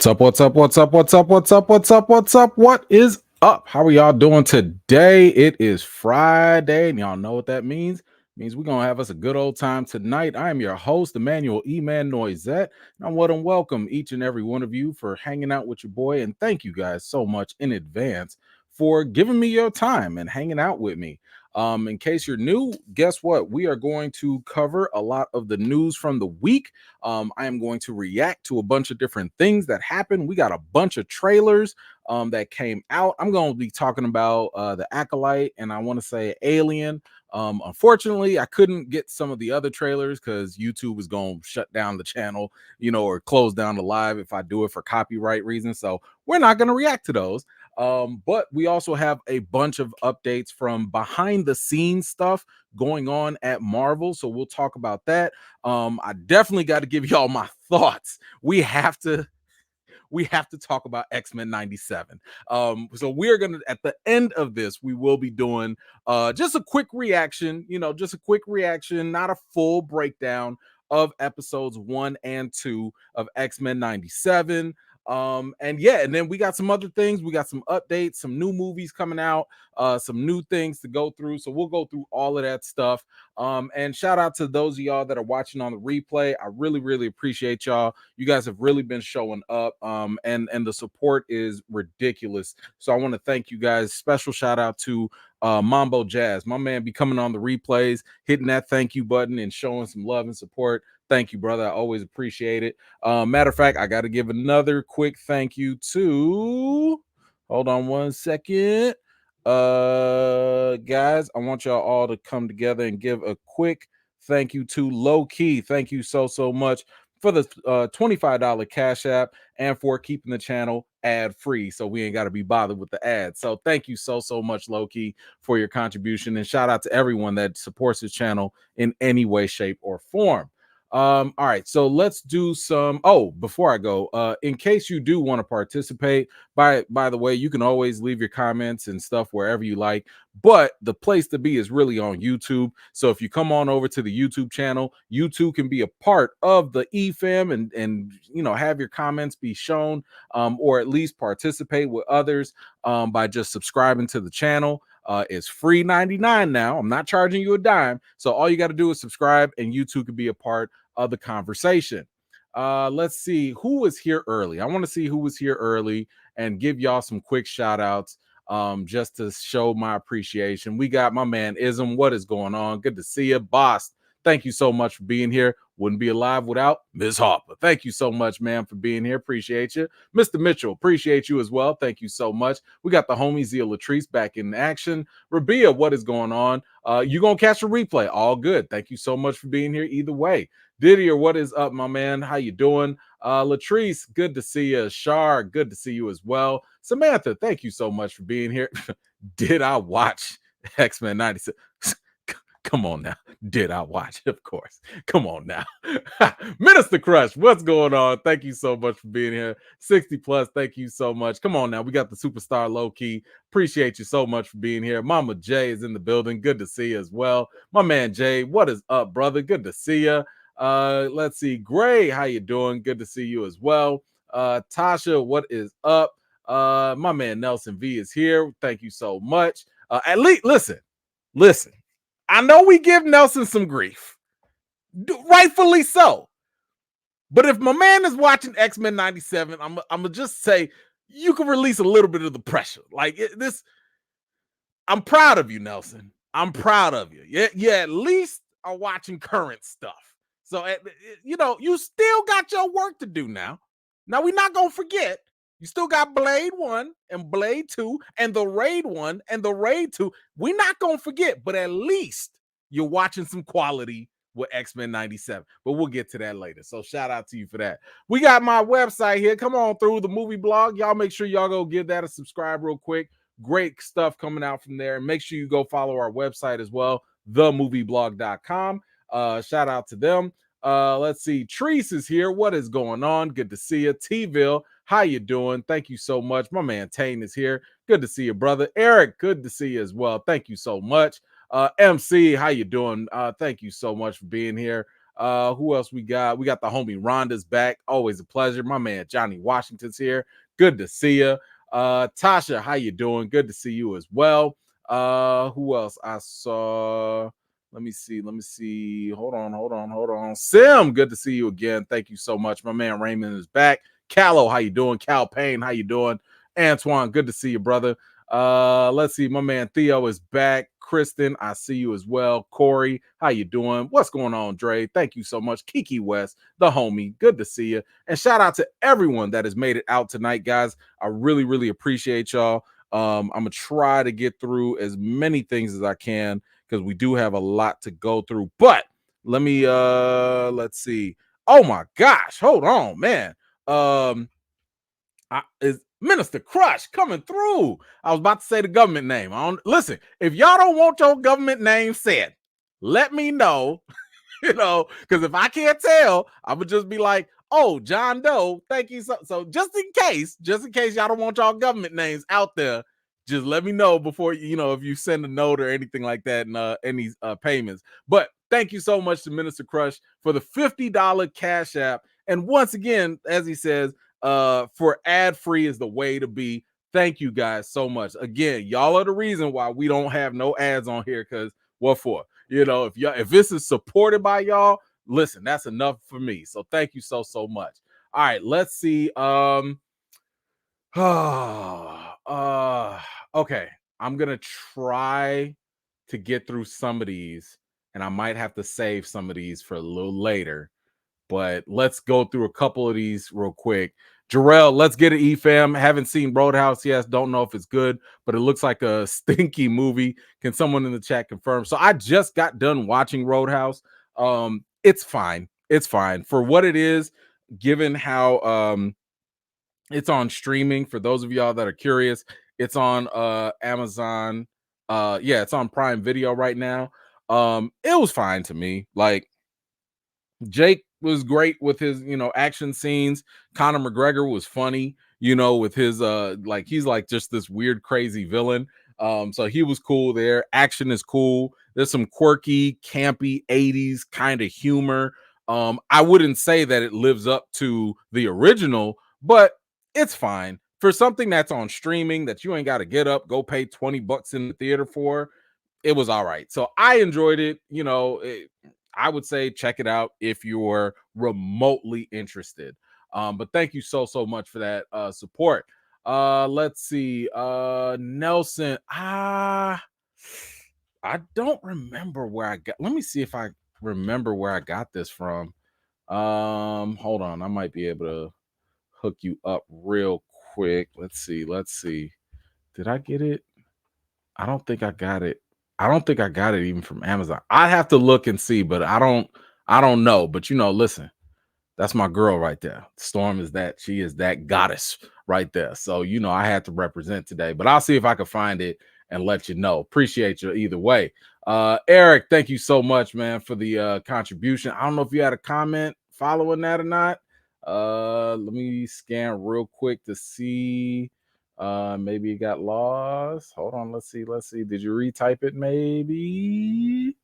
What's up? What's up? What's up? What's up? What's up? What's up? What's up? What is up? How are y'all doing today? It is Friday, and y'all know what that means. It means we're gonna have us a good old time tonight. I am your host, Emmanuel Eman Noisette, and I want to welcome each and every one of you for hanging out with your boy, and thank you guys so much in advance for giving me your time and hanging out with me. In case you're new, guess what? We are going to cover a lot of the news from the week. I am going to react to a bunch of different things that happened. We got a bunch of trailers that came out. I'm going to be talking about the Acolyte and I want to say Alien. Unfortunately, I couldn't get some of the other trailers because YouTube is going to shut down the channel, or close down the live if I do it for copyright reasons. So we're not going to react to those. But we also have a bunch of updates from behind the scenes stuff going on at Marvel. So we'll talk about that. I definitely got to give y'all my thoughts. We have to talk about X-Men 97. So we're gonna, at the end of this, we will be doing just a quick reaction, not a full breakdown of episodes 1 and 2 of X-Men 97. And then we got some other things. We got some updates, some new movies coming out, some new things to go through. So we'll go through all of that stuff. And shout out to those of y'all that are watching on the replay. I really, really appreciate y'all. You guys have really been showing up. And the support is ridiculous. So I want to thank you guys. Special shout out to Mambo Jazz, my man, be coming on the replays, hitting that thank you button and showing some love and support. Thank you, brother. I always appreciate it. Matter of fact, I got to give another quick thank you to, hold on one second. Guys, I want y'all all to come together and give a quick thank you to Low Key. Thank you so much for the $25 Cash App and for keeping the channel ad free, so we ain't got to be bothered with the ads. So thank you so much, Low Key, for your contribution, and shout out to everyone that supports this channel in any way, shape, or form. All right, so let's do some. Oh, before I go, in case you do want to participate, by the way, you can always leave your comments and stuff wherever you like, but the place to be is really on YouTube. So if you come on over to the YouTube channel, you too can be a part of the EFAM and have your comments be shown, or at least participate with others by just subscribing to the channel. It's free 99 now. I'm not charging you a dime. So all you got to do is subscribe and you too can be a part of the conversation. Let's see who was here early. I want to see who was here early and give y'all some quick shout outs just to show my appreciation. We got my man Ism. What is going on? Good to see you, boss. Thank you so much for being here. Wouldn't be alive without Ms. Harper. Thank you so much, man, for being here. Appreciate you. Mr. Mitchell, appreciate you as well. Thank you so much. We got the homie Zia Latrice back in action. Rabia, what is going on? You gonna catch a replay? All good. Thank you so much for being here either way. Didier, what is up, my man? How you doing? Latrice, good to see you. Shar, good to see you as well. Samantha, thank you so much for being here. Did I watch X-Men 96? Come on now. Did I watch? Of course. Come on now. Minister Crush, what's going on? Thank you so much for being here. 60 plus, thank you so much. Come on now. We got the superstar Low Key. Appreciate you so much for being here. Mama Jay is in the building. Good to see you as well. My man Jay, what is up, brother? Good to see you. Let's see. Gray, how you doing? Good to see you as well. Tasha, what is up? My man Nelson V is here. Thank you so much. At least listen. I know we give Nelson some grief, rightfully so. But if my man is watching X-Men 97, I'm gonna just say you can release a little bit of the pressure. Like this, I'm proud of you, Nelson. I'm proud of you. Yeah, at least are watching current stuff. So you still got your work to do now. Now we're not gonna forget. You still got Blade 1 and Blade 2 and the Raid 1 and the Raid 2. We're not going to forget, but at least you're watching some quality with X-Men 97. But we'll get to that later. So shout out to you for that. We got my website here. Come on through the movie blog. Y'all make sure y'all go give that a subscribe real quick. Great stuff coming out from there. And make sure you go follow our website as well, themovieblog.com. Shout out to them. Let's see. Treese is here. What is going on? Good to see you. T-Ville, how you doing? Thank you so much. My man Tane is here. Good to see you, brother. Eric, good to see you as well. Thank you so much. MC, how you doing? Thank you so much for being here. Who else we got? We got the homie Rhonda's back. Always a pleasure. My man Johnny Washington's here. Good to see you. Tasha, how you doing? Good to see you as well. Who else I saw? Let me see. Hold on. Sim, good to see you again. Thank you so much. My man Raymond is back. Callow, how you doing? Cal Payne, how you doing? Antoine, good to see you, brother. Let's see. My man Theo is back. Kristen, I see you as well. Corey, how you doing? What's going on, Dre? Thank you so much. Kiki West, the homie, good to see you. And shout out to everyone that has made it out tonight, guys. I really, really appreciate y'all. I'm gonna try to get through as many things as I can because we do have a lot to go through. But let's see. Oh my gosh, hold on, man. Is Minister Crush coming through? I was about to say the government name. Listen, if y'all don't want your government name said, let me know. Because if I can't tell, I would just be like, oh, John Doe, thank you. So just in case y'all don't want y'all government names out there, just let me know before, if you send a note or anything like that and any payments. But thank you so much to Minister Crush for the $50 Cash App. And once again, as he says, for ad-free is the way to be. Thank you guys so much. Again, y'all are the reason why we don't have no ads on here, because what for? If this is supported by y'all, listen, that's enough for me. So thank you so much. All right, let's see. Okay. I'm gonna try to get through some of these, and I might have to save some of these for a little later. But let's go through a couple of these real quick. Jarrell, let's get it, EFAM. Haven't seen Roadhouse yet. Don't know if it's good, but it looks like a stinky movie. Can someone in the chat confirm? So I just got done watching Roadhouse. It's fine. It's fine for what it is, given how it's on streaming. For those of y'all that are curious, it's on Amazon. Yeah, it's on Prime Video right now. It was fine to me. Like, Jake was great with his, action scenes. Conor McGregor was funny, with his like, he's like just this weird, crazy villain. So he was cool there. Action is cool. There's some quirky, campy 80s kind of humor. I wouldn't say that it lives up to the original, but it's fine. For something that's on streaming that you ain't got to get up, go pay $20 in the theater for, it was all right. So I enjoyed it. I would say check it out if you're remotely interested. But thank you so much for that support. Let's see. Nelson. I don't remember where I got. Let me see if I remember where I got this from. Hold on. I might be able to hook you up real quick. Let's see. Did I get it? I don't think I got it. I don't think I got it even from Amazon. I have to look and see, but I don't know. But listen, that's my girl right there. Storm is that. She is that goddess right there. So I had to represent today. But I'll see if I can find it and let you know. Appreciate you either way. Eric, thank you so much, man, for the contribution. I don't know if you had a comment following that or not. Let me scan real quick to see. Maybe it got lost. Hold on, let's see. Did you retype it? Maybe.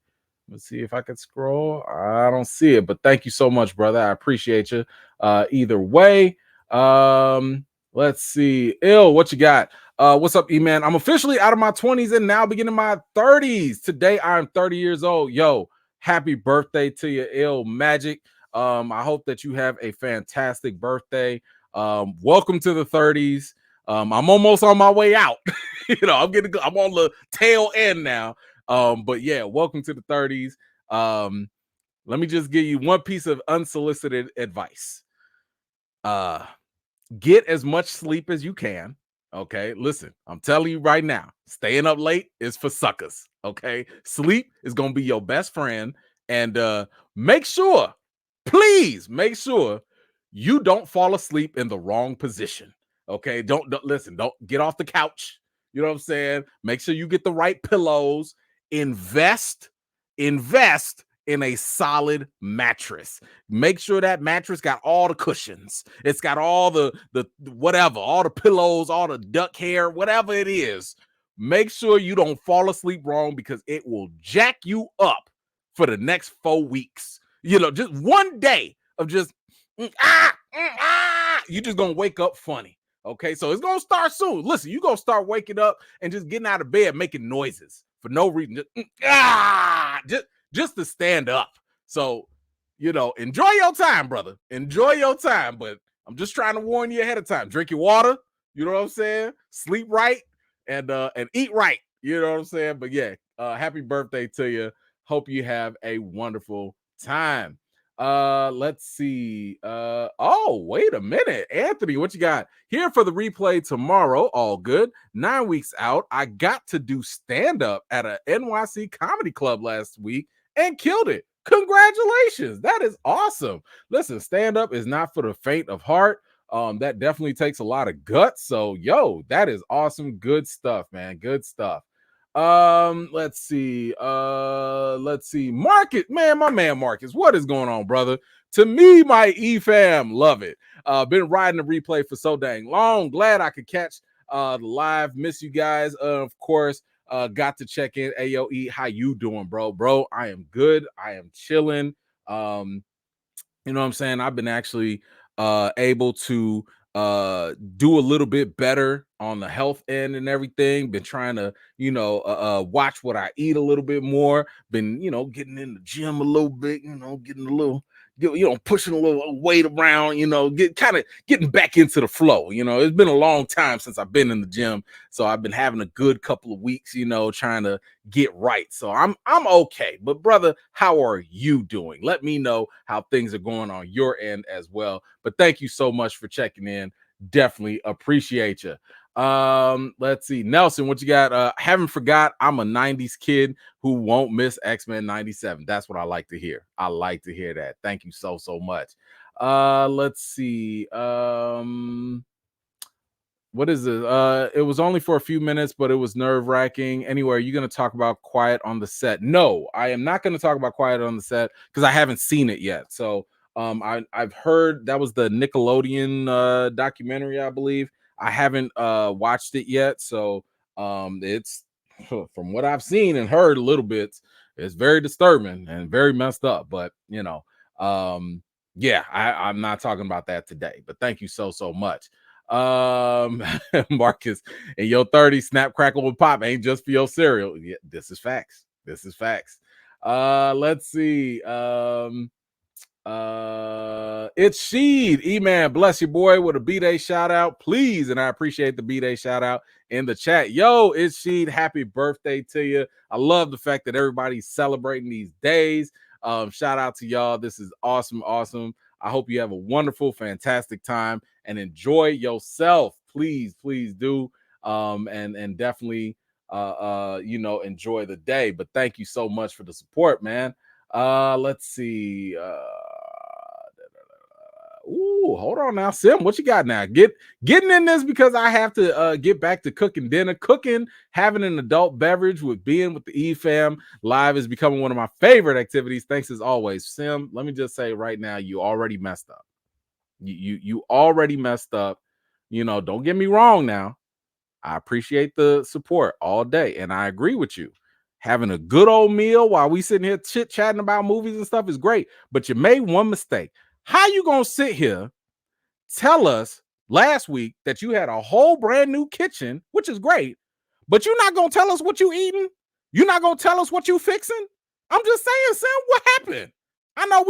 Let's see if I could scroll. I don't see it, but thank you so much, brother. I appreciate you. Either way. Let's see. Ill, what you got? What's up, E-Man? I'm officially out of my 20s and now beginning my 30s. Today I'm 30 years old. Yo, happy birthday to you, Ill Magic. I hope that you have a fantastic birthday. Welcome to the 30s. I'm almost on my way out. I'm on the tail end now. But yeah, welcome to the 30s. Let me just give you one piece of unsolicited advice. Get as much sleep as you can. Okay, listen, I'm telling you right now, staying up late is for suckers. Okay, sleep is gonna be your best friend, and please make sure you don't fall asleep in the wrong position. Okay, don't listen, don't get off the couch. You know what I'm saying? Make sure you get the right pillows. Invest in a solid mattress. Make sure that mattress got all the cushions. It's got all the whatever, all the pillows, all the duck hair, whatever it is. Make sure you don't fall asleep wrong, because it will jack you up for the next 4 weeks. Just one day of just you just gonna wake up funny. Okay, so it's gonna start soon. Listen, you gonna start waking up and just getting out of bed making noises for no reason. Just to stand up. So, enjoy your time, brother. Enjoy your time. But I'm just trying to warn you ahead of time. Drink your water. You know what I'm saying? Sleep right and eat right. You know what I'm saying? But yeah, happy birthday to you. Hope you have a wonderful time. Let's see. Oh, wait a minute. Anthony, what you got? Here for the replay tomorrow. All good. 9 weeks out. I got to do stand-up at a NYC comedy club last week and killed it. Congratulations. That is awesome. Listen, stand-up is not for the faint of heart. That definitely takes a lot of guts. So, that is awesome. Good stuff, man. Good stuff. Let's see. Marcus, man, my man Marcus, what is going on, brother? To me, my E-fam, love it. Been riding the replay for so dang long. Glad I could catch the live. Miss you guys. Of course, got to check in. AOE, how you doing, bro? Bro, I am good. I am chilling. You know what I'm saying? I've been actually able to do a little bit better on the health end and everything. Been trying to, watch what I eat a little bit more. Been, getting in the gym a little bit, getting a little, pushing a little weight around, getting back into the flow. It's been a long time since I've been in the gym. So I've been having a good couple of weeks, trying to get right. So I'm okay. But brother, how are you doing? Let me know how things are going on your end as well. But thank you so much for checking in. Definitely appreciate you. Let's see. Nelson, what you got? Haven't forgot I'm a 90s kid who won't miss X-Men 97. That's what I like to hear. I like to hear that. Thank you so much. Let's see. What is it? It was only for a few minutes, but it was nerve-wracking. Anyway, are you going to talk about Quiet on the Set? No, I am not going to talk about Quiet on the Set because I haven't seen it yet. So I've heard that was the Nickelodeon documentary, I believe. I haven't watched it yet. So it's from what I've seen and heard a little bit, it's very disturbing and very messed up. But yeah, I'm not talking about that today. But thank you so much. Marcus, in your 30s, snap, crackle, and pop ain't just for your cereal. Yeah, this is facts. Let's see. It's Sheed. E-Man, bless you, boy, with a B-Day shout out, please. And I appreciate the B-Day shout out in the chat. Yo, it's Sheed. Happy birthday to you. I love the fact that everybody's celebrating these days. Shout out to y'all. This is awesome. I hope you have a wonderful, fantastic time and enjoy yourself. Please do. And definitely enjoy the day. But thank you so much for the support, man. Let's see. Hold on now, Sim. What you got now? Getting in this because I have to get back to cooking dinner. Having an adult beverage being with the E-fam live is becoming one of my favorite activities. Thanks as always, Sim. Let me just say right now, you already messed up. You already messed up. Don't get me wrong now. I appreciate the support all day, and I agree with you. Having a good old meal while we sitting here chit-chatting about movies and stuff is great, but you made one mistake. How you gonna sit here, tell us last week that you had a whole brand new kitchen, which is great, but you're not gonna tell us what you eating? You're not gonna tell us what you fixing? I'm just saying, Sam, what happened? I know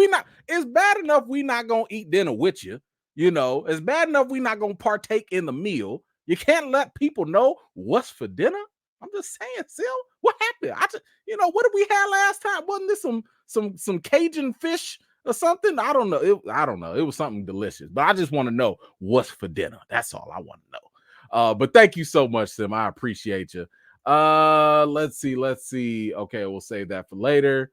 it's bad enough we not gonna eat dinner with you. It's bad enough we not gonna partake in the meal. You can't let people know what's for dinner. I'm just saying, Sil, what happened? What did we have last time? Wasn't this some Cajun fish or something? I don't know. I don't know. It was something delicious, but I just want to know what's for dinner. That's all I want to know. But thank you so much, Sim. I appreciate you. Let's see. Okay, we'll save that for later.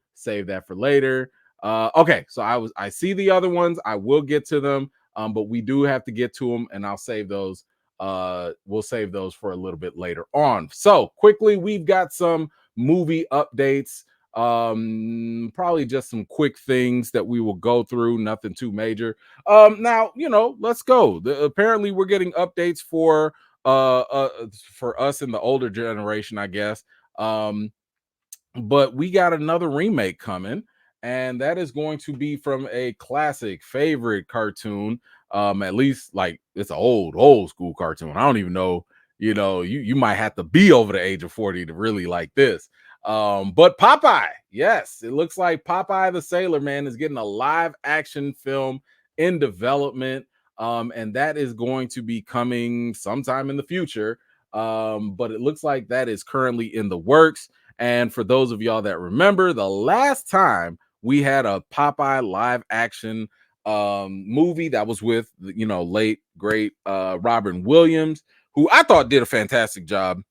Okay, so I see the other ones. I will get to them. But we do have to get to them, and I'll save those. We'll save those for a little bit later on. So quickly, we've got some movie updates. Probably just some quick things that we will go through, nothing too major. Now, let's go. Apparently we're getting updates for us in the older generation, I guess. But we got another remake coming, and that is going to be from a classic favorite cartoon. At least like it's an old school cartoon. I don't even know. You might have to be over the age of 40 to really like this. But Popeye, yes, it looks like Popeye the Sailor Man is getting a live action film in development. And that is going to be coming sometime in the future. But it looks like that is currently in the works. And for those of y'all that remember, the last time we had a Popeye live action movie that was with late great Robin Williams, who I thought did a fantastic job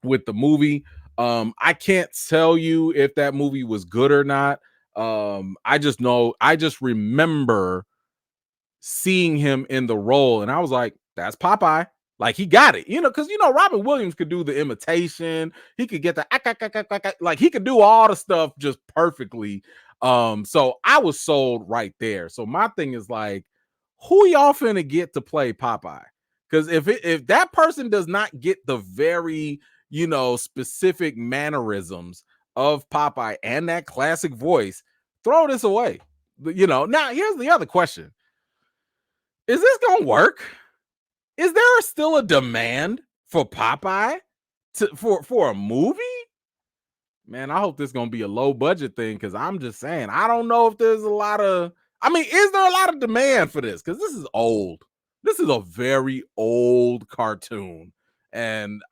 with the movie. I can't tell you if that movie was good or not. I just remember seeing him in the role, and I was like, that's Popeye. Like he got it, because Robin Williams could do the imitation, he could get the like he could do all the stuff just perfectly. So I was sold right there. So my thing is like, who y'all finna get to play Popeye? Because if that person does not get the very specific mannerisms of Popeye and that classic voice, throw this away. Now here's the other question: is this gonna work? Is there still a demand for Popeye for a movie? Man, I hope this is gonna be a low budget thing, because I'm just saying, I don't know if there's a lot of. I mean, is there a lot of demand for this? Because this is old. This is a very old cartoon, and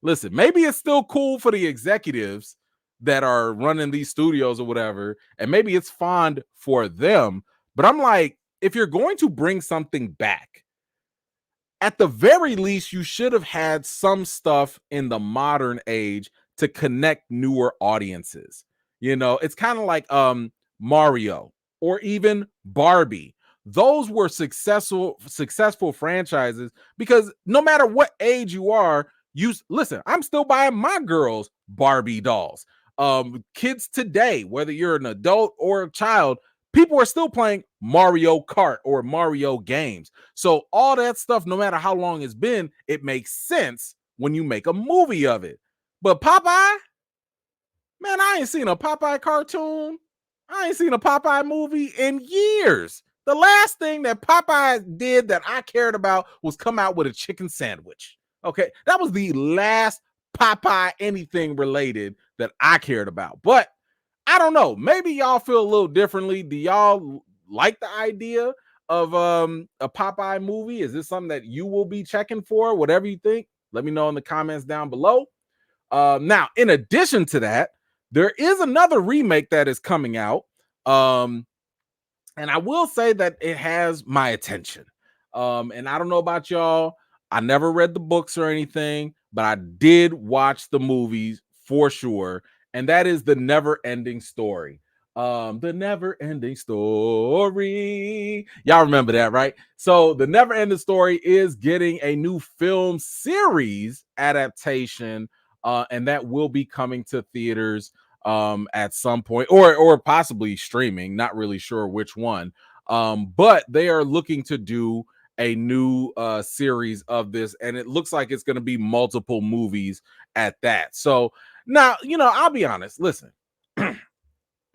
listen, maybe it's still cool for the executives that are running these studios or whatever, and maybe it's fond for them. But I'm like, if you're going to bring something back, at the very least, you should have had some stuff in the modern age to connect newer audiences. It's kind of like Mario or even Barbie. Those were successful franchises, because no matter what age you are, listen, I'm still buying my girls Barbie dolls. Kids today, whether you're an adult or a child, people are still playing Mario Kart or Mario games. So all that stuff, no matter how long it's been, it makes sense when you make a movie of it. But Popeye, man, I ain't seen a Popeye cartoon. I ain't seen a Popeye movie in years. The last thing that Popeye did that I cared about was come out with a chicken sandwich. Okay, that was the last Popeye anything related that I cared about. But I don't know. Maybe y'all feel a little differently. Do y'all like the idea of a Popeye movie? Is this something that you will be checking for? Whatever you think, let me know in the comments down below. Now, in addition to that, there is another remake that is coming out. And I will say that it has my attention. And I don't know about y'all. I never read the books or anything, but I did watch the movies for sure. And that is The Never Ending Story. The Never Ending Story. Y'all remember that, right? So The Never Ending Story is getting a new film series adaptation, and that will be coming to theaters at some point, or possibly streaming, not really sure which one. But they are looking to do a new series of this, and it looks like it's going to be multiple movies at that. So now, I'll be honest, listen,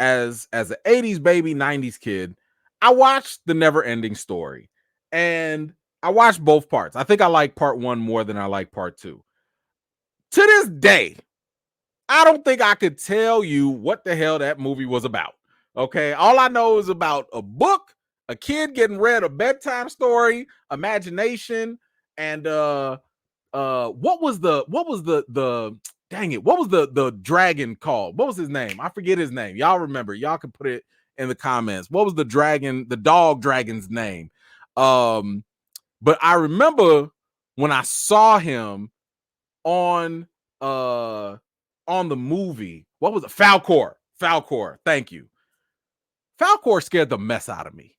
as an 80s baby, 90s kid, I watched The Never Ending Story, and I watched both parts. I think I like part one more than I like part two. To this day, I don't think I could tell you what the hell that movie was about. Okay. All I know is about a book, a kid getting read a bedtime story, imagination, and what was the dang it, what was the dragon called? What was his name? I forget his name. Y'all remember, y'all can put it in the comments. What was the dog dragon's name? But I remember when I saw him on the movie. What was it? Falcor. Thank you. Falcor scared the mess out of me.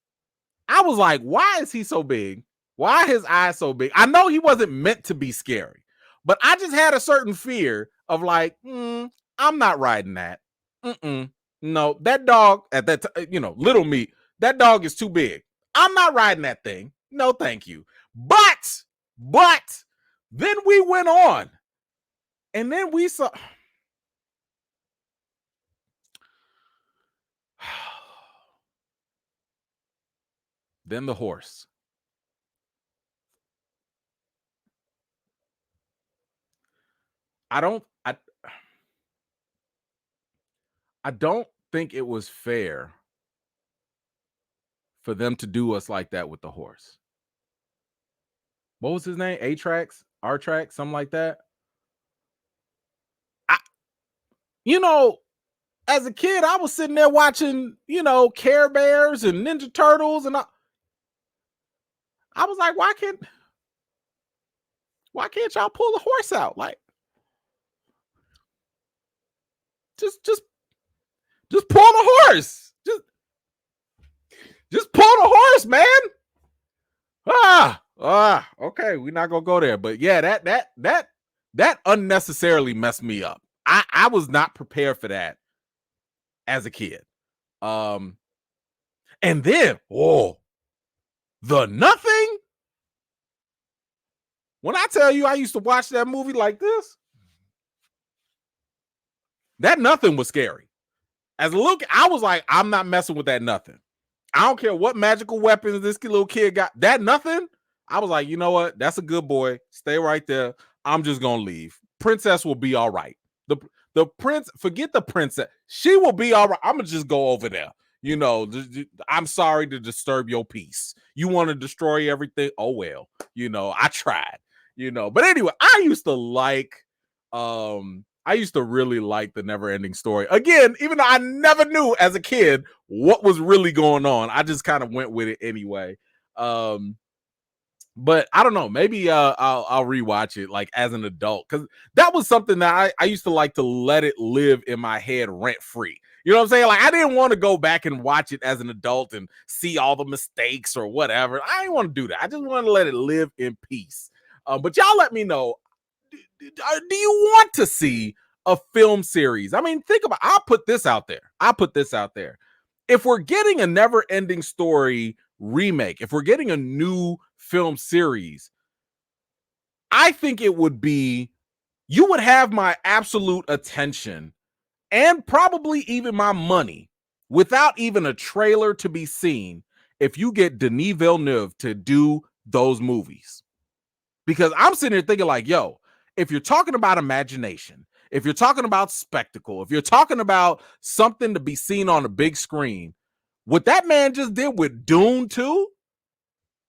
I was like, why is he so big? Why are his eyes so big? I know he wasn't meant to be scary, but I just had a certain fear of like, I'm not riding that. No, that dog at that little meat, that dog is too big. I'm not riding that thing. No, thank you. But then we went on, and then we saw. Then the horse. I don't I I don't think it was fair for them to do us like that with the horse. What was his name? A-Trax? R-Trax? Something like that? I you know, as a kid, I was sitting there watching, Care Bears and Ninja Turtles, and I was like, why can't y'all pull the horse out? Like, just pull the horse. Just pull the horse, man. Okay, we're not gonna go there. But yeah, that unnecessarily messed me up. I was not prepared for that as a kid. And then, the Nothing. When I tell you I used to watch that movie like this, that Nothing was scary. As a little kid, I was like, I'm not messing with that Nothing. I don't care what magical weapons this little kid got. That Nothing, I was like, you know what? That's a good boy. Stay right there. I'm just gonna leave. Princess will be all right. The prince, forget the princess. She will be all right. I'm gonna just go over there. I'm sorry to disturb your peace. You want to destroy everything? Oh well. I tried. But anyway, I used to really like the Never Ending Story. Again, even though I never knew as a kid what was really going on, I just kind of went with it anyway. But I don't know. Maybe I'll rewatch it like as an adult, because that was something that I used to like to let it live in my head rent free. You know what I'm saying? Like, I didn't want to go back and watch it as an adult and see all the mistakes or whatever. I didn't want to do that. I just want to let it live in peace. But y'all let me know. Do you want to see a film series? I mean, think about. I'll put this out there. If we're getting a Never Ending Story remake, if we're getting a new film series, I think it would be, you would have my absolute attention and probably even my money without even a trailer to be seen if you get Denis Villeneuve to do those movies. Because I'm sitting here thinking like, yo, if you're talking about imagination, if you're talking about spectacle, if you're talking about something to be seen on a big screen, what that man just did with Dune 2,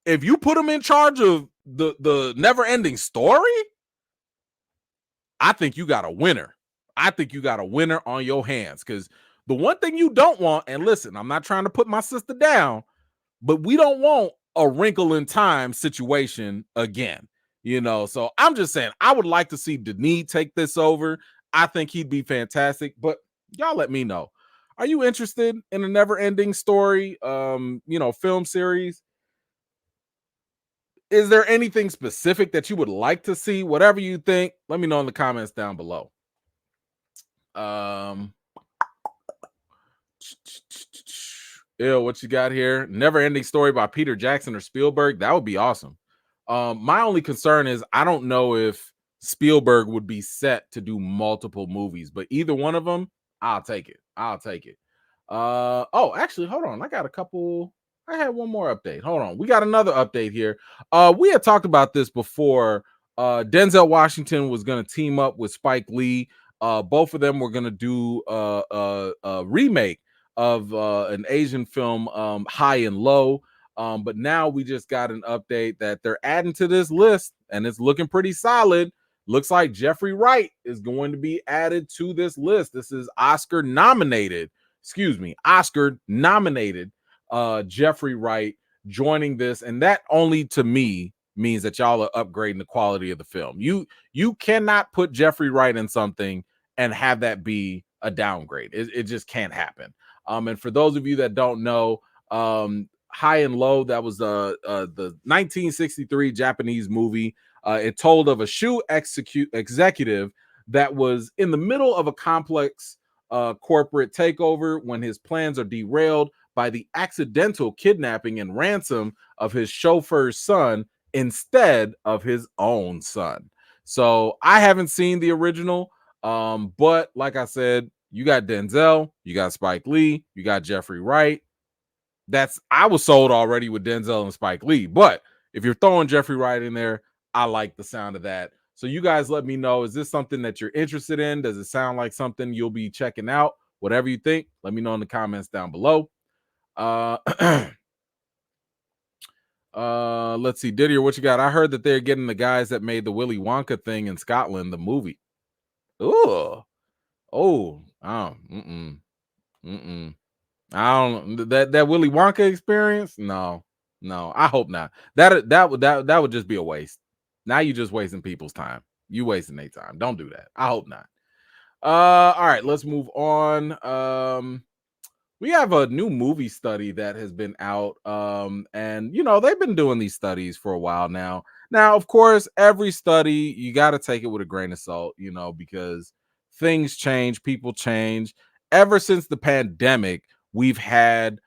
if you put him in charge of the Never Ending Story, I think you got a winner. I think you got a winner on your hands. Because the one thing you don't want, and listen, I'm not trying to put my sister down, but we don't want a Wrinkle in Time situation again. So I'm just saying, I would like to see Denis take this over. I think he'd be fantastic. But y'all let me know. Are you interested in a Never Ending Story film series? Is there anything specific that you would like to see? Whatever you think, let me know in the comments down below. What you got here? Never Ending Story by Peter Jackson or Spielberg. That would be awesome. My only concern is I don't know if Spielberg would be set to do multiple movies, but either one of them, I'll take it. Actually, hold on. I had one more update. Hold on. We got another update here. We had talked about this before. Denzel Washington was going to team up with Spike Lee. Both of them were going to do a remake of an Asian film, High and Low. But now we just got an update that they're adding to this list, and it's looking pretty solid. Looks like Jeffrey Wright is going to be added to this list. This is Oscar nominated Jeffrey Wright joining this, and that only to me means that y'all are upgrading the quality of the film. You cannot put Jeffrey Wright in something and have that be a downgrade. It just can't happen. And for those of you that don't know, High and Low, that was the 1963 Japanese movie. It told of a shoe executive that was in the middle of a complex corporate takeover when his plans are derailed by the accidental kidnapping and ransom of his chauffeur's son instead of his own son. So I haven't seen the original, but like I said, you got Denzel, you got Spike Lee, you got Jeffrey Wright. I was sold already with Denzel and Spike Lee. But if you're throwing Jeffrey Wright in there, I like the sound of that. So you guys let me know, is this something that you're interested in? Does it sound like something you'll be checking out? Whatever you think, let me know in the comments down below. Let's see, Didier, what you got? I heard that they're getting the guys that made the Willy Wonka thing in Scotland, the movie. Ooh. Mm-mm. I don't that Willy Wonka experience. No, I hope not. That would just be a waste. Now you just wasting people's time. You wasting their time. Don't do that. I hope not. All right, let's move on. We have a new movie study that has been out. And they've been doing these studies for a while now. Now, of course, every study you got to take it with a grain of salt, because things change, people change. Ever since the pandemic, we've had,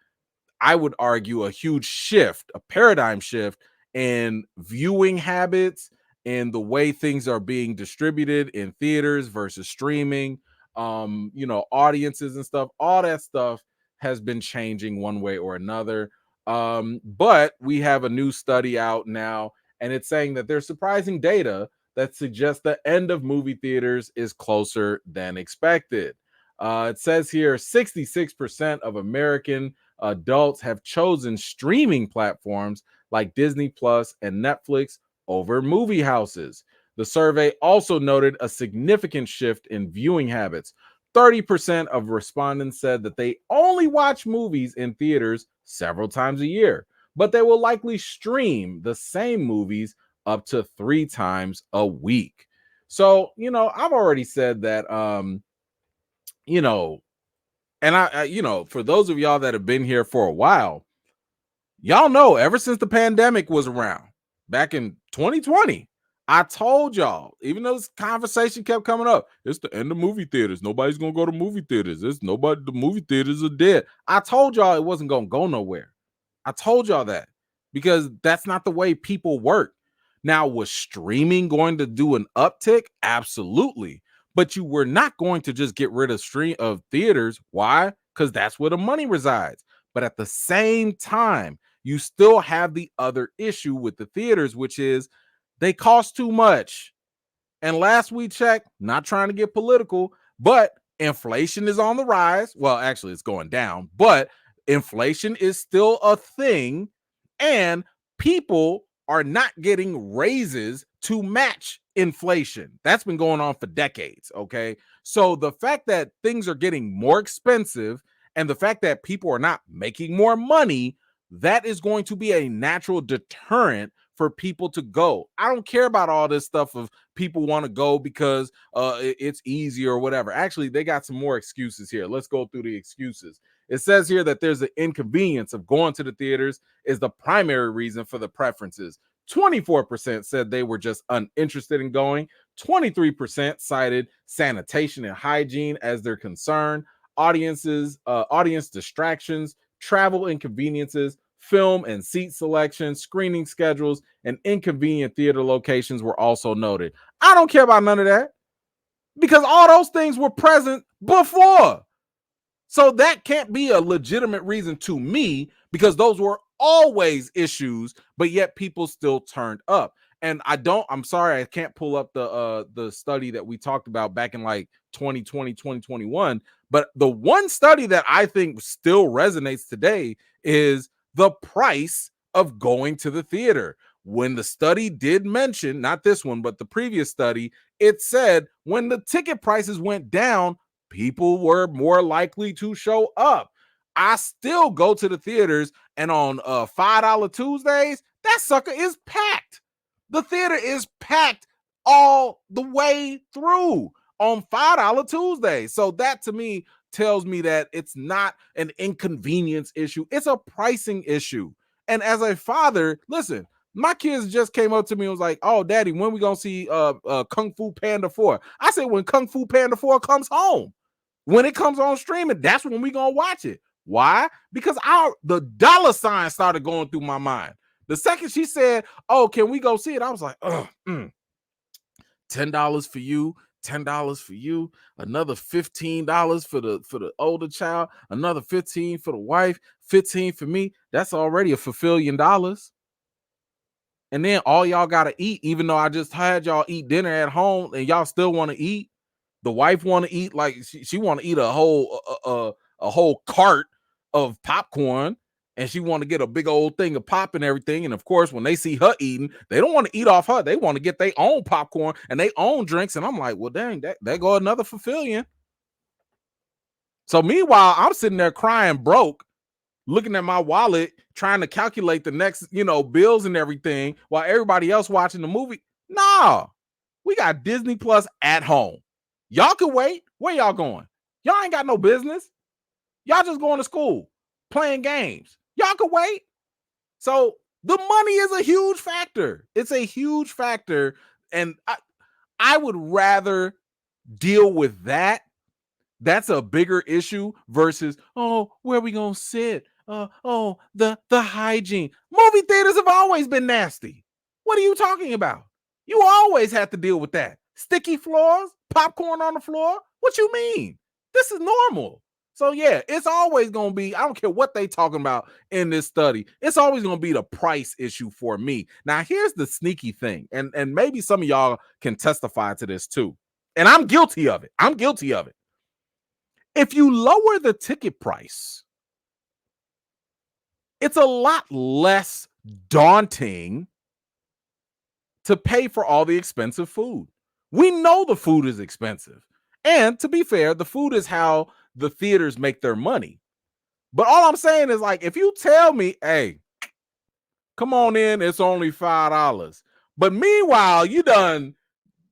I would argue, a huge shift, a paradigm shift in viewing habits, in the way things are being distributed in theaters versus streaming, audiences and stuff. All that stuff has been changing one way or another. But we have a new study out now, and it's saying that there's surprising data that suggests the end of movie theaters is closer than expected. It says here 66% of American adults have chosen streaming platforms like Disney Plus and Netflix over movie houses. The survey also noted a significant shift in viewing habits. 30% of respondents said that they only watch movies in theaters several times a year, but they will likely stream the same movies up to 3 times a week. So, I've already said that, and I, for those of y'all that have been here for a while, y'all know ever since the pandemic was around back in 2020, I told y'all, even though this conversation kept coming up, it's the end of movie theaters. Nobody's gonna go to movie theaters. The movie theaters are dead. I told y'all it wasn't gonna go nowhere. I told y'all that because that's not the way people work. Now, was streaming going to do an uptick? Absolutely. But you were not going to just get rid of theaters. Why? Because that's where the money resides. But at the same time, you still have the other issue with the theaters, which is they cost too much. And last we checked, not trying to get political, but inflation is on the rise. Well, actually, it's going down, but inflation is still a thing. And people are not getting raises to match inflation. That's been going on for decades. Okay. So the fact that things are getting more expensive and the fact that people are not making more money, that is going to be a natural deterrent for people to go. I don't care about all this stuff of people want to go because it's easy or whatever. Actually, they got some more excuses here. Let's go through the excuses. It says here that there's an inconvenience of going to the theaters is the primary reason for the preferences. 24% said they were just uninterested in going. 23% cited sanitation and hygiene as their concern. Audience distractions, travel inconveniences, film and seat selection, screening schedules, and inconvenient theater locations were also noted. I don't care about none of that because all those things were present before. So that can't be a legitimate reason to me because those were always issues, but yet people still turned up. And I'm sorry, I can't pull up the study that we talked about back in like 2020, 2021. But the one study that I think still resonates today is the price of going to the theater. When the study did mention, not this one, but the previous study, it said when the ticket prices went down, people were more likely to show up. I still go to the theaters, and on $5 Tuesdays, that sucker is packed. The theater is packed all the way through on $5 Tuesdays. So that to me tells me that it's not an inconvenience issue. It's a pricing issue. And as a father, listen, my kids just came up to me and was like, "Oh, Daddy, when we gonna see Kung Fu Panda 4?" I said, "When Kung Fu Panda 4 comes home. When it comes on streaming, that's when we gonna watch it." Why? Because the dollar sign started going through my mind. The second she said, "Oh, can we go see it?" I was like, $10 for you, $10 for you, another $15 for the older child, another 15 for the wife, 15 for me. That's already a fulfilling dollars. And then all y'all gotta eat, even though I just had y'all eat dinner at home and y'all still want to eat. The wife want to eat like she want to eat a whole cart of popcorn, and she want to get a big old thing of pop and everything. And of course, when they see her eating, they don't want to eat off her. They want to get their own popcorn and their own drinks. And I'm like, well, dang, that go another fulfilling. So meanwhile, I'm sitting there crying broke, looking at my wallet, trying to calculate the next, bills and everything while everybody else watching the movie. Nah, we got Disney Plus at home. Y'all can wait. Where y'all going? Y'all ain't got no business. Y'all just going to school, playing games. Y'all can wait. So the money is a huge factor. It's a huge factor. And I would rather deal with that. That's a bigger issue versus, where are we gonna sit? The hygiene. Movie theaters have always been nasty. What are you talking about? You always have to deal with that. Sticky floors, popcorn on the floor. What you mean? This is normal. So yeah, it's always gonna be, I don't care what they talking about in this study, it's always gonna be the price issue for me. Now, here's the sneaky thing, and maybe some of y'all can testify to this too. And I'm guilty of it. If you lower the ticket price, it's a lot less daunting to pay for all the expensive food. We know the food is expensive. And to be fair, the food is how the theaters make their money. But all I'm saying is, like, if you tell me, hey, come on in, it's only $5. But meanwhile, you done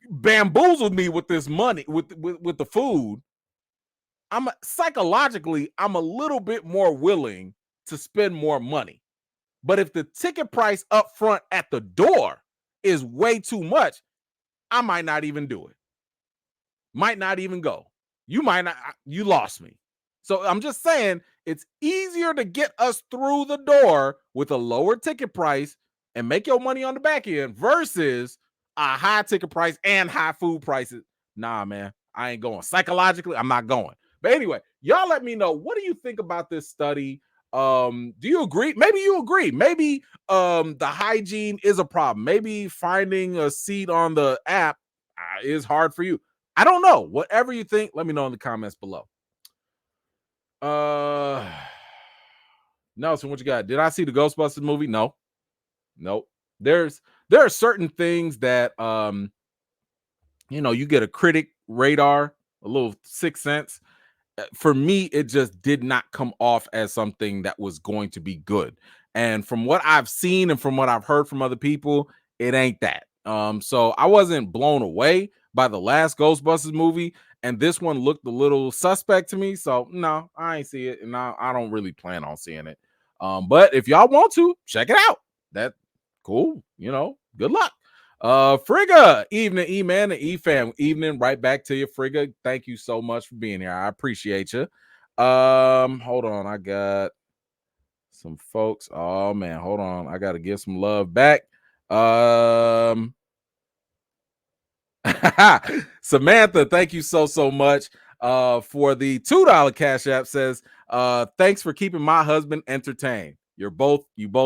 bamboozled me with this money, with the food. I'm a little bit more willing to spend more money. But if the ticket price up front at the door is way too much, I might not even do it. Might not even go. You lost me. So I'm just saying, it's easier to get us through the door with a lower ticket price and make your money on the back end versus a high ticket price and high food prices. Nah, man, I ain't going. Psychologically, I'm not going. But anyway, y'all let me know, what do you think about this study? Do you agree? Maybe you agree. Maybe the hygiene is a problem. Maybe finding a seat on the app is hard for you. I don't know. Whatever you think, let me know in the comments below. Nelson, what you got? Did I see the Ghostbusters movie? No. Nope. There are certain things that you get a critic radar, a little sixth sense. For me, it just did not come off as something that was going to be good. And from what I've seen and from what I've heard from other people, it ain't that. So I wasn't blown away by the last Ghostbusters movie, and this one looked a little suspect to me. So no, I ain't see it, and I don't really plan on seeing it. But if y'all want to check it out, that cool. Good luck. Frigga, evening, E-Man and E-Fam, evening, right back to you, Frigga. Thank you so much for being here. I appreciate you. Hold on, I got some folks. Oh man, hold on, I gotta give some love back. Samantha, thank you so much for the $2 cash app. Says thanks for keeping my husband entertained. You both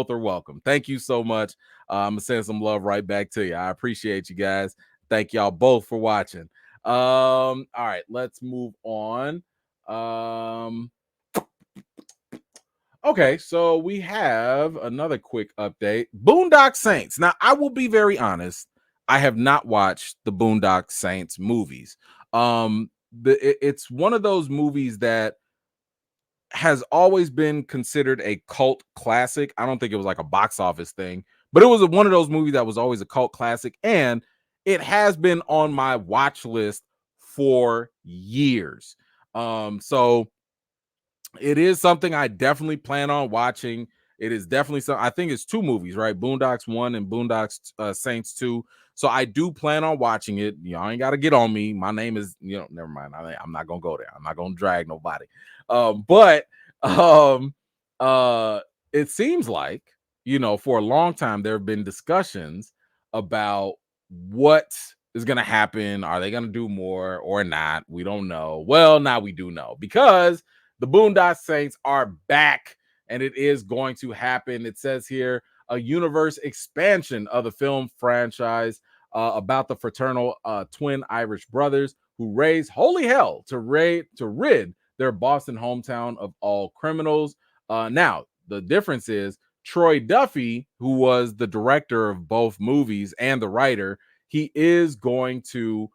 are welcome. Thank you so much. I'm gonna send some love right back to you. I appreciate you guys. Thank y'all both for watching. All right, let's move on. Okay, so we have another quick update. Boondock Saints. Now, I will be very honest. I have not watched the Boondock Saints movies. It's one of those movies that has always been considered a cult classic. I don't think it was like a box office thing, but it was one of those movies that was always a cult classic, and it has been on my watch list for years. So it is something I definitely plan on watching. It is definitely something. I think it's two movies, right? Boondocks 1 and Boondocks Saints 2. So I do plan on watching it. Y'all ain't got to get on me. My name is, never mind. I'm not going to go there. I'm not going to drag nobody. But it seems like, for a long time, there have been discussions about what is going to happen? Are they going to do more or not? We don't know. Well, now we do know because the Boondocks Saints are back and it is going to happen. It says here a universe expansion of the film franchise about the fraternal twin Irish brothers who raise holy hell to rid their Boston hometown of all criminals. Now, the difference is Troy Duffy, who was the director of both movies and the writer, he is going to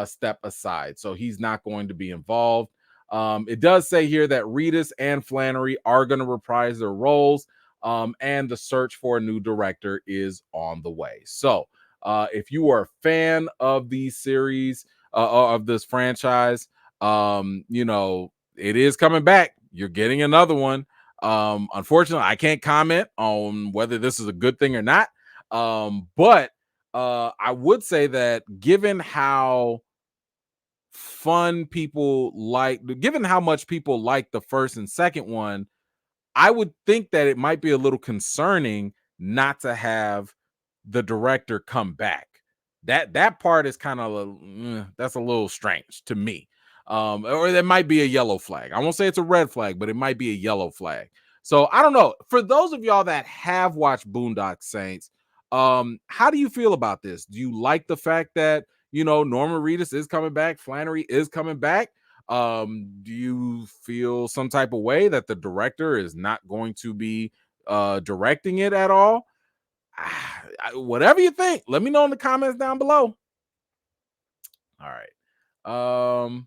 step aside. So he's not going to be involved. It does say here that Reedus and Flannery are going to reprise their roles, and the search for a new director is on the way. So if you are a fan of these series, of this franchise, it is coming back. You're getting another one. Unfortunately, I can't comment on whether this is a good thing or not. But I would say that given how given how much people like the first and second one, I would think that it might be a little concerning not to have the director come back. That part is kind of that's a little strange to me. Or there might be a yellow flag. I won't say it's a red flag, but it might be a yellow flag. So I don't know. For those of y'all that have watched Boondock Saints, how do you feel about this? Do you like the fact that Norman Reedus is coming back, Flannery is coming back? Do you feel some type of way that the director is not going to be directing it at all? Whatever you think, let me know in the comments down below. All right.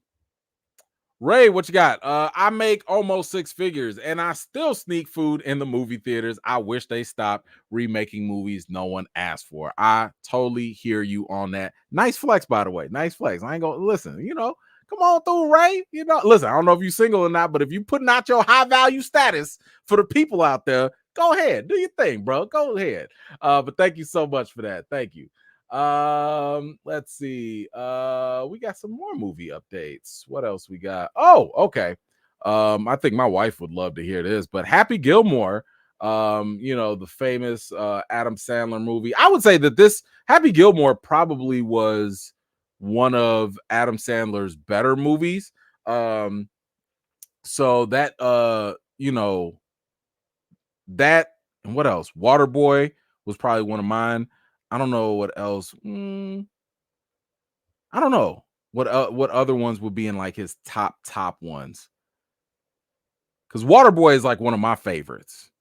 Ray, what you got? I make almost six figures and I still sneak food in the movie theaters. I wish they stopped remaking movies no one asked for. I totally hear you on that. Nice flex, by the way. Nice flex. I ain't gonna listen, come on through, Ray. Listen, I don't know if you're single or not, but if you putting out your high value status for the people out there, go ahead. Do your thing, bro. Go ahead. But thank you so much for that. Thank you. Let's see. We got some more movie updates. What else we got? Oh, okay. I think my wife would love to hear this, but Happy Gilmore, the famous Adam Sandler movie. I would say that this Happy Gilmore probably was one of Adam Sandler's better movies. So that that and what else? Waterboy was probably one of mine. I don't know what else. I don't know what other ones would be in like his top ones. Because Waterboy is like one of my favorites.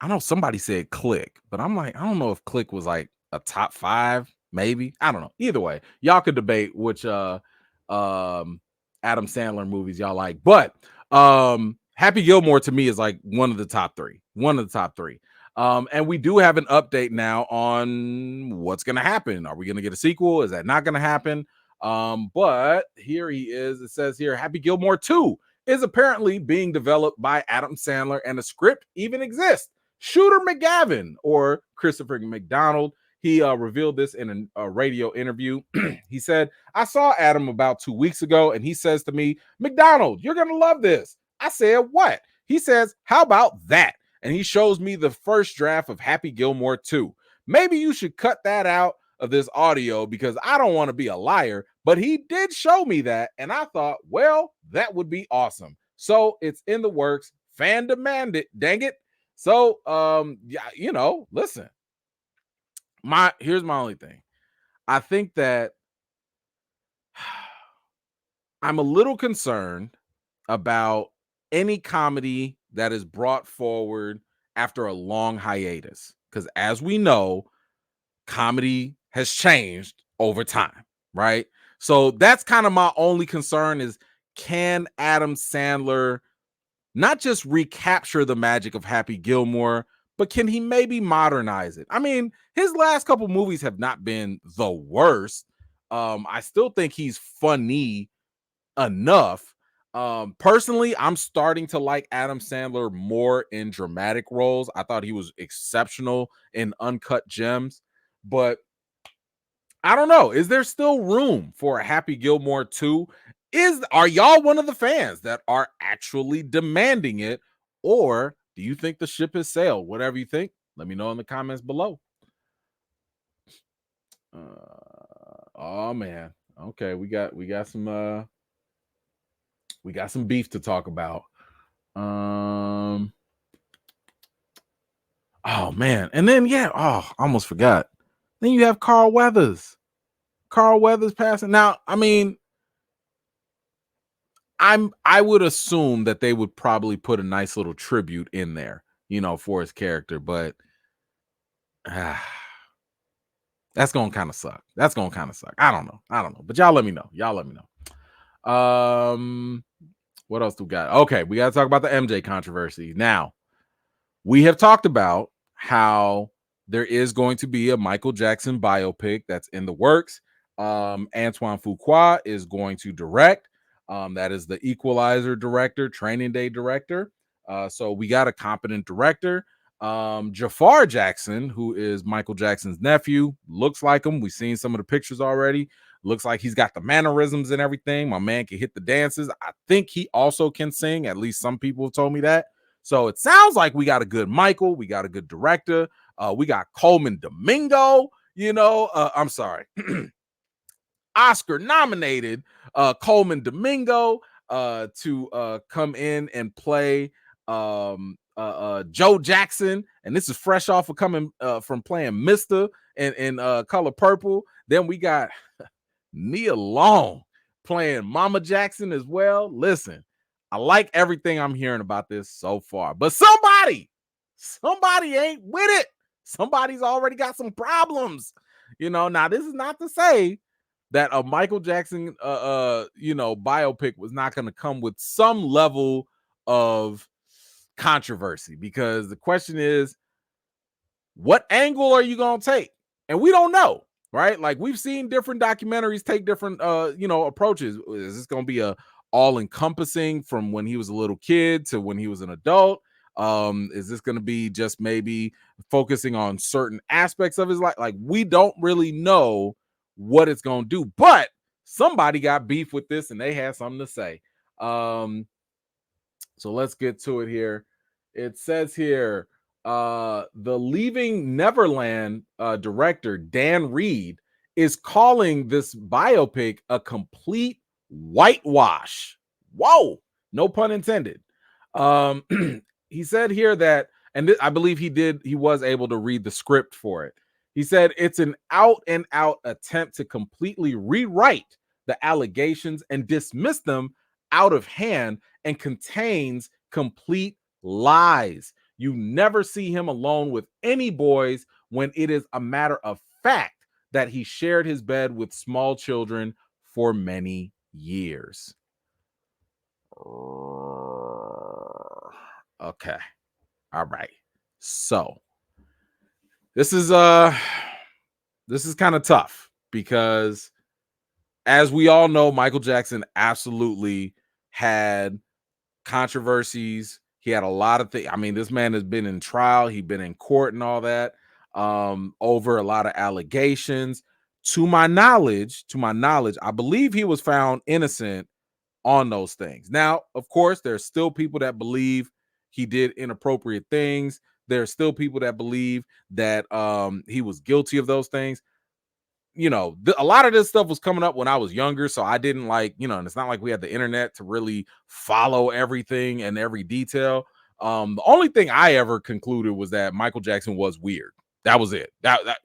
I know somebody said Click, but I'm like, I don't know if Click was like a top 5, maybe. I don't know. Either way, y'all could debate which Adam Sandler movies y'all like. But Happy Gilmore to me is like one of the top 3. One of the top 3. And we do have an update now on what's going to happen. Are we going to get a sequel? Is that not going to happen? But here he is. It says here, Happy Gilmore 2 is apparently being developed by Adam Sandler, and the script even exists. Shooter McGavin, or Christopher McDonald, he revealed this in a radio interview. He said, I saw Adam about 2 weeks ago, and he says to me, McDonald, you're going to love this. I said, what? He says, how about that? And he shows me the first draft of Happy Gilmore 2. Maybe you should cut that out of this audio because I don't want to be a liar, but he did show me that, and I thought, well, that would be awesome. So it's in the works. Fan demanded, dang it. So, yeah, listen. Here's my only thing. I think that I'm a little concerned about any comedy that is brought forward after a long hiatus. Because as we know, comedy has changed over time, right? So that's kind of my only concern is, can Adam Sandler not just recapture the magic of Happy Gilmore, but can he maybe modernize it? I mean, his last couple movies have not been the worst. I still think he's funny enough. Personally, I'm starting to like Adam Sandler more in dramatic roles. I thought he was exceptional in Uncut Gems, but I don't know. Is there still room for a Happy Gilmore 2? Are y'all one of the fans that are actually demanding it, or do you think the ship has sailed? Whatever you think, let me know in the comments below. Oh man. Okay, we got some beef to talk about. Um oh man. And then yeah, I almost forgot. Then you have Carl Weathers. Carl Weathers passing. Now, I mean, I would assume that they would probably put a nice little tribute in there, for his character, but ah, that's gonna kind of suck. That's gonna kind of suck. I don't know. But y'all let me know. What else do we got? Okay, we gotta talk about the MJ controversy. Now, we have talked about how there is going to be a Michael Jackson biopic that's in the works. Antoine Fuqua is going to direct. That is the Equalizer director, Training Day director. So we got a competent director. Jafar Jackson, who is Michael Jackson's nephew, looks like him. We've seen some of the pictures already. Looks like he's got the mannerisms and everything. My man can hit the dances. I think he also can sing. At least some people have told me that. So it sounds like we got a good Michael. We got a good director. We got Coleman Domingo. I'm sorry. Oscar nominated Coleman Domingo to come in and play Joe Jackson, and this is fresh off of coming from playing Mister in Color Purple. Then we got Nia Long playing Mama Jackson as well. Listen, I like everything I'm hearing about this so far, but somebody ain't with it. Somebody's already got some problems. Now this is not to say that a Michael Jackson biopic was not going to come with some level of controversy, because the question is, what angle are you going to take? And we don't know, right? Like, we've seen different documentaries take different approaches. Is this going to be a all encompassing from when he was a little kid to when he was an adult? Is this going to be just maybe focusing on certain aspects of his life? Like, we don't really know what it's going to do, but somebody got beef with this and they had something to say. So let's get to it here. It says here, the Leaving Neverland director Dan Reed is calling this biopic a complete whitewash. Whoa, no pun intended. Um, he said here that, and I believe he was able to read the script for it. He said it's an out and out attempt to completely rewrite the allegations and dismiss them out of hand, and contains complete lies. You never see him alone with any boys, when it is a matter of fact that he shared his bed with small children for many years. Okay. All right. So this is kind of tough, because as we all know, Michael Jackson absolutely had controversies. He had a lot of things. I mean, this man has been in trial. He's been in court and all that, over a lot of allegations. To my knowledge, I believe he was found innocent on those things. Now, of course, there's still people that believe he did inappropriate things. There's still people that believe that he was guilty of those things. A lot of this stuff was coming up when I was younger, so I didn't and it's not like we had the internet to really follow everything and every detail. The only thing I ever concluded was that Michael Jackson was weird. That was it. That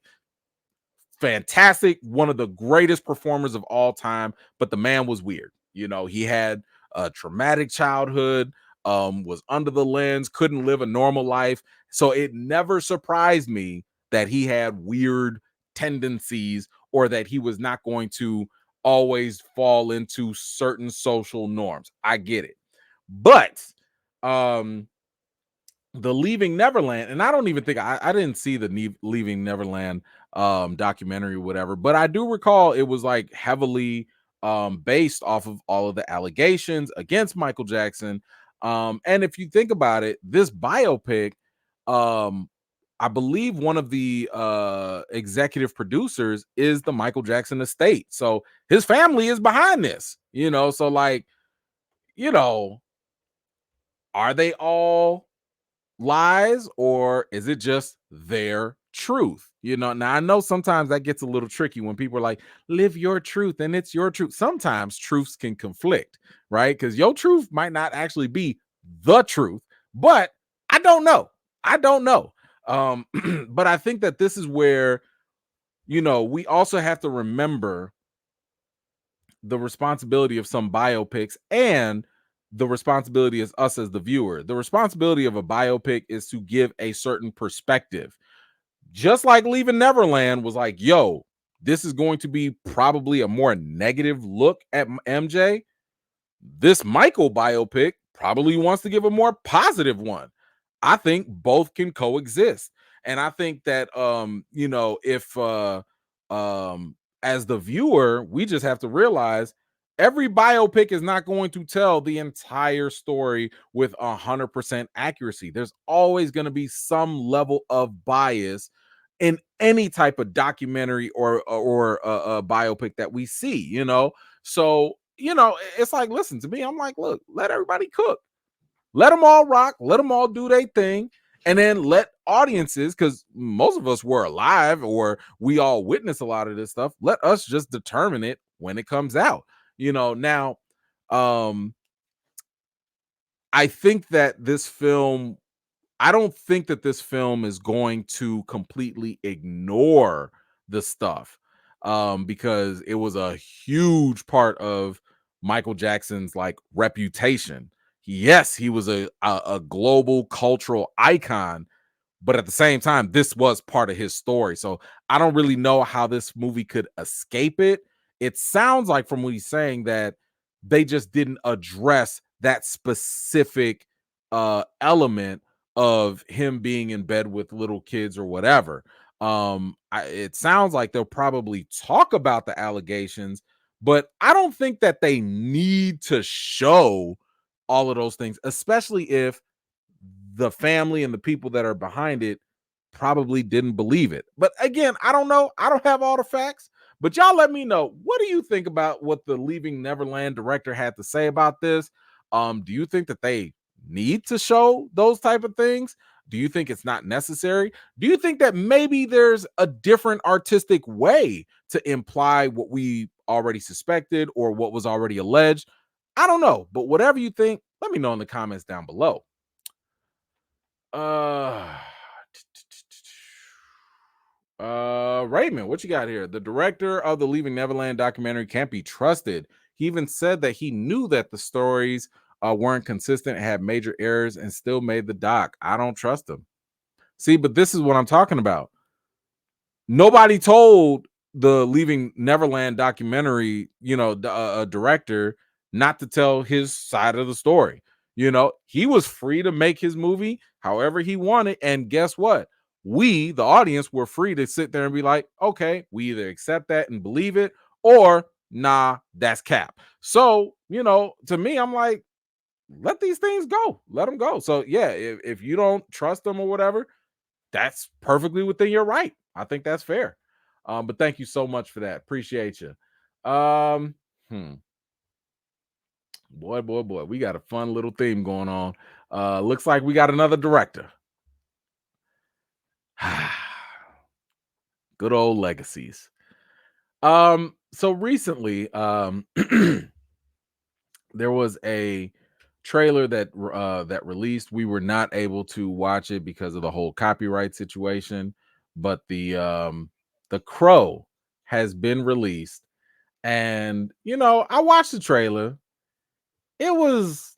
fantastic, one of the greatest performers of all time, but the man was weird. He had a traumatic childhood, was under the lens, couldn't live a normal life. So it never surprised me that he had weird tendencies, or that he was not going to always fall into certain social norms. I get it. But the Leaving Neverland, and I don't even think I didn't see the Leaving Neverland documentary or whatever, but I do recall it was like heavily based off of all of the allegations against Michael Jackson. And if you think about it, this biopic, I believe one of the executive producers is the Michael Jackson estate. So his family is behind this, so like, are they all lies, or is it just their truth. Now I know sometimes that gets a little tricky when people are like, live your truth, and it's your truth. Sometimes truths can conflict, right? Because your truth might not actually be the truth, but I don't know. I don't know. But I think that this is where, we also have to remember the responsibility of some biopics and the responsibility is us as the viewer. The responsibility of a biopic is to give a certain perspective. Just like Leaving Neverland was like, yo, this is going to be probably a more negative look at MJ. This Michael biopic probably wants to give a more positive one. I think both can coexist. And I think that if as the viewer, we just have to realize every biopic is not going to tell the entire story with 100% accuracy. There's always going to be some level of bias in any type of documentary or a biopic that we see, so it's like, listen to me, I'm like, look, let everybody cook, let them all rock, let them all do their thing, and then let audiences, because most of us were alive or we all witness a lot of this stuff, let us just determine it when it comes out. Now, um I think that this film I don't think that this film is going to completely ignore the stuff, because it was a huge part of Michael Jackson's like reputation. Yes, he was a global cultural icon, but at the same time, this was part of his story. So I don't really know how this movie could escape it. It sounds like from what he's saying that they just didn't address that specific element of him being in bed with little kids or whatever. It sounds like they'll probably talk about the allegations, but I don't think that they need to show all of those things, especially if the family and the people that are behind it probably didn't believe it. But again, I don't know. I don't have all the facts, but y'all let me know. What do you think about what the Leaving Neverland director had to say about this? Do you think that they need to show those type of things? Do you think it's not necessary? Do you think that maybe there's a different artistic way to imply what we already suspected or what was already alleged? I don't know, but whatever you think, let me know in the comments down below. Uh, Raymond, what you got here? The director of the Leaving Neverland documentary can't be trusted. He even said that he knew that the stories weren't consistent, had major errors, and still made the doc. I don't trust him. See, but this is what I'm talking about. Nobody told the Leaving Neverland documentary, director, not to tell his side of the story. He was free to make his movie however he wanted. And guess what? We, the audience, were free to sit there and be like, okay, we either accept that and believe it, or nah, that's cap. So, to me, I'm like, let these things go. Let them go. So, yeah, if you don't trust them or whatever, that's perfectly within your right. I think that's fair. But thank you so much for that. Appreciate you. Um, hmm. Boy, we got a fun little theme going on. Looks like we got another director. Good old legacies. So recently, there was a trailer that released. We were not able to watch it because of the whole copyright situation, but the Crow has been released, and I watched the trailer. It was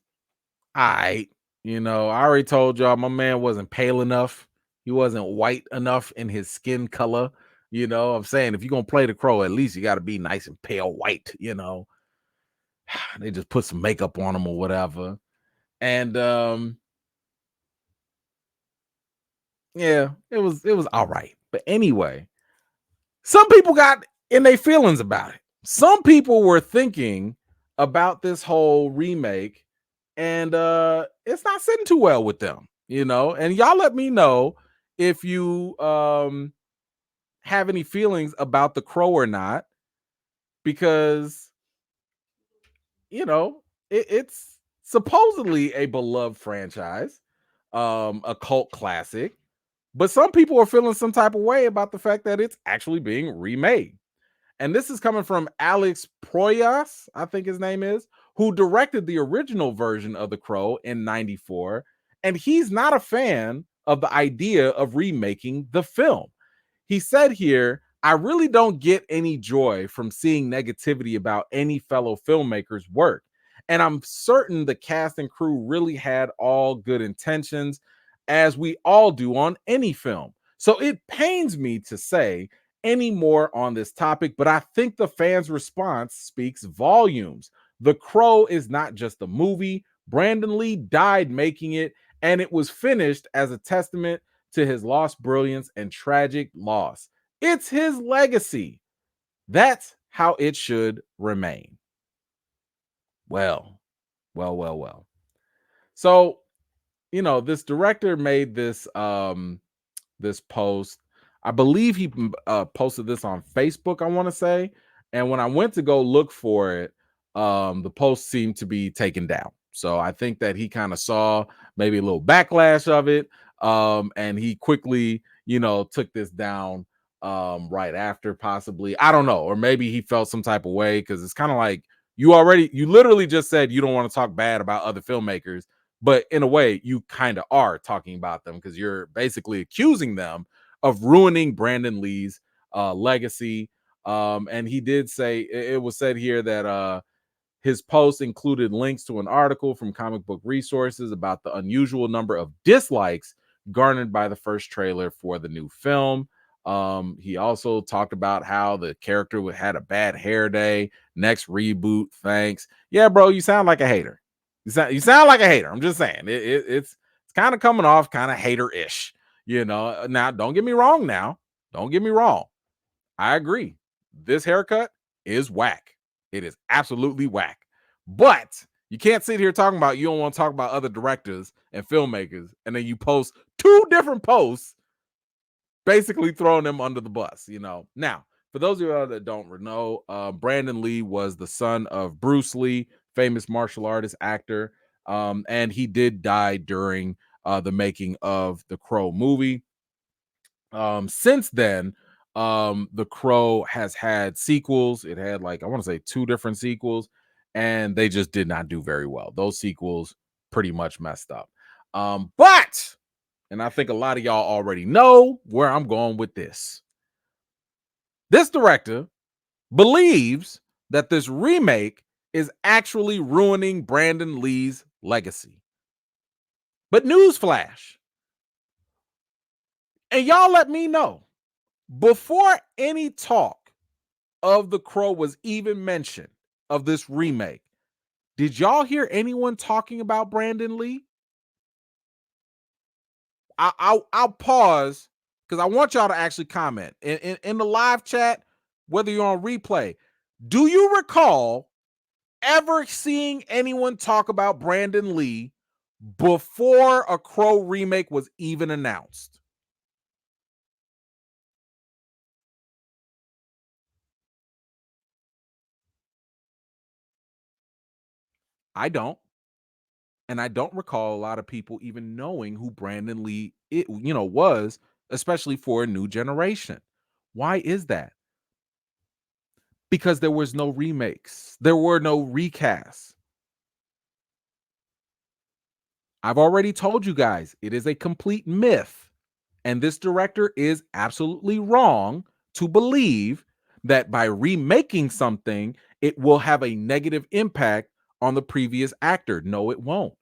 alright. I already told y'all my man wasn't pale enough. He wasn't white enough in his skin color. I'm saying, if you're gonna play the Crow, at least you got to be nice and pale white. They just put some makeup on him or whatever. And yeah, it was all right. But anyway, some people got in their feelings about it. Some people were thinking about this whole remake, and it's not sitting too well with them, And y'all let me know if you have any feelings about The Crow or not, because it's supposedly a beloved franchise, a cult classic. But some people are feeling some type of way about the fact that it's actually being remade. And this is coming from Alex Proyas, I think his name is, who directed the original version of The Crow in 94. And he's not a fan of the idea of remaking the film. He said here, I really don't get any joy from seeing negativity about any fellow filmmaker's work. And I'm certain the cast and crew really had all good intentions, as we all do on any film. So it pains me to say any more on this topic, but I think the fans' response speaks volumes. The Crow is not just a movie. Brandon Lee died making it, and it was finished as a testament to his lost brilliance and tragic loss. It's his legacy. That's how it should remain. Well, well. So, this director made this post. I believe he posted this on Facebook, I want to say. And when I went to go look for it, the post seemed to be taken down. So I think that he kind of saw maybe a little backlash of it. And he quickly, took this down right after, possibly. I don't know. Or maybe he felt some type of way, because it's kind of like you literally just said you don't want to talk bad about other filmmakers, but in a way you kind of are talking about them, because you're basically accusing them of ruining Brandon Lee's legacy. And he did say, it was said here that his post included links to an article from Comic Book Resources about the unusual number of dislikes garnered by the first trailer for the new film. He also talked about how the character had a bad hair day. Next reboot, thanks. Yeah, bro, you sound like a hater. You sound like a hater. I'm just saying, it's kind of coming off kind of hater-ish. Now don't get me wrong. Don't get me wrong. I agree. This haircut is whack. It is absolutely whack. But you can't sit here talking about you don't want to talk about other directors and filmmakers, and then you post two different posts basically throwing them under the bus. Now, for those of you that don't know, Brandon Lee was the son of Bruce Lee, famous martial artist, actor, and he did die during the making of the Crow movie. Since then, the Crow has had sequels. It had, like, I want to say 2 different sequels, and they just did not do very well. Those sequels pretty much messed up. But and I think a lot of y'all already know where I'm going with this. This director believes that this remake is actually ruining Brandon Lee's legacy. But newsflash, and y'all let me know, before any talk of The Crow was even mentioned, of this remake, did y'all hear anyone talking about Brandon Lee? I'll pause, because I want y'all to actually comment in the live chat, whether you're on replay. Do you recall ever seeing anyone talk about Brandon Lee before a Crow remake was even announced? I don't. And I don't recall a lot of people even knowing who Brandon Lee was, especially for a new generation. Why is that? Because there was no remakes. There were no recasts. I've already told you guys, it is a complete myth. And this director is absolutely wrong to believe that by remaking something, it will have a negative impact on the previous actor. No, it won't.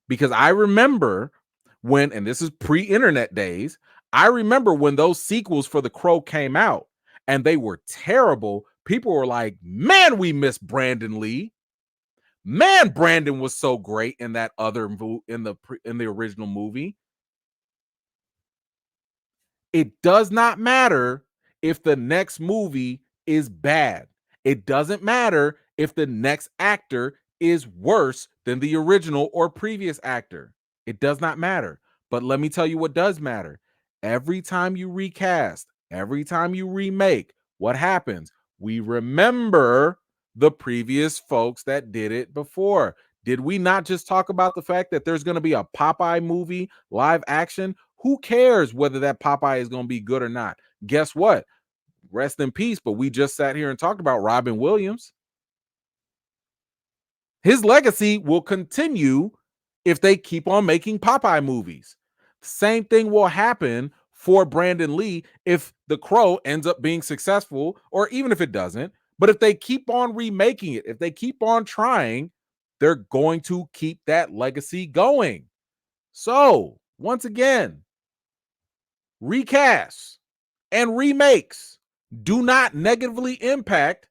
Because I remember when, and this is pre-internet days, I remember when those sequels for The Crow came out and they were terrible. People were like, man, we miss Brandon Lee. Man, Brandon was so great in that other in the original movie. It does not matter if the next movie is bad. It doesn't matter if the next actor is worse than the original or previous actor. It does not matter. But let me tell you what does matter. Every time you recast, every time you remake, what happens? We remember the previous folks that did it before. Did we not just talk about the fact that there's going to be a Popeye movie live action Who cares whether that Popeye is going to be good or not? Guess what? Rest in peace. But we just sat here and talked about Robin Williams. His legacy will continue if they keep on making Popeye movies. Same thing will happen for Brandon Lee if The Crow ends up being successful, or even if it doesn't. But if they keep on remaking it, if they keep on trying, they're going to keep that legacy going. So, once again, recasts and remakes do not negatively impact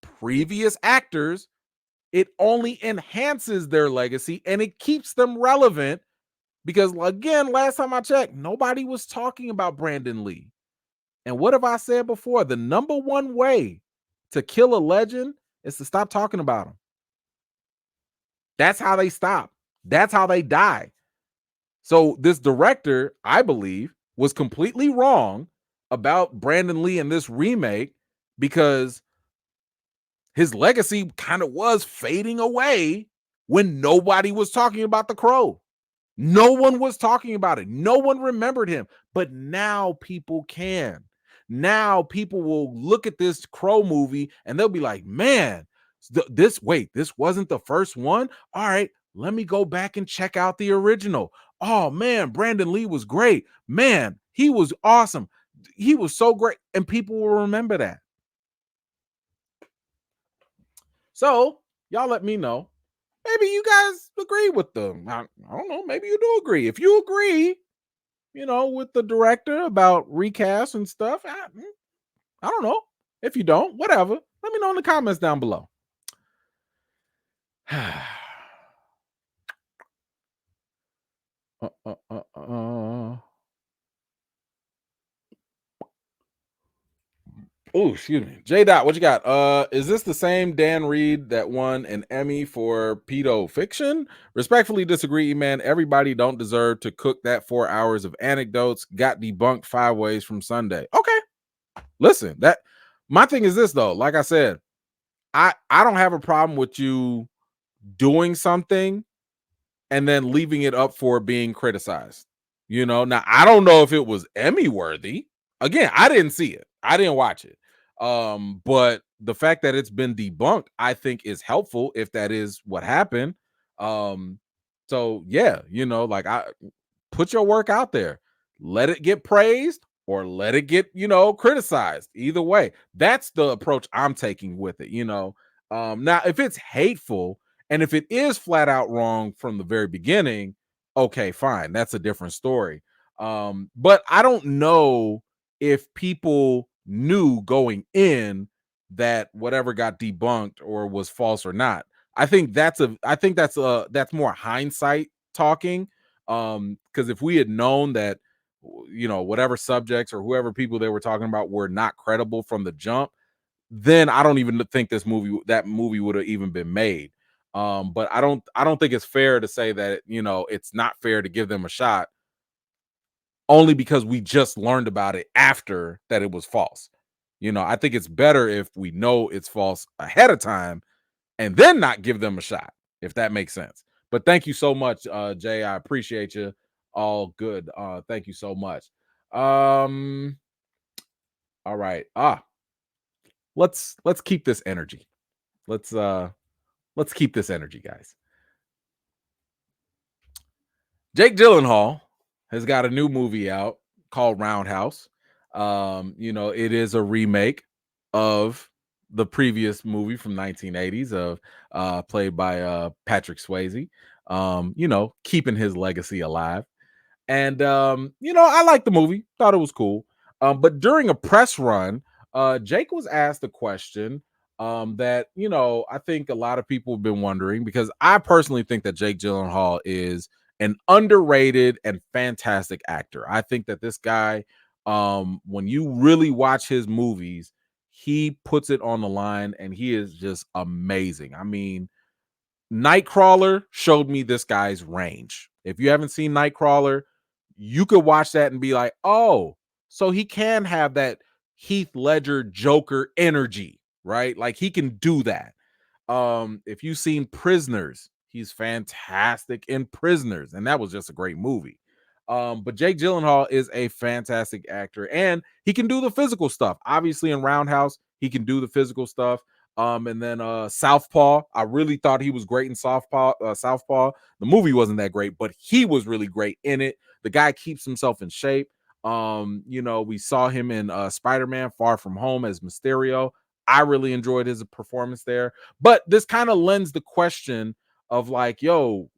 previous actors. It only enhances their legacy and it keeps them relevant because, again, last time I checked, nobody was talking about Brandon Lee. And what have I said before? The number one way to kill a legend is to stop talking about him. That's how they stop. That's how they die. So this director, I believe, was completely wrong about Brandon Lee in this remake because his legacy kind of was fading away when nobody was talking about The Crow. No one was talking about it. No one remembered him. But now people can. Now people will look at this Crow movie and they'll be like, man, this wasn't the first one. All right, let me go back and check out the original. Oh man, Brandon Lee was great. Man, he was awesome. He was so great. And people will remember that. So y'all let me know. Maybe you guys agree with them. I don't know. Maybe you do agree. If you agree, with the director about recast and stuff, I don't know. If you don't, whatever. Let me know in the comments down below. Oh, excuse me. J Dot, what you got? Is this the same Dan Reed that won an Emmy for pedo fiction? Respectfully disagree, man. Everybody don't deserve to cook that 4 hours of anecdotes. Got debunked 5 ways from Sunday. Okay. Listen, that my thing is this though. Like I said, I don't have a problem with you doing something and then leaving it up for being criticized. Now I don't know if it was Emmy worthy. Again, I didn't see it. I didn't watch it. But the fact that it's been debunked, I think is helpful if that is what happened. So yeah, like I put your work out there. Let it get praised or let it get, criticized. Either way, that's the approach I'm taking with it, Now if it's hateful and if it is flat out wrong from the very beginning, okay, fine. That's a different story. But I don't know if people knew going in that whatever got debunked or was false or not. I think that's more hindsight talking. Because if we had known that whatever subjects or whoever people they were talking about were not credible from the jump, then I don't even think that movie would have even been made. But I don't think it's fair to say that it's not fair to give them a shot only because we just learned about it after that it was false. I think it's better if we know it's false ahead of time and then not give them a shot, if that makes sense. But thank you so much, Jay. I appreciate you. All good. Thank you so much. All right. Let's keep this energy. Let's keep this energy, guys. Jake Gyllenhaal has got a new movie out called Roundhouse. It is a remake of the previous movie from 1980s of played by Patrick Swayze. Keeping his legacy alive. And I liked the movie, thought it was cool. But during a press run, Jake was asked a question that I think a lot of people have been wondering, because I personally think that Jake Gyllenhaal is an underrated and fantastic actor. I think that this guy, when you really watch his movies, he puts it on the line and he is just amazing. I mean, Nightcrawler showed me this guy's range. If you haven't seen Nightcrawler, you could watch that and be like, oh, so he can have that Heath Ledger Joker energy, right? Like he can do that. If you've seen Prisoners, he's fantastic in Prisoners, and that was just a great movie. But Jake Gyllenhaal is a fantastic actor, and he can do the physical stuff. Obviously, in Roundhouse, he can do the physical stuff. And then Southpaw, I really thought he was great in Southpaw. Southpaw, the movie wasn't that great, but he was really great in it. The guy keeps himself in shape. We saw him in Spider-Man Far From Home as Mysterio. I really enjoyed his performance there. But this kind of lends the question of like, yo,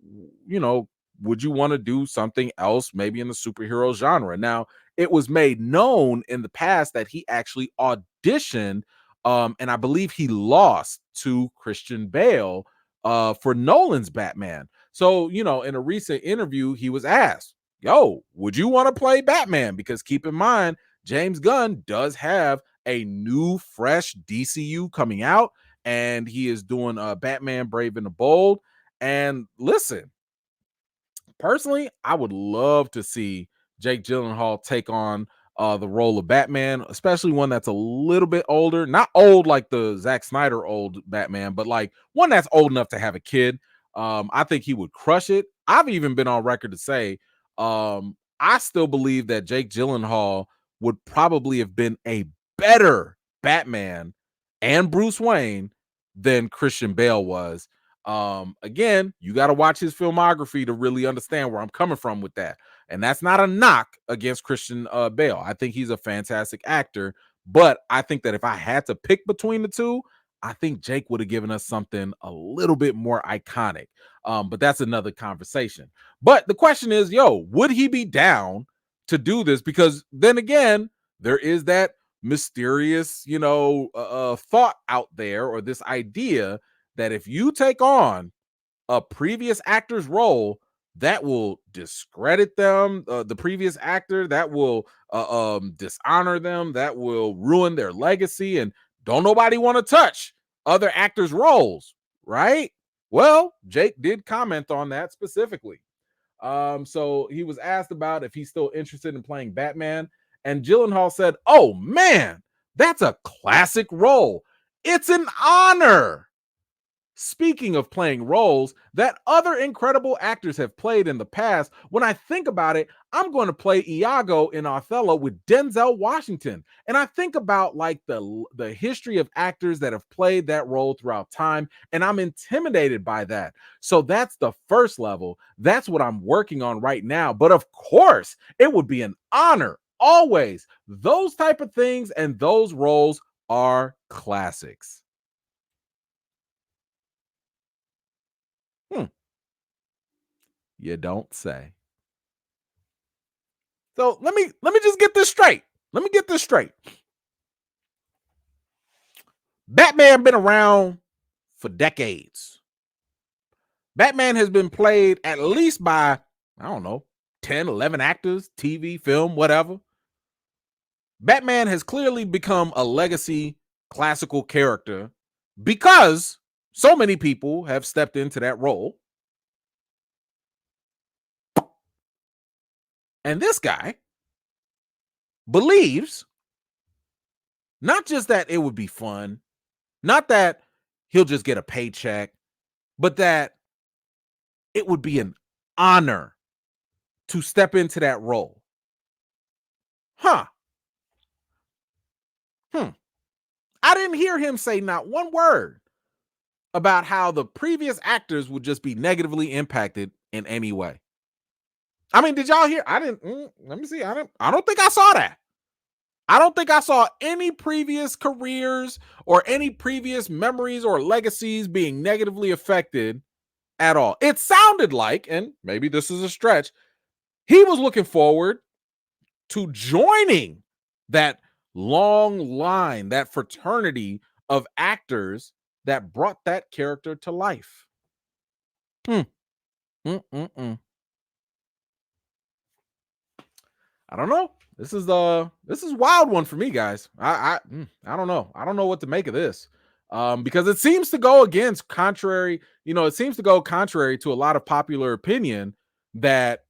would you want to do something else, maybe in the superhero genre? Now, it was made known in the past that he actually auditioned, and I believe he lost to Christian Bale for Nolan's Batman. So, in a recent interview, he was asked, yo, would you want to play Batman? Because keep in mind, James Gunn does have a new, fresh DCU coming out, and he is doing Batman Brave and the Bold. And listen, personally, I would love to see Jake Gyllenhaal take on the role of Batman, especially one that's a little bit older, not old like the Zack Snyder old Batman, but like one that's old enough to have a kid. I think he would crush it. I've even been on record to say, I still believe that Jake Gyllenhaal would probably have been a better Batman and Bruce Wayne than Christian Bale was. Again, you got to watch his filmography to really understand where I'm coming from with that. And that's not a knock against Christian Bale. I think he's a fantastic actor, but I think that if I had to pick between the two, I think Jake would have given us something a little bit more iconic. But that's another conversation. But the question is, yo, would he be down to do this? Because then again, there is that mysterious, thought out there, or this idea that if you take on a previous actor's role, that will discredit them, the previous actor, that will dishonor them, that will ruin their legacy, and don't nobody want to touch other actors' roles, right? Well, Jake did comment on that specifically. So he was asked about if he's still interested in playing Batman, and Gyllenhaal said, "Oh man, that's a classic role. It's an honor." Speaking of playing roles that other incredible actors have played in the past, when I think about it, I'm going to play Iago in Othello with Denzel Washington. And I think about like the history of actors that have played that role throughout time, and I'm intimidated by that. So that's the first level. That's what I'm working on right now. But of course, it would be an honor always. Those type of things and those roles are classics. Hmm. You don't say. So let me just get this straight. Let me get this straight. Batman been around for decades. Batman has been played at least by, I don't know, 10, 11 actors, TV, film, whatever. Batman has clearly become a legacy classical character because so many people have stepped into that role. And this guy believes not just that it would be fun, not that he'll just get a paycheck, but that it would be an honor to step into that role. Huh. Hmm. I didn't hear him say not one word about how the previous actors would just be negatively impacted in any way. I mean, did y'all hear? I didn't. Let me see. I don't think I saw that. I don't think I saw any previous careers or any previous memories or legacies being negatively affected at all. It sounded like, and maybe this is a stretch, he was looking forward to joining that long line, that fraternity of actors that brought that character to life. Hmm. Mm-mm-mm. I don't know. This is a wild one for me, guys. I don't know. I don't know what to make of this. Because it seems to go against contrary, it seems to go contrary to a lot of popular opinion that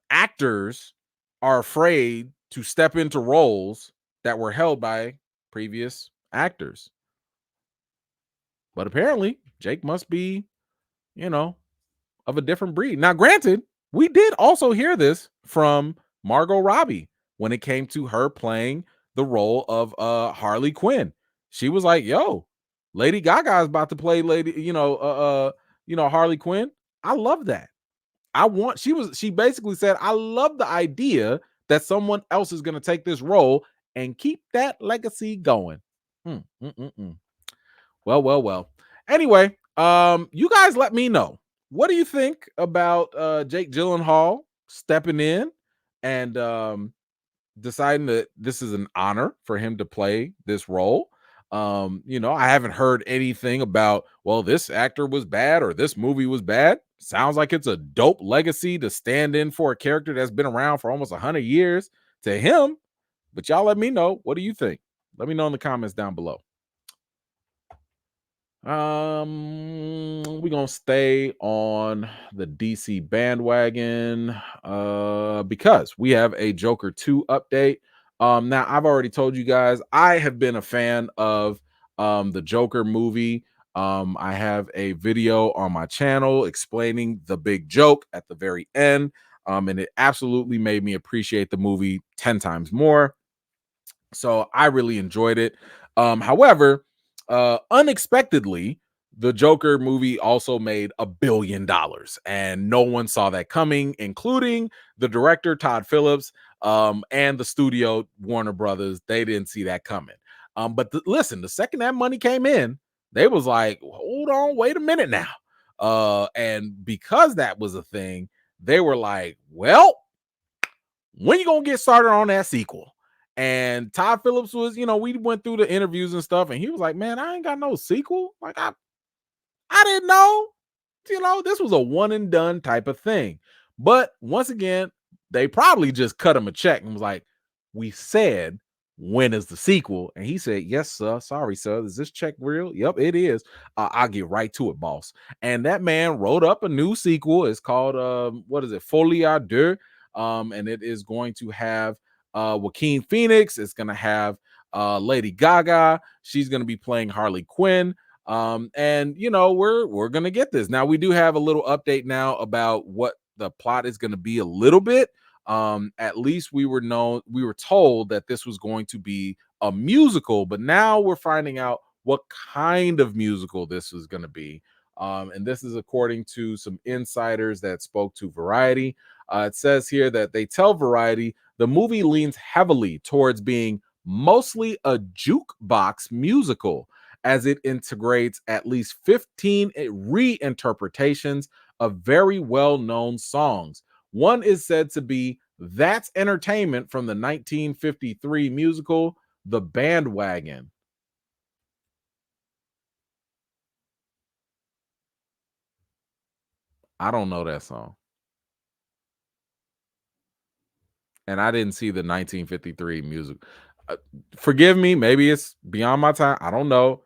actors are afraid to step into roles that were held by previous actors. But apparently, Jake must be, of a different breed. Now, granted, we did also hear this from Margot Robbie when it came to her playing the role of Harley Quinn. She was like, "Yo, Lady Gaga is about to play Harley Quinn." I love that. She basically said, "I love the idea that someone else is going to take this role and keep that legacy going." Mm, mm, mm, mm. Well, well, well. Anyway, you guys let me know. What do you think about Jake Gyllenhaal stepping in and deciding that this is an honor for him to play this role? I haven't heard anything about, well, this actor was bad or this movie was bad. Sounds like it's a dope legacy to stand in for a character that's been around for almost 100 years to him. But y'all let me know. What do you think? Let me know in the comments down below. We're gonna stay on the DC bandwagon because we have a Joker 2 update. Now I've already told you guys I have been a fan of the Joker movie. I have a video on my channel explaining the big joke at the very end. And it absolutely made me appreciate the movie 10 times more. So I really enjoyed it. However, unexpectedly, the Joker movie also made $1 billion, and no one saw that coming, including the director Todd Phillips and the studio Warner Brothers. They didn't see that coming. Listen, the second that money came in, they was like, "Hold on, wait a minute now," and because that was a thing, they were like, "Well, when you gonna get started on that sequel?" And Todd Phillips was, we went through the interviews and stuff, and he was like, "Man, I ain't got no sequel. Like, I didn't know. This was a one and done type of thing." But once again, they probably just cut him a check and was like, "We said, when is the sequel?" And he said, "Yes, sir. Sorry, sir. Is this check real?" "Yep, it is. I'll get right to it, boss." And that man wrote up a new sequel. It's called what is it? Folie à Deux. And it is going to have Joaquin Phoenix. It's gonna have Lady Gaga. She's gonna be playing Harley Quinn. And we're gonna get this. Now we do have a little update now about what the plot is gonna be a little bit. At least we were told that this was going to be a musical, but now we're finding out what kind of musical this is gonna be. And this is according to some insiders that spoke to Variety. It says here that they tell Variety the movie leans heavily towards being mostly a jukebox musical, as it integrates at least 15 reinterpretations of very well-known songs. One is said to be That's Entertainment from the 1953 musical The Bandwagon. I don't know that song. And I didn't see the 1953 music. Uh, Forgive me, maybe it's beyond my time. I don't know.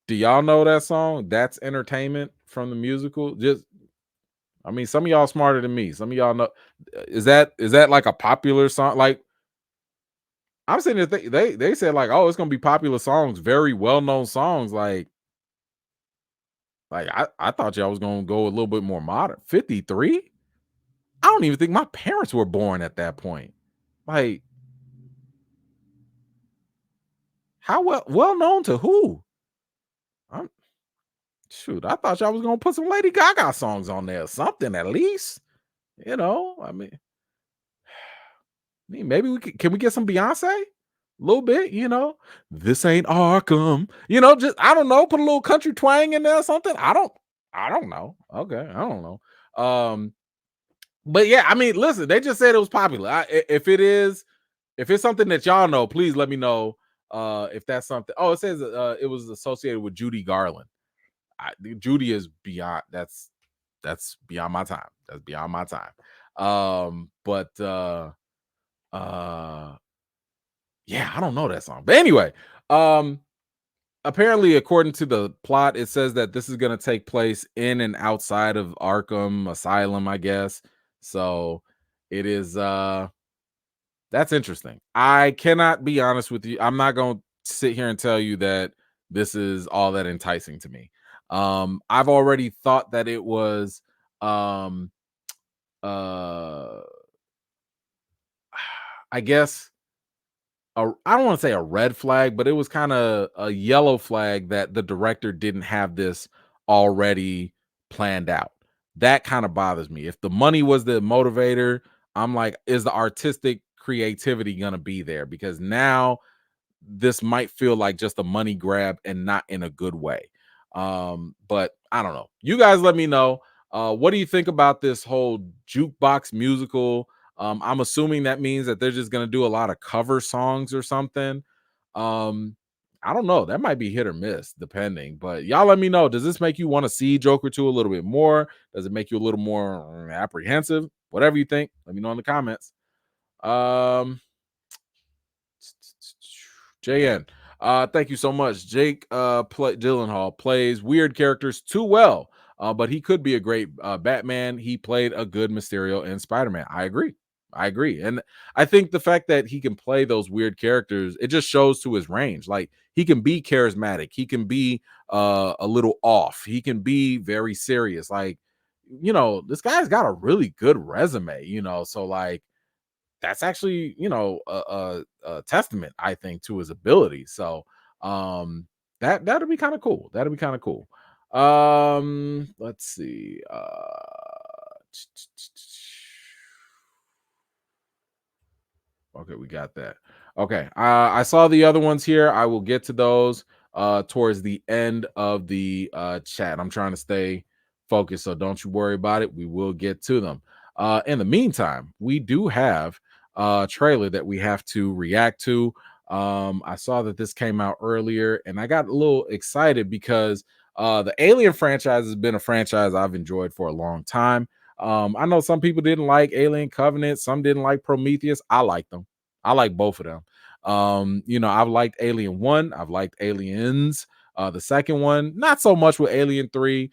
Do y'all know that song? That's Entertainment from the musical? I mean, some of y'all smarter than me. Some of y'all know. Is that like a popular song? Like, I'm sitting there, they said like, oh, it's gonna be popular songs, very well known songs. Like I thought y'all was gonna go a little bit more modern. 53? I don't even think my parents were born at that point. Like, how well known to who? I'm Shoot, I thought y'all was gonna put some Lady Gaga songs on there, or something at least. Maybe can we get some Beyonce? A little bit, This ain't Arkham. Just I don't know, put a little country twang in there or something. I don't know. Okay, I don't know. But yeah, I mean, listen, they just said it was popular. If it's something that y'all know, please let me know. If that's something. Oh, it says it was associated with Judy Garland. Judy is beyond. That's beyond my time. That's beyond my time. But uh yeah, I don't know that song. But anyway, um apparently according to the plot, it says that this is going to take place in and outside of Arkham Asylum, I guess. So it is that's interesting. I cannot be honest with you. I'm not going to sit here and tell you that this is all that enticing to me. I've already thought that it was um uh I guess I don't want to say a red flag, but it was kind of a yellow flag that the director didn't have this already planned out. That kind of bothers me. If the money was the motivator, I'm like, is the artistic creativity going to be there? Because now this might feel like just a money grab and not in a good way. But I don't know. You guys let me know. What do you think about this whole jukebox musical? I'm assuming that means that they're just gonna do a lot of cover songs or something. Um, I don't know. That might be hit or miss, depending. But y'all let me know. Does this make you want to see Joker 2 a little bit more? Does it make you a little more apprehensive? Whatever you think, let me know in the comments. Um, JN. Thank you so much. Jake Gyllenhaal plays weird characters too well, but he could be a great Batman. He played a good Mysterio in Spider-Man. I agree. I agree. And I think the fact that he can play those weird characters, it just shows to his range. Like he can be charismatic, he can be a little off, he can be very serious. Like, this guy's got a really good resume, so like that's actually a testament, I think, to his ability. So that'll be kind of cool. That'll be kind of cool. Let's see. Okay, we got that. Okay, I saw the other ones here. I will get to those towards the end of the chat. I'm trying to stay focused, so don't you worry about it. We will get to them. In the meantime, we do have a trailer that we have to react to. I saw that this came out earlier, and I got a little excited because the Alien franchise has been a franchise I've enjoyed for a long time. I know some people didn't like Alien Covenant, some didn't like Prometheus. I like them. I like both of them. I've liked Alien 1, I've liked Aliens. The second one, not so much with Alien 3.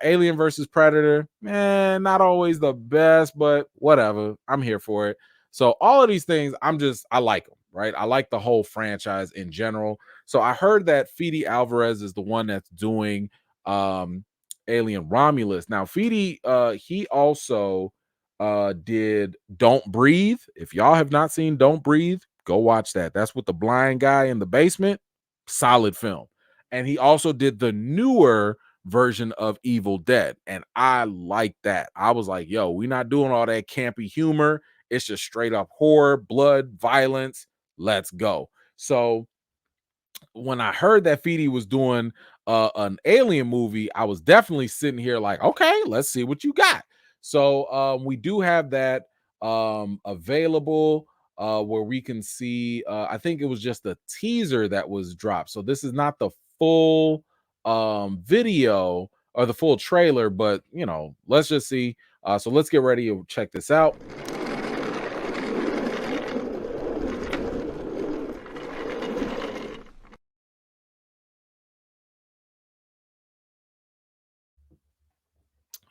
Alien versus Predator, man, not always the best, but whatever. I'm here for it. So all of these things, I like them, right? I like the whole franchise in general. So I heard that Fede Alvarez is the one that's doing Alien Romulus. Now, Fede, he also did Don't Breathe. If y'all have not seen Don't Breathe, go watch that. That's with the blind guy in the basement. Solid film. And he also did the newer version of Evil Dead. And I like that. I was like, yo, we're not doing all that campy humor. It's just straight up horror, blood, violence. Let's go. So when I heard that Fede was doing an alien movie, I was definitely sitting here like, okay, let's see what you got. So we do have that available where we can see. I think it was just a teaser that was dropped. So this is not the full video or the full trailer, but let's just see. So let's get ready to check this out.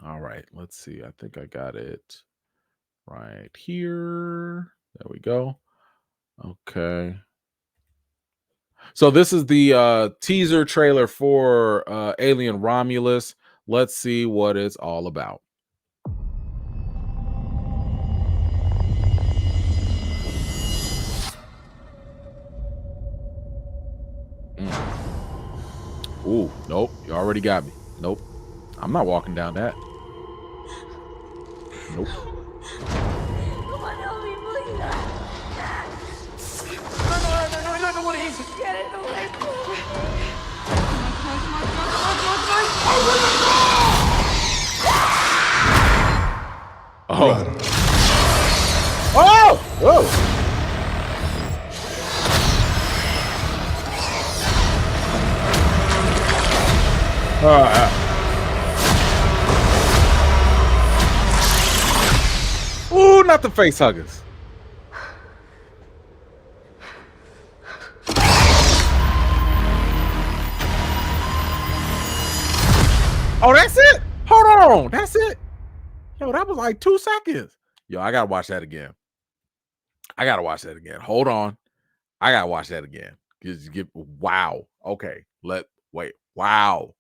All right, let's see. I think I got it right here. There we go. Okay. So this is the teaser trailer for Alien Romulus. Let's see what it's all about. Ooh, nope. You already got me. Nope. I'm not walking down that. Nope. Come on, help me, please. No, please. Get it away from me. Oh. Oh! Whoa! Ooh, not the face huggers. Oh, that's it? Hold on. That's it. Yo, that was like 2 seconds. Yo, I gotta watch that again. Hold on. I gotta watch that again. Wow. Okay. Wait. Wow.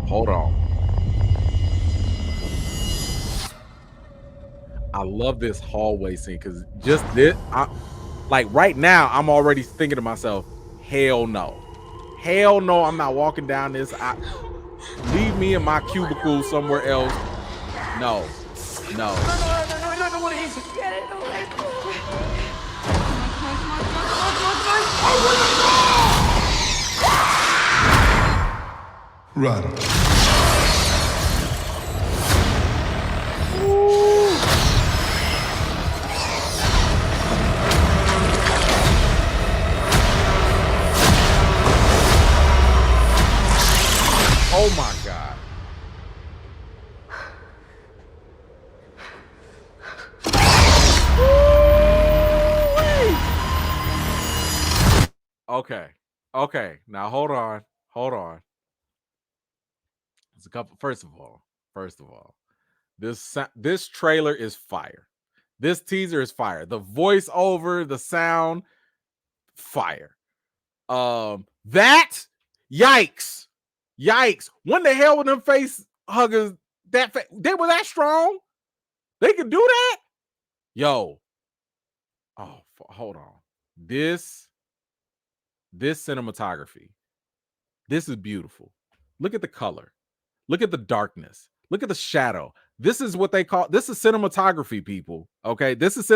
Hold on. I love this hallway scene because just this, like right now, I'm already thinking to myself, hell no. Hell no, I'm not walking down this. Leave me in my cubicle somewhere else. No, no. No, what is it? Get it away from me. Run. Oh my God. Okay. Okay. Now hold on. Hold on. It's a couple. First of all, this trailer is fire. This teaser is fire. The voiceover, the sound, fire. That yikes. Yikes. When the hell were them face huggers they were that strong? They could do that? Yo. Oh, hold on. This cinematography. This is beautiful. Look at the color. Look at the darkness. Look at the shadow. This is what they call this is cinematography, people. Okay, this is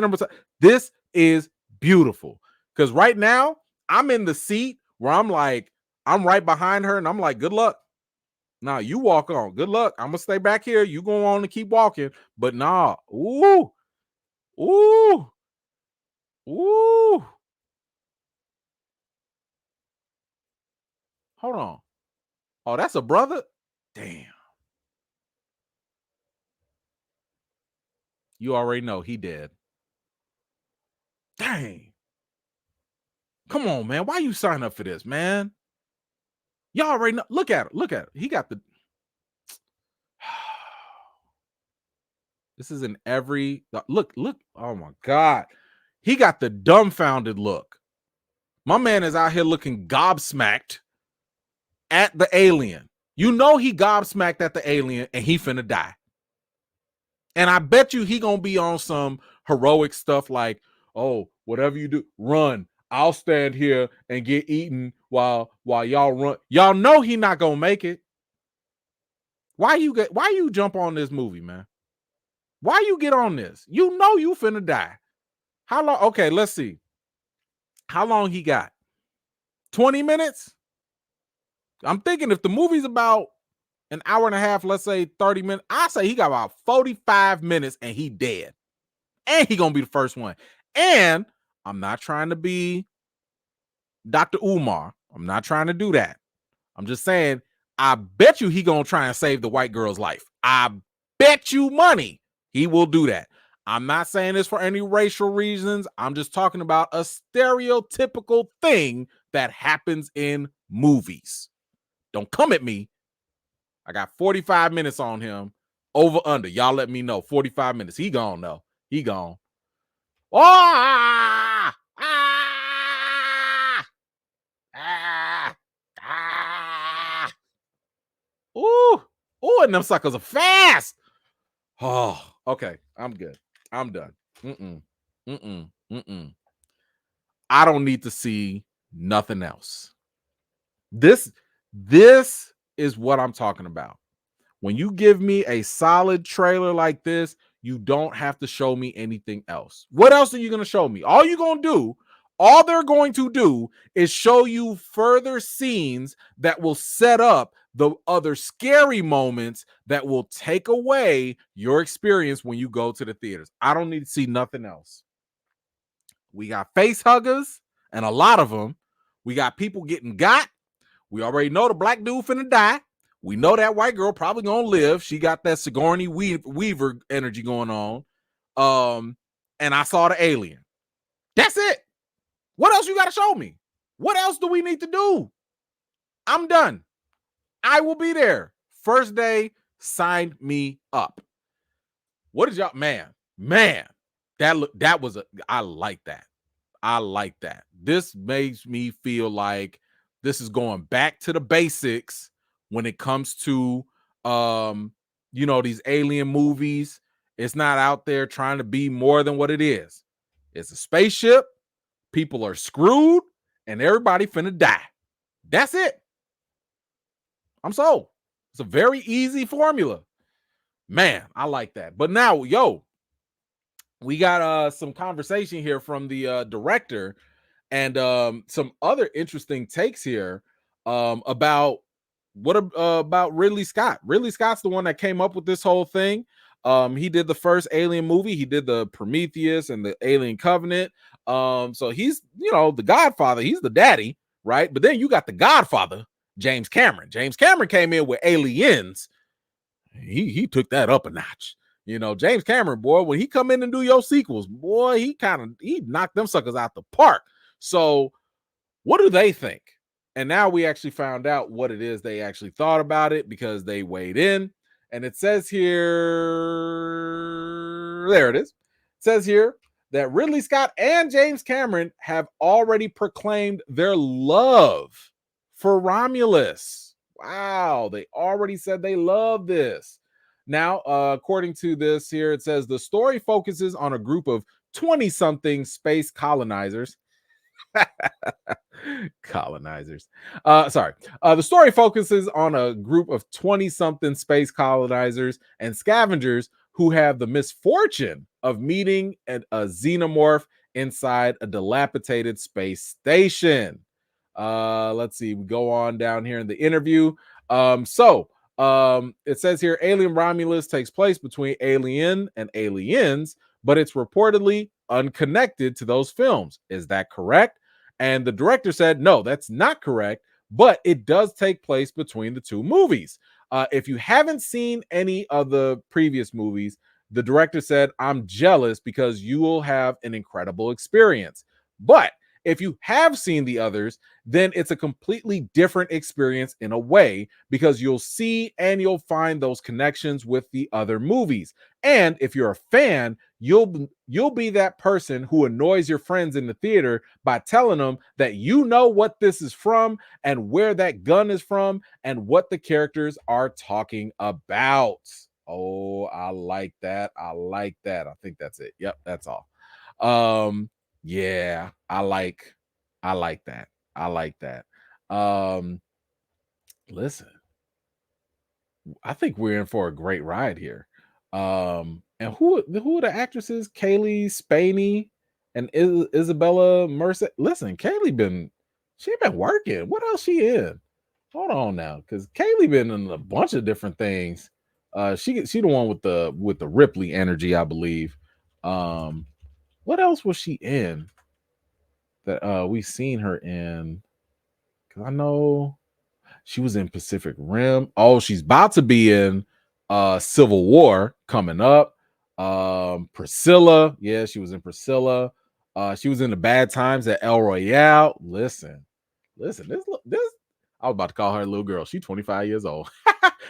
This is beautiful because right now I'm in the seat where I'm like, I'm right behind her, and I'm like, good luck. Nah, you walk on. Good luck. I'm gonna stay back here. You go on and keep walking, but nah. Ooh, ooh, ooh. Hold on. Oh, that's a brother. Damn. You already know he dead. Dang. Come on, man. Why you sign up for this, man? Y'all already know. Look at it. Look at it. He got the. This is in every look. Look. Oh my God. He got the dumbfounded look. My man is out here looking gobsmacked at the alien. You know he gobsmacked at the alien and he finna die. And I bet you he gonna be on some heroic stuff like, oh, whatever you do, run. I'll stand here and get eaten while y'all run. Y'all know he not gonna make it. Why you jump on this movie, man? Why you get on this? You know you finna die. How long? Okay, let's see. How long he got? 20 minutes? I'm thinking if the movie's about an hour and a half, let's say 30 minutes, I say he got about 45 minutes and he dead. And he gonna be the first one. And I'm not trying to be Dr. Umar. I'm not trying to do that. I'm just saying, I bet you he gonna try and save the white girl's life. I bet you money he will do that. I'm not saying this for any racial reasons. I'm just talking about a stereotypical thing that happens in movies. Don't come at me. I got 45 minutes on him. Over under. Y'all let me know. 45 minutes. He gone though. He gone. Oh, ah, ah, ah, ah. Ooh, ooh, and them suckers are fast. Oh, okay. I'm good. I'm done. I don't need to see nothing else. This is what I'm talking about. When you give me a solid trailer like this, you don't have to show me anything else. What else are you going to show me? All they're going to do is show you further scenes that will set up the other scary moments that will take away your experience when you go to the theaters. I don't need to see nothing else. We got face huggers and a lot of them. We got people getting got. We already know the black dude finna die. We know that white girl probably gonna live. She got that Sigourney Weaver energy going on. And I saw the alien. That's it. What else you gotta show me? What else do we need to do? I'm done. I will be there. First day, sign me up. What is y'all, man? That was I like that. I like that. This makes me feel like this is going back to the basics when it comes to these alien movies It's not out there trying to be more than what it is. It's a spaceship. People are screwed, and everybody finna die. That's it. I'm sold. It's a very easy formula. Man, I like that. But now, we got some conversation here from the director and some other interesting takes here about about Ridley Scott. Ridley Scott's the one that came up with this whole thing. He did the first Alien movie. He did the Prometheus and the Alien Covenant. So he's, the Godfather. He's the daddy, right? But then you got the Godfather, James Cameron. James Cameron came in with Aliens. He took that up a notch. James Cameron, boy, when he come in and do your sequels, boy, he knocked them suckers out the park. So what do they think? And now we actually found out what it is they actually thought about it because they weighed in. And it says here, there it is. It says here that Ridley Scott and James Cameron have already proclaimed their love for Romulus. Wow, they already said they love this. Now, according to this here, it says the story focuses on a group of 20-something space colonizers. Colonizers. The story focuses on a group of 20-something space colonizers and scavengers who have the misfortune of meeting a xenomorph inside a dilapidated space station. Let's see. We go on down here in the interview. It says here Alien Romulus takes place between Alien and Aliens, but it's reportedly unconnected to those films. Is that correct? And the director said, no, that's not correct, but it does take place between the two movies. If you haven't seen any of the previous movies, the director said, I'm jealous because you will have an incredible experience. But if you have seen the others, then it's a completely different experience in a way because you'll see and you'll find those connections with the other movies. And if you're a fan, you'll be that person who annoys your friends in the theater by telling them that you know what this is from and where that gun is from and what the characters are talking about. Oh, I like that. I think that's it. Yep, that's all. Yeah, I like that. I like that. Listen, I think we're in for a great ride here. And who are the actresses? Kaylee Spaney and Isabella Merced. Listen, she been working. What else she in? Hold on now, because Kaylee been in a bunch of different things. She the one with the Ripley energy, I believe. What else was she in that we seen her in? Because I know she was in Pacific Rim. Oh, she's about to be in Civil War coming up. Pricilla. Yeah, she was in Pricilla. She was in the Bad Times at El Royale. Listen. This I was about to call her a little girl. She's 25 years old.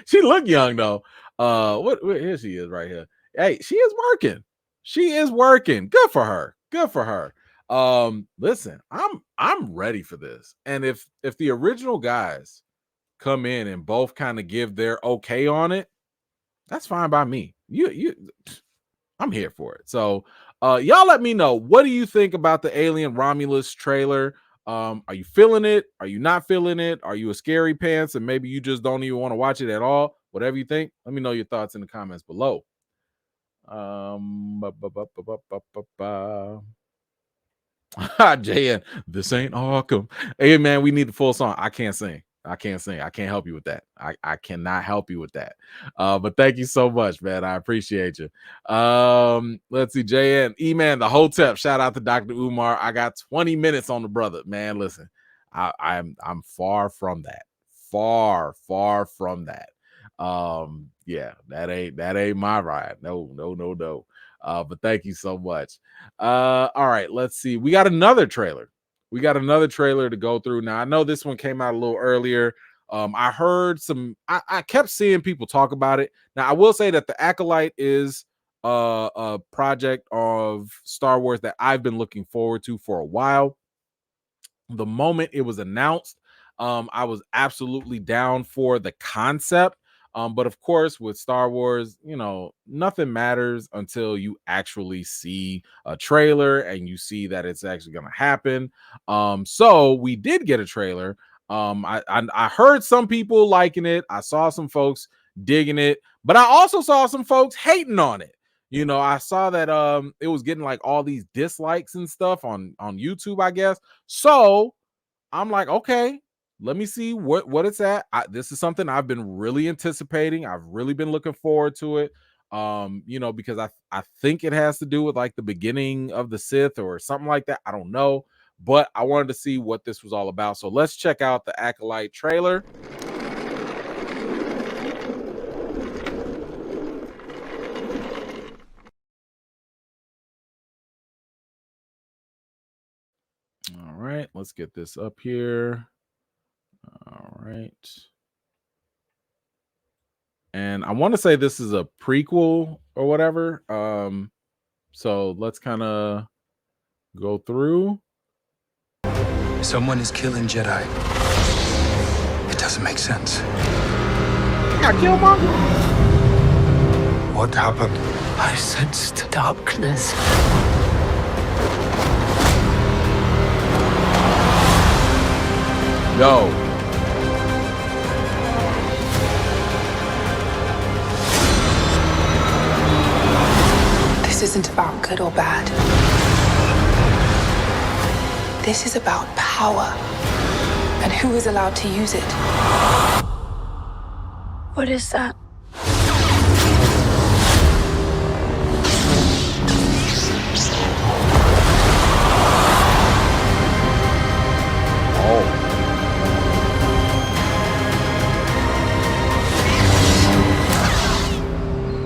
She look young though. Here she is right here. Hey, she is working. She is working. Good for her. Good for her. Listen, I'm ready for this. And if the original guys come in and both kind of give their okay on it, that's fine by me. I'm here for it. So y'all let me know, what do you think about the Alien Romulus trailer? Are you feeling it? Are you not feeling it? Are you a scary pants and maybe you just don't even want to watch it at all? Whatever you think, let me know your thoughts in the comments below. JN, this ain't Arkham. Hey man, we need the full song. I can't sing. I can't help you with that. I cannot help you with that. But thank you so much, man. I appreciate you. Let's see, JN, E-Man, the Hotep. Shout out to Dr. Umar. I got 20 minutes on the brother. Man, listen, I'm far from that. Far from that. Yeah, that ain't my ride. No. But thank you so much. All right, let's see. We got another trailer. To go through. Now, I know this one came out a little earlier. I heard I kept seeing people talk about it. Now, I will say that the Acolyte is a project of Star Wars that I've been looking forward to for a while. The moment it was announced, I was absolutely down for the concept. But of course, with Star Wars, you know, nothing matters until you actually see a trailer and you see that it's actually going to happen. So we did get a trailer. I heard some people liking it. I saw some folks digging it, but I also saw some folks hating on it. You know, I saw that it was getting like all these dislikes and stuff on YouTube, I guess. So I'm like, okay, let me see what it's at. This is something I've been really anticipating. I've really been looking forward to it. You know, because I think it has to do with like the beginning of the Sith or something like that. I don't know, but I wanted to see what this was all about. So let's check out the Acolyte trailer. All right, let's get this up here. All right. And I want to say this is a prequel or whatever. So let's kind of go through. Someone is killing Jedi. It doesn't make sense. Got Gilmore. What happened? I sensed darkness. Yo. This isn't about good or bad. This is about power and who is allowed to use it. What is that? Oh.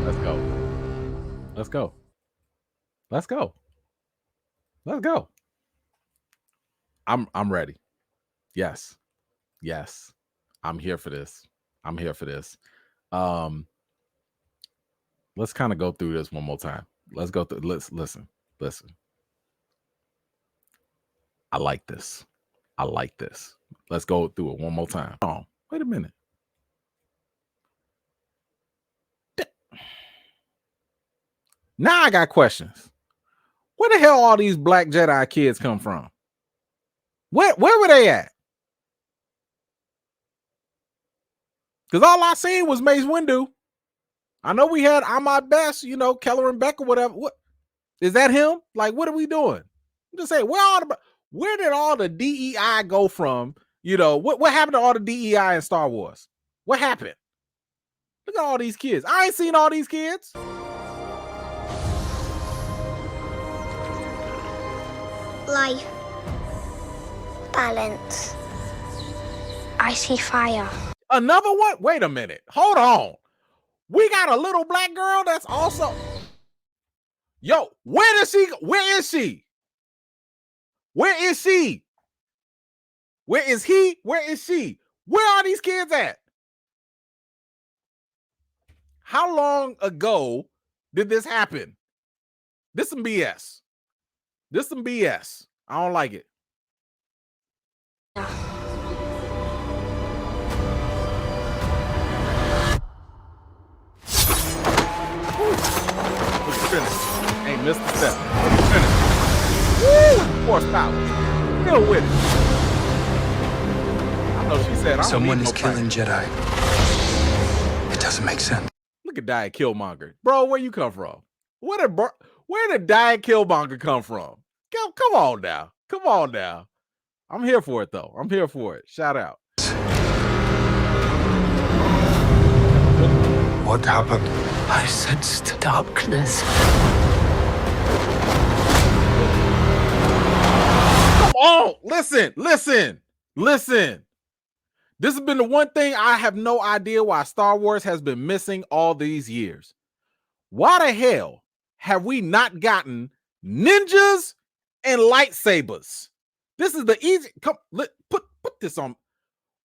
Let's go. Let's go. Let's go. Let's go. I'm ready. Yes. Yes. I'm here for this. I'm here for this. Let's kind of go through this one more time. Let's go through. Let's listen. I like this. I like this. Let's go through it one more time. Oh, wait a minute. Now I got questions. Where the hell all these black Jedi kids come from? Where were they at? Because all I seen was Mace Windu. I know we had I'm My Best, you know, Keller and Beck or whatever. What is that him? Like, what are we doing? I'm just saying, where did all the DEI go from? You know, what happened to all the DEI in Star Wars? What happened? Look at all these kids. I ain't seen all these kids. Life. Balance. I see fire. Another one? Wait a minute. Hold on. We got a little black girl that's also. Yo, where is she? Where is she? Where is she? Where is he? Where is she? Where are these kids at? How long ago did this happen? This some BS. This some BS. I don't like it. Ain't missed a step. Woo! Horsepower. Still with it. I know she said, Someone is killing Jedi. It doesn't make sense. Look at Diet Killmonger. Bro, where you come from? Where did Diet Killmonger come from? Come on now. Come on now. I'm here for it, though. I'm here for it. Shout out. What happened? I sensed darkness. Come on. Listen. This has been the one thing I have no idea why Star Wars has been missing all these years. Why the hell have we not gotten ninjas and lightsabers? This is the easy. Put this on.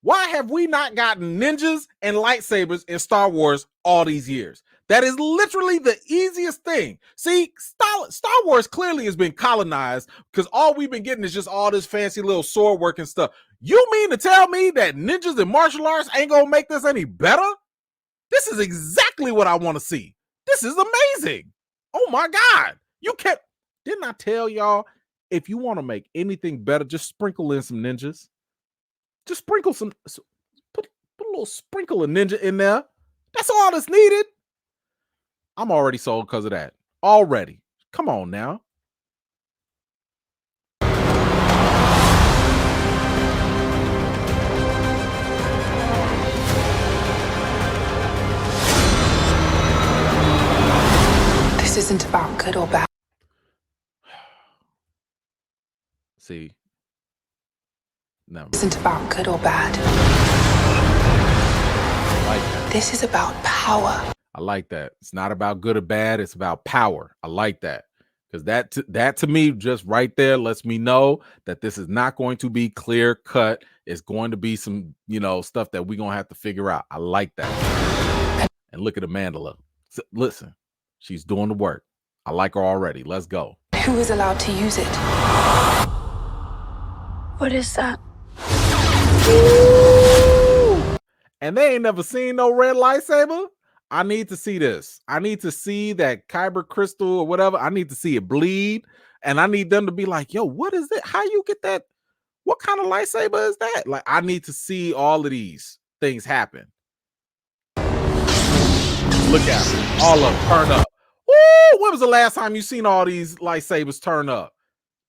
Why have we not gotten ninjas and lightsabers in Star Wars all these years? That is literally the easiest thing. See, Star Wars clearly has been colonized because all we've been getting is just all this fancy little sword work and stuff. You mean to tell me that ninjas and martial arts ain't gonna make this any better? This is exactly what I want to see. This is amazing. Oh my God. Didn't I tell y'all, if you want to make anything better, just sprinkle in some ninjas. Just sprinkle put a little sprinkle of ninja in there. That's all that's needed. I'm already sold because of that. Already. Come on now. This isn't about good or bad. See. No. This isn't about good or bad. I like that. This is about power. I like that. It's not about good or bad. It's about power. I like that. Because that to me, just right there, lets me know that this is not going to be clear cut. It's going to be some, stuff that we're going to have to figure out. I like that. And look at Amanda. Listen, she's doing the work. I like her already. Let's go. Who is allowed to use it? What is that? And they ain't never seen no red lightsaber. I need to see this. I need to see that kyber crystal or whatever. I need to see it bleed. And I need them to be like, yo, what is it? How you get that? What kind of lightsaber is that? Like, I need to see all of these things happen. Look at them. All of them turn up. Ooh, when was the last time you seen all these lightsabers turn up?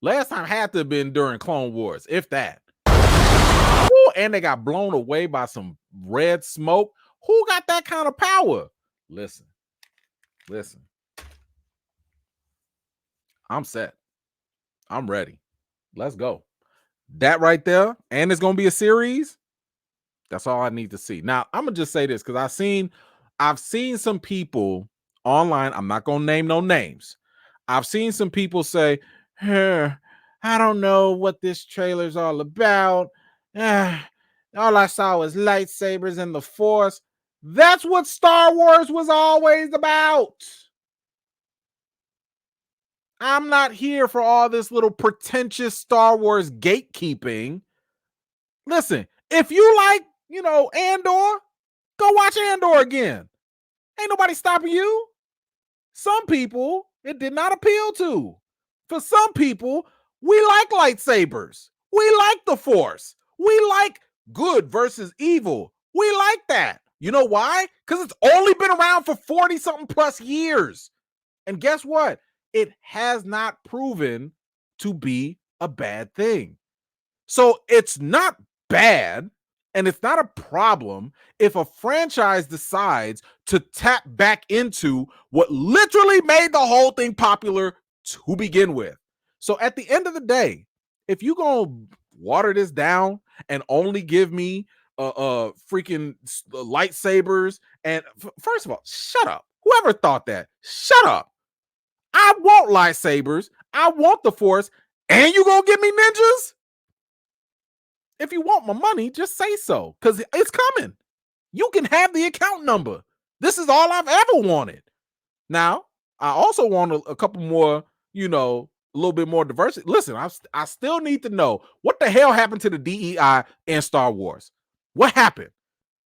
Last time had to have been during Clone Wars, if that. Ooh, and they got blown away by some red smoke. Who got that kind of power? Listen. I'm set. I'm ready. Let's go. That right there, and it's gonna be a series. That's all I need to see. Now, I'm gonna just say this because I've seen some people online. I'm not gonna name no names. I've seen some people say, I don't know what this trailer's all about. All I saw was lightsabers and the Force. That's what Star Wars was always about. I'm not here for all this little pretentious Star Wars gatekeeping. Listen, if you like, Andor, go watch Andor again. Ain't nobody stopping you. Some people, it did not appeal to. For some people, we like lightsabers. We like the Force. We like good versus evil. We like that. You know why? Because it's only been around for 40-something plus years. And guess what? It has not proven to be a bad thing. So it's not bad, and it's not a problem if a franchise decides to tap back into what literally made the whole thing popular to begin with. So at the end of the day, if you're going to water this down and only give me freaking lightsabers, and first of all, shut up. Whoever thought that, shut up. I want lightsabers. I want the Force, and you gonna give me ninjas? If you want my money, just say so, because it's coming. You can have the account number. This is all I've ever wanted. Now, I also want a couple more, a little bit more diversity. Listen, I still need to know what the hell happened to the DEI in Star Wars. What happened?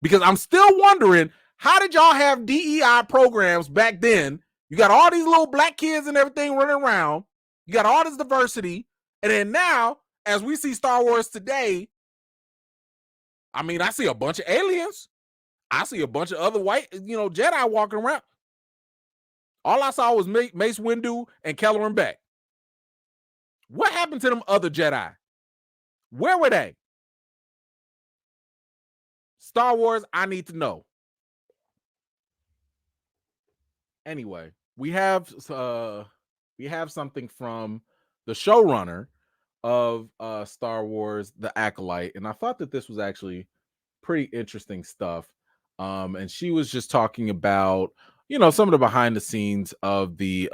Because I'm still wondering, how did y'all have DEI programs back then? You got all these little black kids and everything running around. You got all this diversity. And then now, as we see Star Wars today, I mean, I see a bunch of aliens. I see a bunch of other white, Jedi walking around. All I saw was Mace Windu and Kelleran Beck. What happened to them other Jedi? Where were they? Star Wars, I need to know. Anyway, we have something from the showrunner of Star Wars, The Acolyte, and I thought that this was actually pretty interesting stuff. And she was just talking about, some of the behind the scenes of the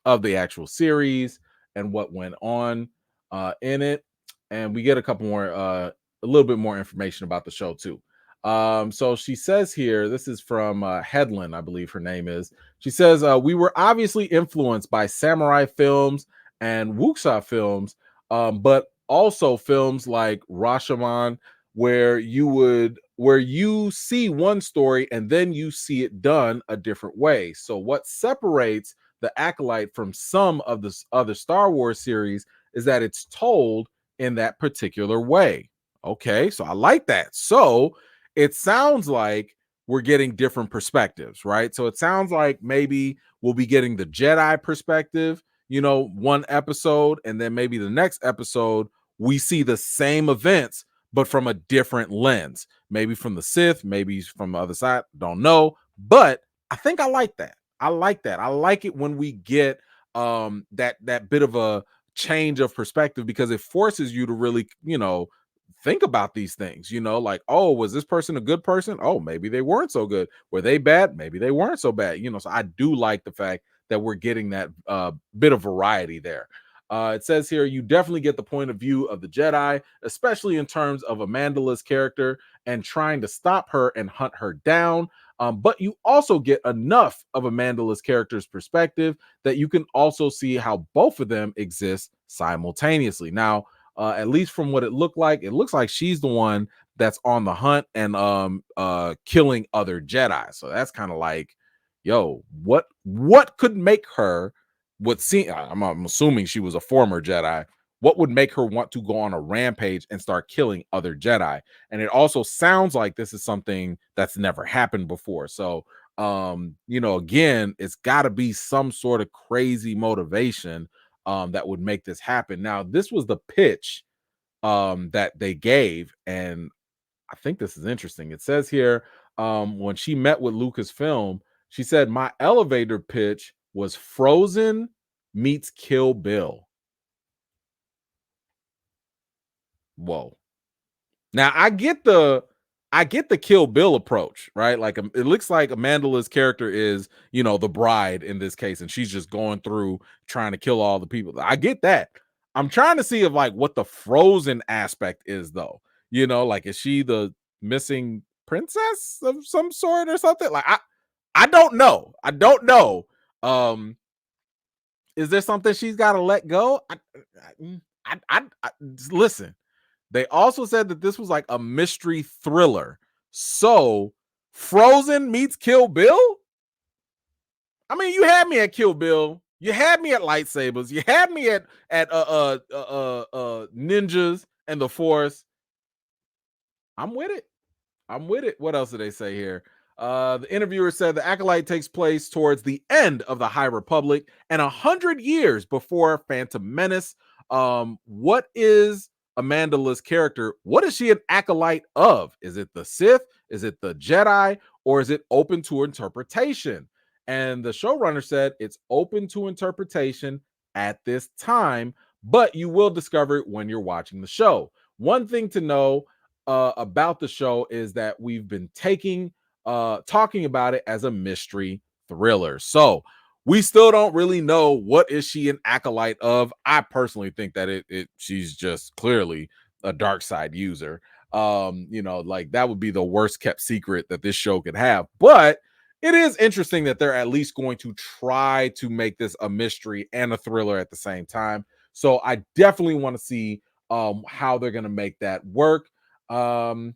actual series and what went on in it. And we get a little bit more information about the show too. So she says here, this is from Headland, I believe her name is. She says, we were obviously influenced by samurai films and wuxia films, but also films like Rashomon where you see one story and then you see it done a different way. So what separates the Acolyte from some of the other Star Wars series is that it's told in that particular way. Okay, so I like that. So it sounds like we're getting different perspectives, right? So it sounds like maybe we'll be getting the Jedi perspective, one episode, and then maybe the next episode we see the same events but from a different lens, maybe from the Sith, maybe from the other side, don't know, but I think I like that. I like that. I like it when we get that bit of a change of perspective, because it forces you to really, think about these things, like, oh, was this person a good person? Oh, maybe they weren't so good. Were they bad? Maybe they weren't so bad. So I do like the fact that we're getting that bit of variety there. It says here, you definitely get the point of view of the Jedi, especially in terms of Amandala's character and trying to stop her and hunt her down. But you also get enough of Amandala's character's perspective that you can also see how both of them exist simultaneously. Now, at least from what it looks like she's the one that's on the hunt and killing other Jedi. So that's kind of like, yo, what could make her I'm assuming she was a former Jedi. What would make her want to go on a rampage and start killing other Jedi? And it also sounds like this is something that's never happened before. So, again, it's got to be some sort of crazy motivation that would make this happen. Now, this was the pitch that they gave, and I think this is interesting. It says here, when she met with Lucasfilm, she said, my elevator pitch was Frozen meets Kill Bill. Whoa. Now I get the Kill Bill approach, right? Like, it looks like Amandala's character is, the bride in this case, and she's just going through trying to kill all the people. I get that. I'm trying to see what the Frozen aspect is, though. Like, is she the missing princess of some sort or something? Like, I don't know. I don't know. Is there something she's got to let go? Listen. They also said that this was like a mystery thriller. So, Frozen meets Kill Bill? I mean, you had me at Kill Bill. You had me at lightsabers. You had me at ninjas and the Force. I'm with it. What else did they say here? The interviewer said the Acolyte takes place towards the end of the High Republic and 100 years before Phantom Menace. What is Amandala's character? What is she an acolyte of? Is it the Sith? Is it the Jedi? Or is it open to interpretation? And the showrunner said it's open to interpretation at this time, but you will discover it when you're watching the show. One thing to know about the show is that we've been talking about it as a mystery thriller. So we still don't really know what is she an acolyte of. I personally think that she's just clearly a dark side user. Like, that would be the worst kept secret that this show could have. But it is interesting that they're at least going to try to make this a mystery and a thriller at the same time. So I definitely want to see how they're going to make that work. Now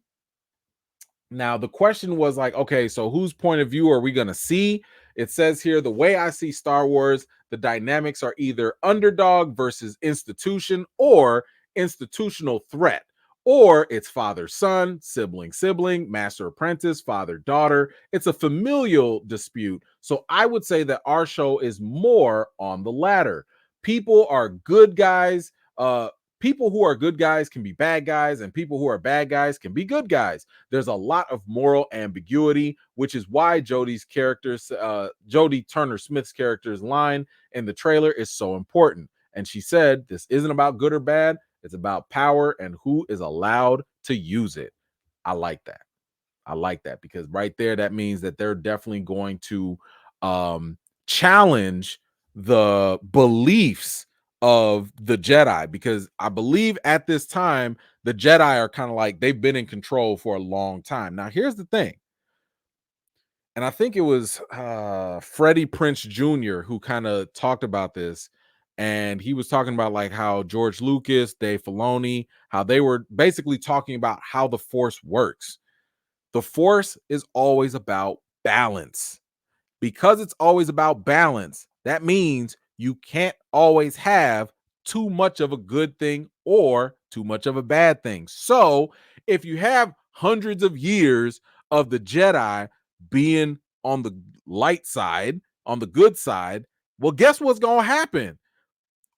the question was like, okay, so whose point of view are we going to see? It says here, the way I see Star Wars, the dynamics are either underdog versus institution, or institutional threat, or it's father son, sibling, master apprentice, father daughter. It's a familial dispute. So I would say that our show is more on the latter. People are good guys. People who are good guys can be bad guys, and people who are bad guys can be good guys. There's a lot of moral ambiguity, which is why Jodie Turner-Smith's character's line in the trailer is so important. And she said, this isn't about good or bad. It's about power and who is allowed to use it. I like that. Because right there, that means that they're definitely going to challenge the beliefs of the Jedi, because I believe at this time the Jedi are kind of like, they've been in control for a long time. Now here's the thing, and I think it was Freddie Prinze Jr. who kind of talked about this, and he was talking about like how George Lucas, Dave Filoni, how they were basically talking about how the Force works. The Force is always about balance. Because it's always about balance, that means you can't always have too much of a good thing or too much of a bad thing. So, if you have hundreds of years of the Jedi being on the light side, on the good side, well, guess what's going to happen?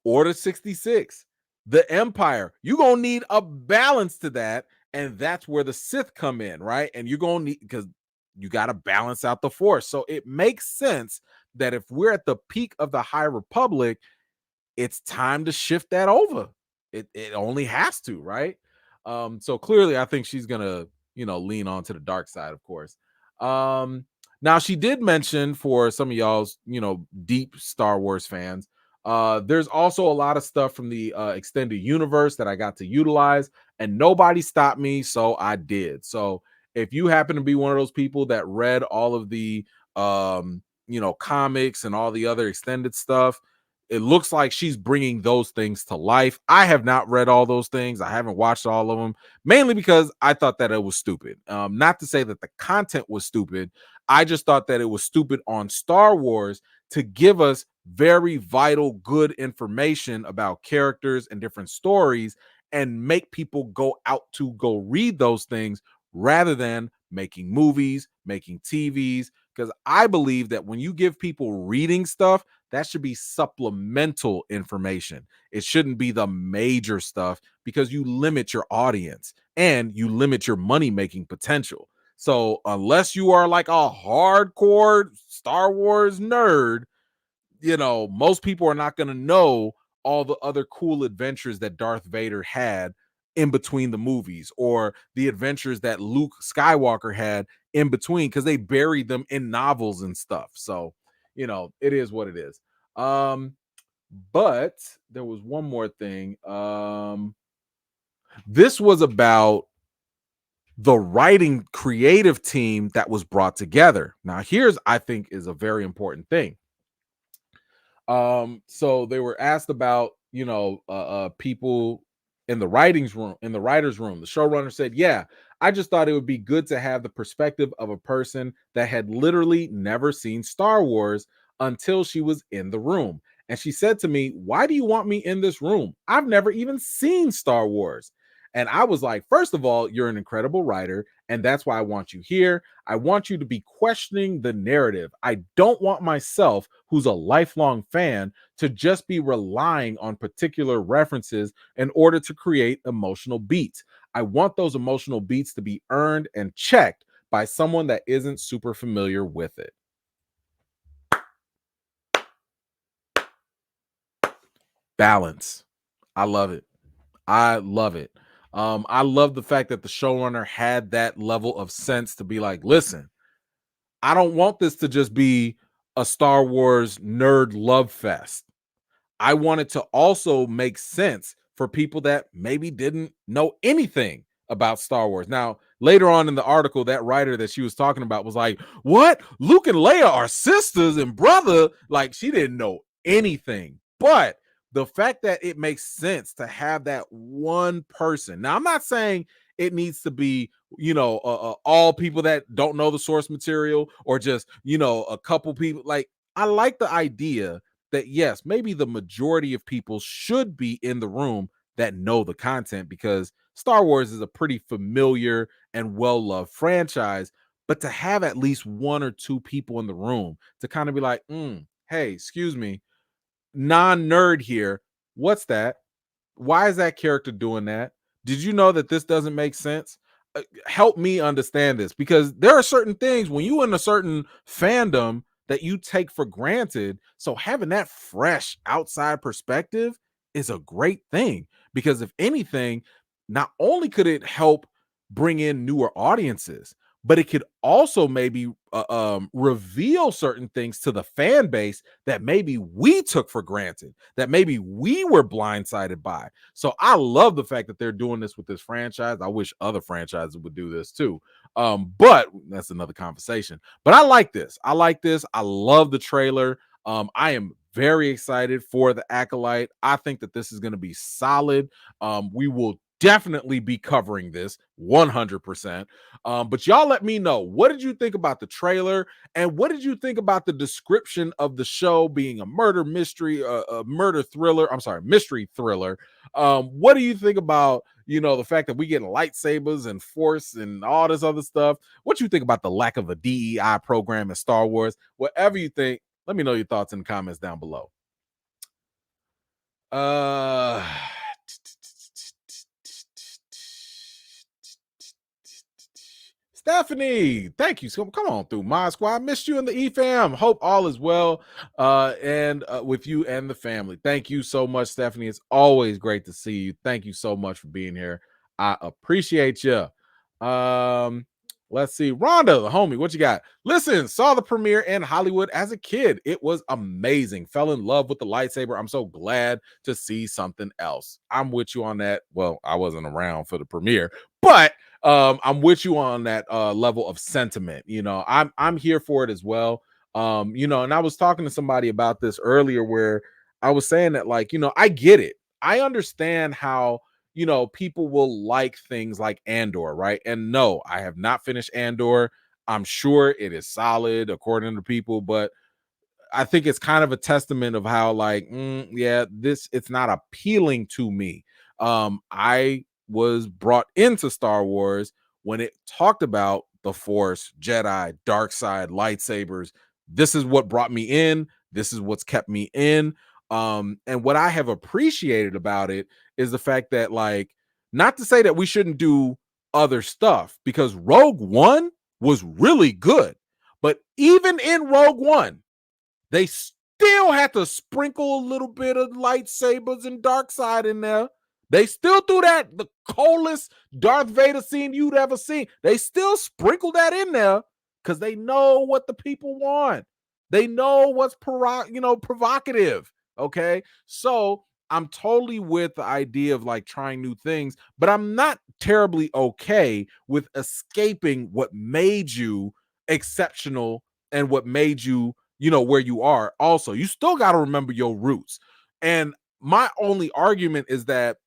Order 66, the Empire. You're going to need a balance to that. And that's where the Sith come in, right? And you're going to need, because you got to balance out the Force. So it makes sense that if we're at the peak of the High Republic, it's time to shift that over. It only has to, right? So clearly, I think she's gonna, lean on to the dark side, of course. Now she did mention for some of y'all's, deep Star Wars fans, there's also a lot of stuff from the extended universe that I got to utilize, and nobody stopped me, so I did. So if you happen to be one of those people that read all of the comics and all the other extended stuff, it looks like she's bringing those things to life. I have not read all those things. I haven't watched all of them, mainly because I thought that it was stupid. Not to say that the content was stupid. I just thought that it was stupid on Star Wars to give us very vital, good information about characters and different stories and make people go out to go read those things rather than making movies, making TVs. Because I believe that when you give people reading stuff, that should be supplemental information. It shouldn't be the major stuff, because you limit your audience and you limit your money making potential. So unless you are like a hardcore Star Wars nerd, most people are not going to know all the other cool adventures that Darth Vader had in between the movies, or the adventures that Luke Skywalker had in between, because they buried them in novels and stuff. So, it is what it is. But there was one more thing. This was about the writing creative team that was brought together. Now, here's, I think, is a very important thing. So they were asked about, people in the writers room. The showrunner said, yeah, I just thought it would be good to have the perspective of a person that had literally never seen Star Wars until she was in the room. And she said to me, why do you want me in this room? I've never even seen Star Wars. And I was like, first of all, you're an incredible writer, and that's why I want you here. I want you to be questioning the narrative. I don't want myself, who's a lifelong fan, to just be relying on particular references in order to create emotional beats. I want those emotional beats to be earned and checked by someone that isn't super familiar with it. Balance. I love it. I love it. I love the fact that the showrunner had that level of sense to be like, listen, I don't want this to just be a Star Wars nerd love fest. I want it to also make sense for people that maybe didn't know anything about Star Wars. Now, later on in the article, that writer that she was talking about was like, what? Luke and Leia are sisters and brother? Like, she didn't know anything. But the fact that it makes sense to have that one person. Now, I'm not saying it needs to be, all people that don't know the source material, or just, a couple people. Like, I like the idea that, yes, maybe the majority of people should be in the room that know the content, because Star Wars is a pretty familiar and well-loved franchise. But to have at least one or two people in the room to kind of be like, hey, excuse me, non-nerd here, what's that? Why is that character doing that? Did you know that this doesn't make sense? Help me understand this, because there are certain things when you in a certain fandom that you take for granted. So having that fresh outside perspective is a great thing, because if anything, not only could it help bring in newer audiences, but it could also maybe reveal certain things to the fan base that maybe we took for granted, that maybe we were blindsided by. So I love the fact that they're doing this with this franchise. I wish other franchises would do this too. But that's another conversation. But I like this. I love the trailer. I am very excited for the Acolyte. I think that this is going to be solid. We will definitely be covering this 100%. But y'all let me know, what did you think about the trailer, and what did you think about the description of the show being a murder mystery, a murder thriller? I'm sorry, mystery thriller. What do you think about, the fact that we get lightsabers and force and all this other stuff? What you think about the lack of a DEI program in Star Wars? Whatever you think, let me know your thoughts in the comments down below. Stephanie, thank you. So come on through, my squad. Missed you in the EFAM. Hope all is well and with you and the family. Thank you so much, Stephanie. It's always great to see you. Thank you so much for being here. I appreciate you. Let's see. Rhonda, the homie, what you got? Listen, saw the premiere in Hollywood as a kid. It was amazing. Fell in love with the lightsaber. I'm so glad to see something else. I'm with you on that. Well, I wasn't around for the premiere, but I'm with you on that level of sentiment. I'm here for it as well. And I was talking to somebody about this earlier where I was saying that, like, I get it. I understand how people will like things like Andor, right? And no, I have not finished Andor. I'm sure it is solid according to people, but I think it's kind of a testament of how, like, it's not appealing to me. I was brought into Star Wars when it talked about the Force, Jedi, dark side, lightsabers. This is what brought me in. This is what's kept me in. And what I have appreciated about it is the fact that, like, not to say that we shouldn't do other stuff, because Rogue One was really good. But even in Rogue One, they still had to sprinkle a little bit of lightsabers and dark side in there. They still do that. The coldest Darth Vader scene you'd ever seen, they still sprinkle that in there because they know what the people want. They know what's provocative. Okay, so I'm totally with the idea of, like, trying new things, but I'm not terribly okay with escaping what made you exceptional and what made you where you are. Also, you still got to remember your roots. And my only argument is that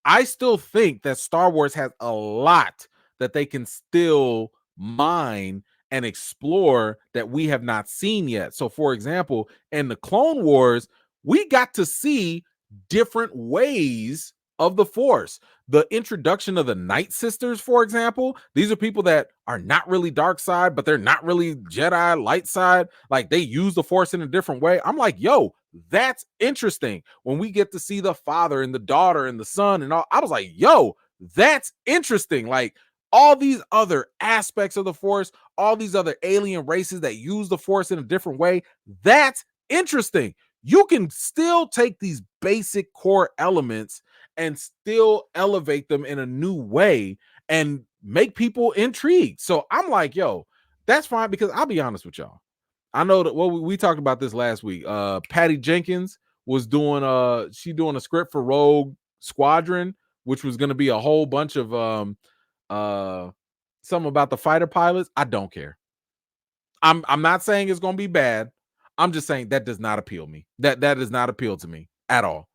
I still think that Star Wars has a lot that they can still mine and explore that we have not seen yet. So, for example, in the Clone Wars, we got to see different ways of the Force. The introduction of the Night Sisters, for example, these are people that are not really dark side, but they're not really Jedi light side. Like, they use the Force in a different way. I'm like, yo, that's interesting. When we get to see the father and the daughter and the son and all, I was like, yo, that's interesting. Like, all these other aspects of the Force, all these other alien races that use the Force in a different way, that's interesting. You can still take these basic core elements and still elevate them in a new way and make people intrigued. So I'm like, yo, that's fine, because I'll be honest with y'all. I know that we talked about this last week. Patty Jenkins was doing a script for Rogue Squadron, which was going to be a whole bunch of something about the fighter pilots. I don't care. I'm not saying it's going to be bad. I'm just saying that does not appeal me. That does not appeal to me at all.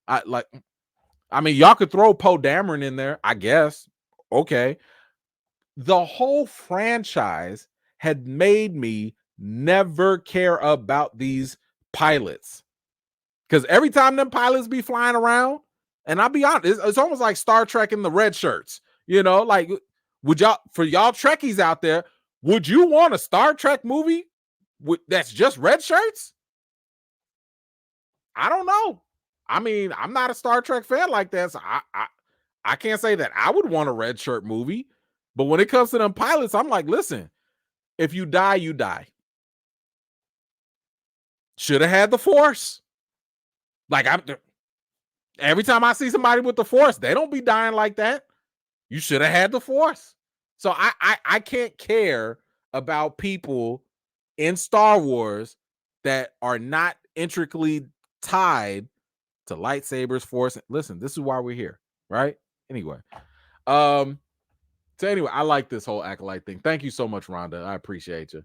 I mean, y'all could throw Poe Dameron in there, I guess. Okay. The whole franchise had made me never care about these pilots, because every time them pilots be flying around, and I'll be honest, it's almost like Star Trek in the red shirts. Like, would y'all, for y'all Trekkies out there, would you want a Star Trek movie that's just red shirts? I don't know. I mean, I'm not a Star Trek fan like that, so I can't say that I would want a red shirt movie. But when it comes to them pilots, I'm like, listen, if you die, you die. Should have had the Force. Like, every time I see somebody with the Force, they don't be dying like that. You should have had the Force. So I can't care about people in Star Wars that are not intricately tied to lightsabers, Force. Listen, this is why we're here, right? Anyway, so anyway, I like this whole Acolyte thing. Thank you so much, Rhonda. I appreciate you.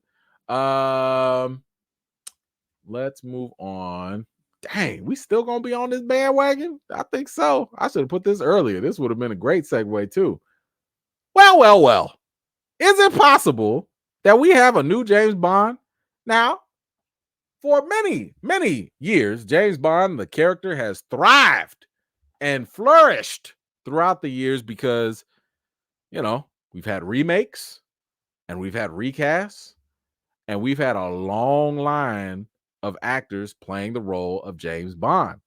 let's move on. Dang, we still gonna be on this bandwagon? I think so. I should have put this earlier. This would have been a great segue too. Well. Is it possible that we have a new James Bond? Now, for many years, James Bond, the character, has thrived and flourished throughout the years because, we've had remakes and we've had recasts and we've had a long line of actors playing the role of James Bond.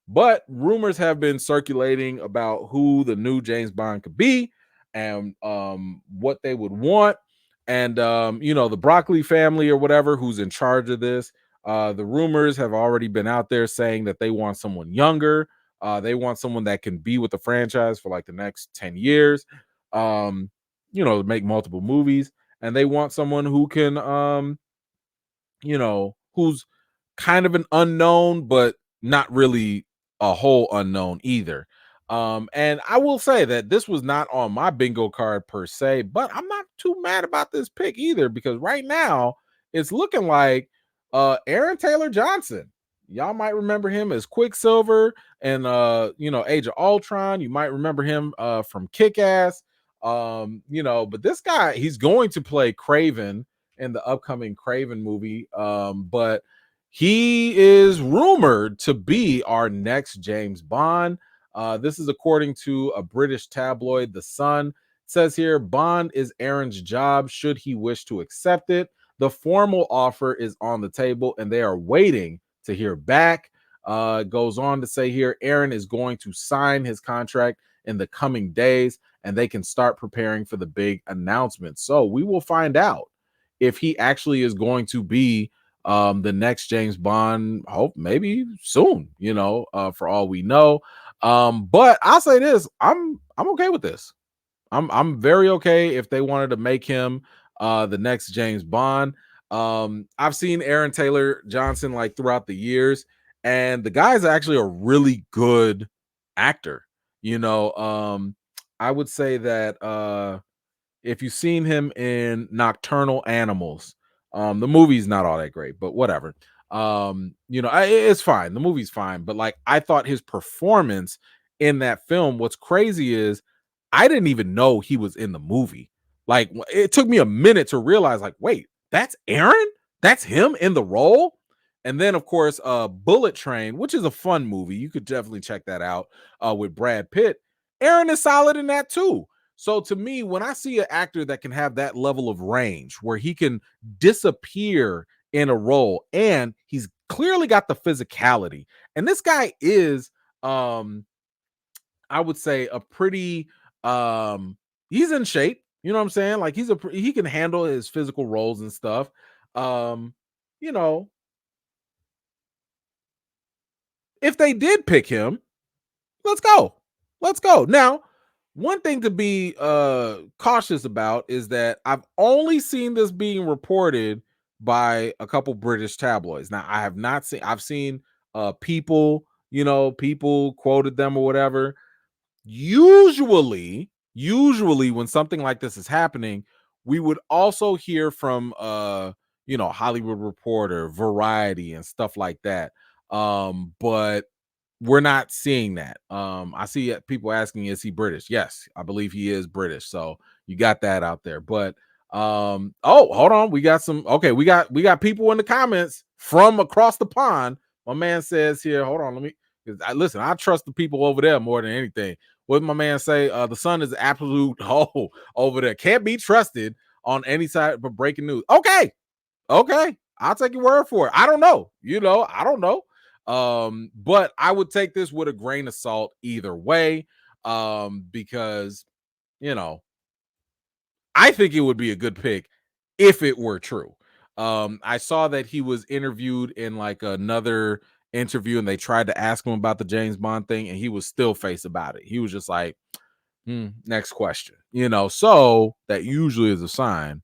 But rumors have been circulating about who the new James Bond could be and what they would want. And, the Broccoli family or whatever who's in charge of this, the rumors have already been out there saying that they want someone younger. They want someone that can be with the franchise for like the next 10 years, to make multiple movies. And they want someone who can, who's kind of an unknown, but not really a whole unknown either. And I will say that this was not on my bingo card per se, but I'm not too mad about this pick either because right now it's looking like Aaron Taylor Johnson. Y'all might remember him as Quicksilver and Age of Ultron. You might remember him from Kick-Ass. But this guy, he's going to play Kraven in the upcoming Kraven movie. But he is rumored to be our next James Bond. This is according to a British tabloid, The Sun. It says here, Bond is Aaron's job should he wish to accept it. The formal offer is on the table and they are waiting to hear back. It goes on to say here, Aaron is going to sign his contract in the coming days and they can start preparing for the big announcement. So we will find out if he actually is going to be the next James Bond. Hope maybe soon, for all we know. But I'll say this, I'm okay with this. I'm very okay if they wanted to make him the next James Bond. I've seen Aaron Taylor Johnson like throughout the years, and the guy's actually a really good actor. I would say that if you've seen him in Nocturnal Animals, the movie's not all that great, but whatever. It's fine. The movie's fine, but like I thought his performance in that film, what's crazy is I didn't even know he was in the movie. Like it took me a minute to realize, like, wait, that's Aaron? That's him in the role? And then, of course, Bullet Train, which is a fun movie. You could definitely check that out with Brad Pitt. Aaron is solid in that too. So to me, when I see an actor that can have that level of range where he can disappear in a role and he's clearly got the physicality, and this guy is, I would say, a pretty, he's in shape. You know what I'm saying? Like he can handle his physical roles and stuff. You know, if they did pick him, let's go. Let's go. Now, one thing to be cautious about is that I've only seen this being reported by a couple British tabloids. Now, I have not seen, I've seen people, people quoted them or whatever. Usually when something like this is happening, we would also hear from Hollywood Reporter, Variety, and stuff like that. But we're not seeing that. I see people asking, is he British? Yes, I believe he is British. So you got that out there. But oh, hold on. We got people in the comments from across the pond. My man says here, hold on, let me listen, I trust the people over there more than anything. What did my man say? The Sun is absolute hole over there. Can't be trusted on any side but breaking news. Okay. I'll take your word for it. I don't know. I don't know. But I would take this with a grain of salt either way. Because I think it would be a good pick if it were true. I saw that he was interviewed in like another interview and they tried to ask him about the James Bond thing and he was still face about it. He was just like, next question, so that usually is a sign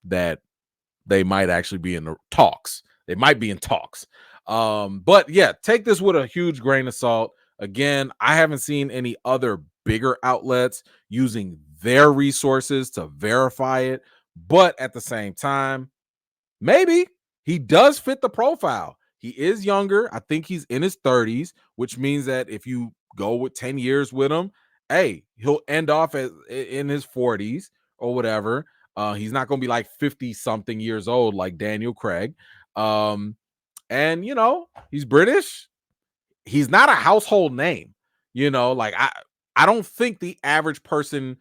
that they might actually be in the talks. They might be in talks. But yeah, take this with a huge grain of salt. Again, I haven't seen any other bigger outlets using their resources to verify it, but at the same time, maybe he does fit the profile. He is younger. I think he's in his 30s, which means that if you go with 10 years with him, hey, he'll end off in his 40s or whatever. He's not going to be like 50 something years old like Daniel Craig. And you know, he's British. He's not a household name. You know, like I don't think the average person,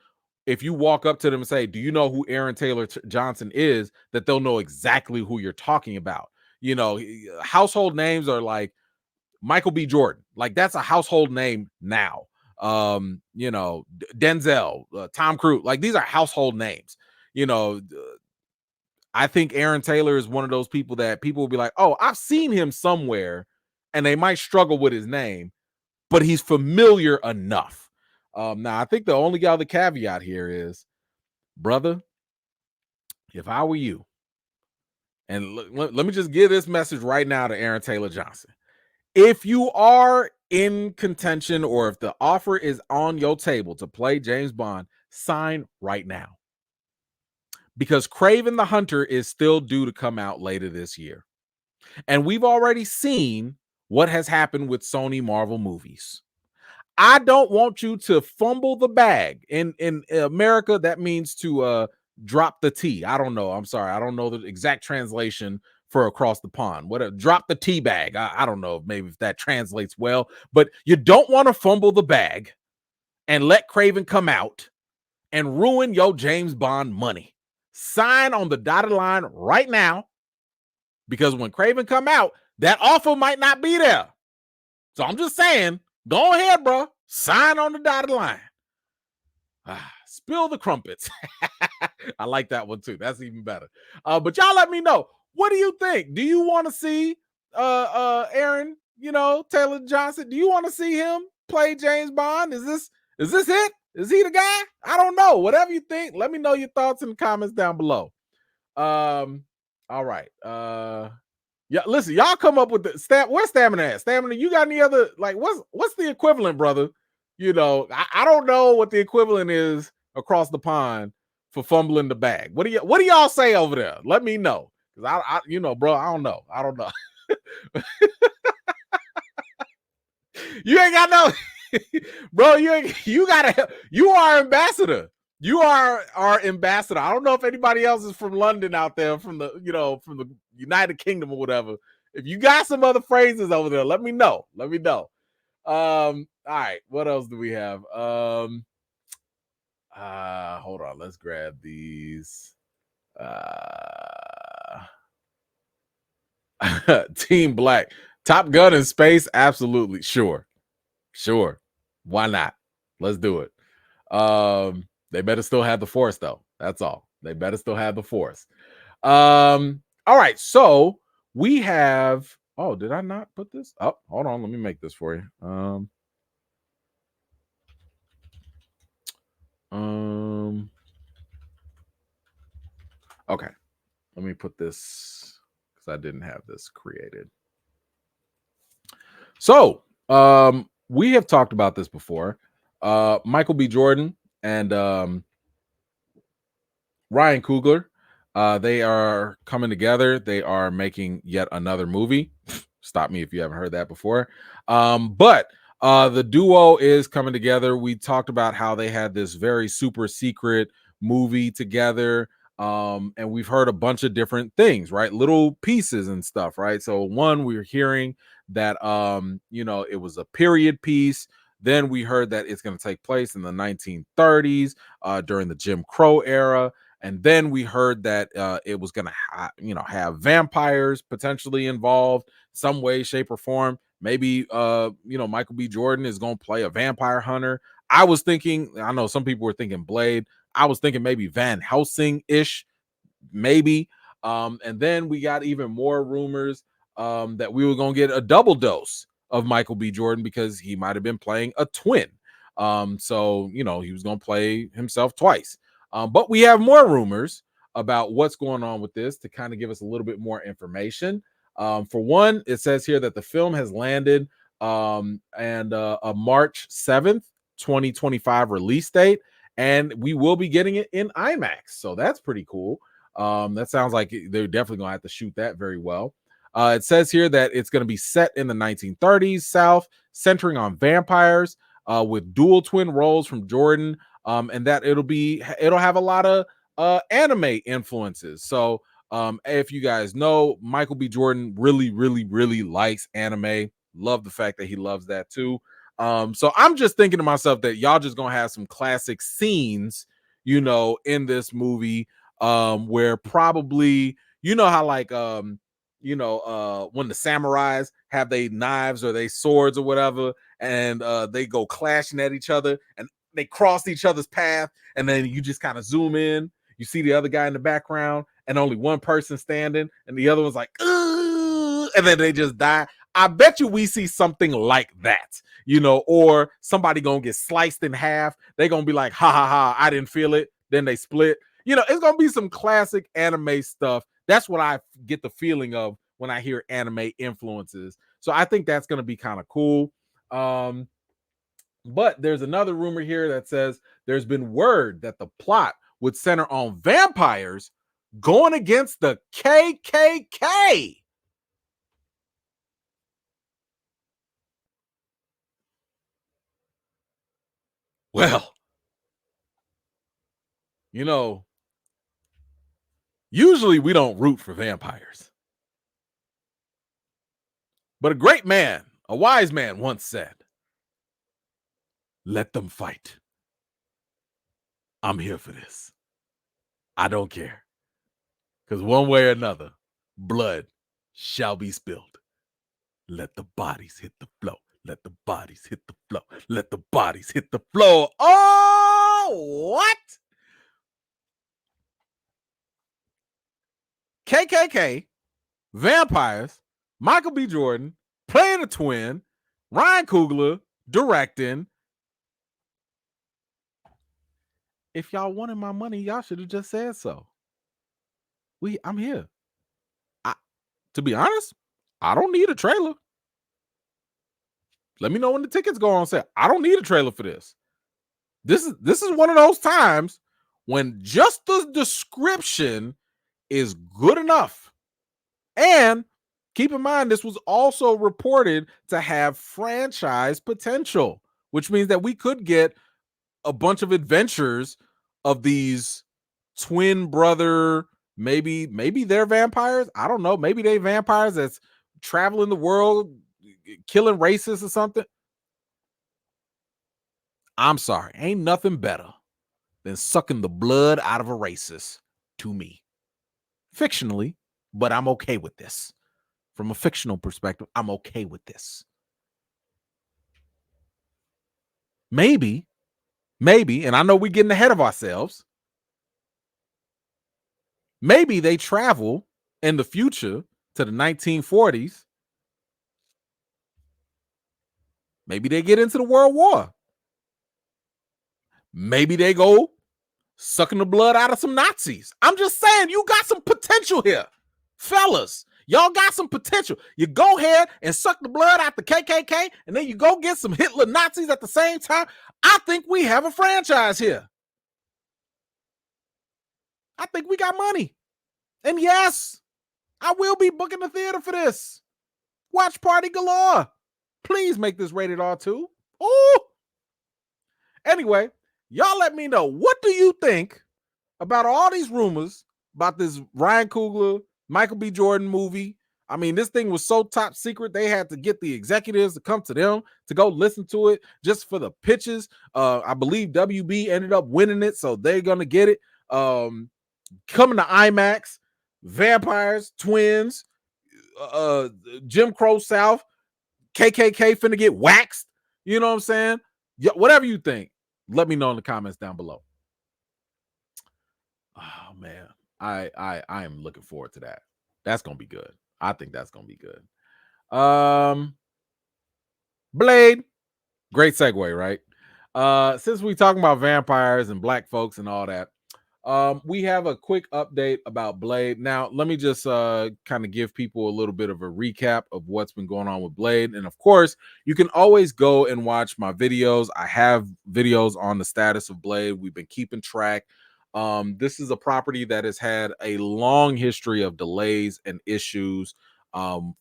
if you walk up to them and say, "Do you know who Aaron Taylor Johnson is?" that they'll know exactly who you're talking about. You know, household names are like Michael B. Jordan. Like that's a household name now. You know, Denzel, Tom Cruise. Like these are household names. You know, I think Aaron Taylor is one of those people that people will be like, "Oh, I've seen him somewhere," and they might struggle with his name, but he's familiar enough. Now, I think the only other caveat here is, brother, if I were you, and let me just give this message right now to Aaron Taylor Johnson. If you are in contention or if the offer is on your table to play James Bond, sign right now. Because Kraven the Hunter is still due to come out later this year. And we've already seen what has happened with Sony Marvel movies. I don't want you to fumble the bag. In America, that means to drop the T. I don't know. I'm sorry. I don't know the exact translation for across the pond. What drop the tea bag. I don't know maybe if that translates well, but you don't want to fumble the bag and let Kraven come out and ruin your James Bond money. Sign on the dotted line right now, because when Kraven come out, that offer might not be there. So I'm just saying, go ahead, bro. Sign on the dotted line. Spill the crumpets. I like that one too. That's even better. But y'all let me know. What do you think? Do you want to see Aaron, Taylor Johnson? Do you want to see him play James Bond? Is this it? Is he the guy? I don't know. Whatever you think, let me know your thoughts in the comments down below. All right. Yeah, listen, y'all come up with the where's Stamina at? Stamina, you got any other, like, what's the equivalent, brother? I don't know what the equivalent is across the pond for fumbling the bag. What do y'all say over there? Let me know. Because bro, I don't know. You ain't got no bro, you are ambassador. You are our ambassador. I don't know if anybody else is from London out there, from the United Kingdom or whatever. If you got some other phrases over there, let me know. All right, what else do we have? Hold on, let's grab these. Team Black, Top Gun in space, absolutely, sure. Why not? Let's do it. They better still have the Force, though. That's all. They better still have the Force. All right, so we have. Oh, did I not put this? Oh, hold on. Let me make this for you. Okay. Let me put this because I didn't have this created. So, we have talked about this before. Michael B. Jordan and Ryan Coogler, they are coming together. They are making yet another movie. Stop me if you haven't heard that before. But the duo is coming together. We talked about how they had this very super secret movie together. And we've heard a bunch of different things, right? Little pieces and stuff, right? So one, we're hearing that it was a period piece. Then we heard that it's going to take place in the 1930s during the Jim Crow era. And then we heard that it was going to have vampires potentially involved some way, shape, or form. Maybe Michael B. Jordan is going to play a vampire hunter. I was thinking, I know some people were thinking Blade. I was thinking maybe Van Helsing-ish, maybe. And then we got even more rumors that we were going to get a double dose of Michael B. Jordan because he might have been playing a twin. So, he was going to play himself twice. But we have more rumors about what's going on with this to kind of give us a little bit more information. For one, it says here that the film has landed and a March 7th, 2025 release date. And we will be getting it in IMAX. So that's pretty cool. That sounds like they're definitely gonna have to shoot that very well. It says here that it's going to be set in the 1930s South, centering on vampires, with dual twin roles from Jordan, and that it'll have a lot of anime influences. So if you guys know, Michael B. Jordan really likes anime. Love the fact that he loves that too. So I'm just thinking to myself that y'all just gonna have some classic scenes, in this movie, where probably how like when the samurais have they knives or they swords or whatever, and they go clashing at each other and they cross each other's path, and then you just kind of zoom in, you see the other guy in the background and only one person standing and the other one's like, "Ugh," and then they just die. I bet you we see something like that, or somebody gonna get sliced in half. They gonna be like, ha ha ha, I didn't feel it. Then they split. It's gonna be some classic anime stuff. That's what I get the feeling of when I hear anime influences. So I think that's going to be kind of cool. But there's another rumor here that says there's been word that the plot would center on vampires going against the KKK. Well, usually we don't root for vampires. But a great man, a wise man once said, "Let them fight. I'm here for this. I don't care. Because one way or another, blood shall be spilled. Let the bodies hit the floor. Let the bodies hit the floor. Let the bodies hit the floor." Oh, what? KKK, vampires, Michael B. Jordan, playing a twin, Ryan Coogler, directing. If y'all wanted my money, y'all should have just said so. I'm here. To be honest, I don't need a trailer. Let me know when the tickets go on sale. I don't need a trailer for this. This is one of those times when just the description is good enough. And keep in mind, this was also reported to have franchise potential, which means that we could get a bunch of adventures of these twin brother, maybe they're vampires. I don't know. Maybe they vampires that's traveling the world, killing racists or something. I'm sorry. Ain't nothing better than sucking the blood out of a racist to me. Fictionally, but I'm okay with this. From a fictional perspective, I'm okay with this. Maybe, and I know we're getting ahead of ourselves. Maybe they travel in the future to the 1940s. Maybe they get into the World War. Maybe they go sucking the blood out of some Nazis. I'm just saying, you got some potential here. Fellas, y'all got some potential. You go ahead and suck the blood out the KKK, and then you go get some Hitler Nazis at the same time. I think we have a franchise here. I think we got money. And yes, I will be booking the theater for this. Watch party galore. Please make this rated R2. Oh. Anyway, y'all let me know, what do you think about all these rumors about this Ryan Coogler, Michael B. Jordan movie? I mean, this thing was so top secret, they had to get the executives to come to them to go listen to it just for the pitches. I believe WB ended up winning it, so they're going to get it. Coming to IMAX, vampires, twins, Jim Crow South, KKK finna get waxed. You know what I'm saying? Yeah, whatever you think, let me know in the comments down below. Oh man, I am looking forward to that. That's gonna be good. I think that's gonna be good. Blade, great segue, right? Since we talking about vampires and black folks and all that, we have a quick update about Blade. Now, let me just kind of give people a little bit of a recap of what's been going on with Blade. And of course, you can always go and watch my videos. I have videos on the status of Blade. We've been keeping track. This is a property that has had a long history of delays and issues.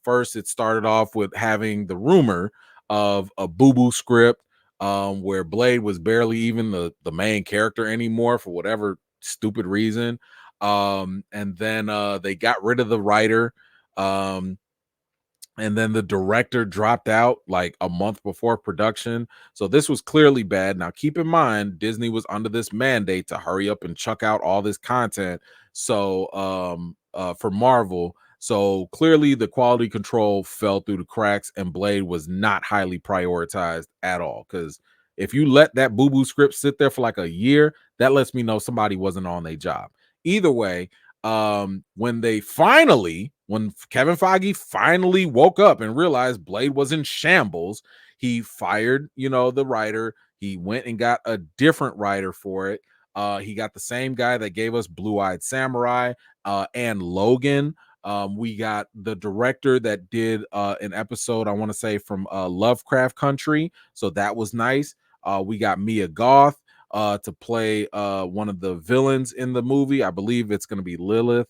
First, it started off with having the rumor of a boo-boo script, where Blade was barely even the main character anymore for whatever stupid reason. And then they got rid of the writer. And then the director dropped out like a month before production. So this was clearly bad. Now, keep in mind, Disney was under this mandate to hurry up and chuck out all this content. So, for Marvel, so clearly the quality control fell through the cracks, and Blade was not highly prioritized at all. Because if you let that boo boo script sit there for like a year, that lets me know somebody wasn't on their job. Either way, when Kevin Feige finally woke up and realized Blade was in shambles, he fired, the writer. He went and got a different writer for it. He got the same guy that gave us Blue-Eyed Samurai and Logan. We got the director that did an episode, I want to say, from Lovecraft Country. So that was nice. We got Mia Goth to play one of the villains in the movie. I believe it's going to be Lilith,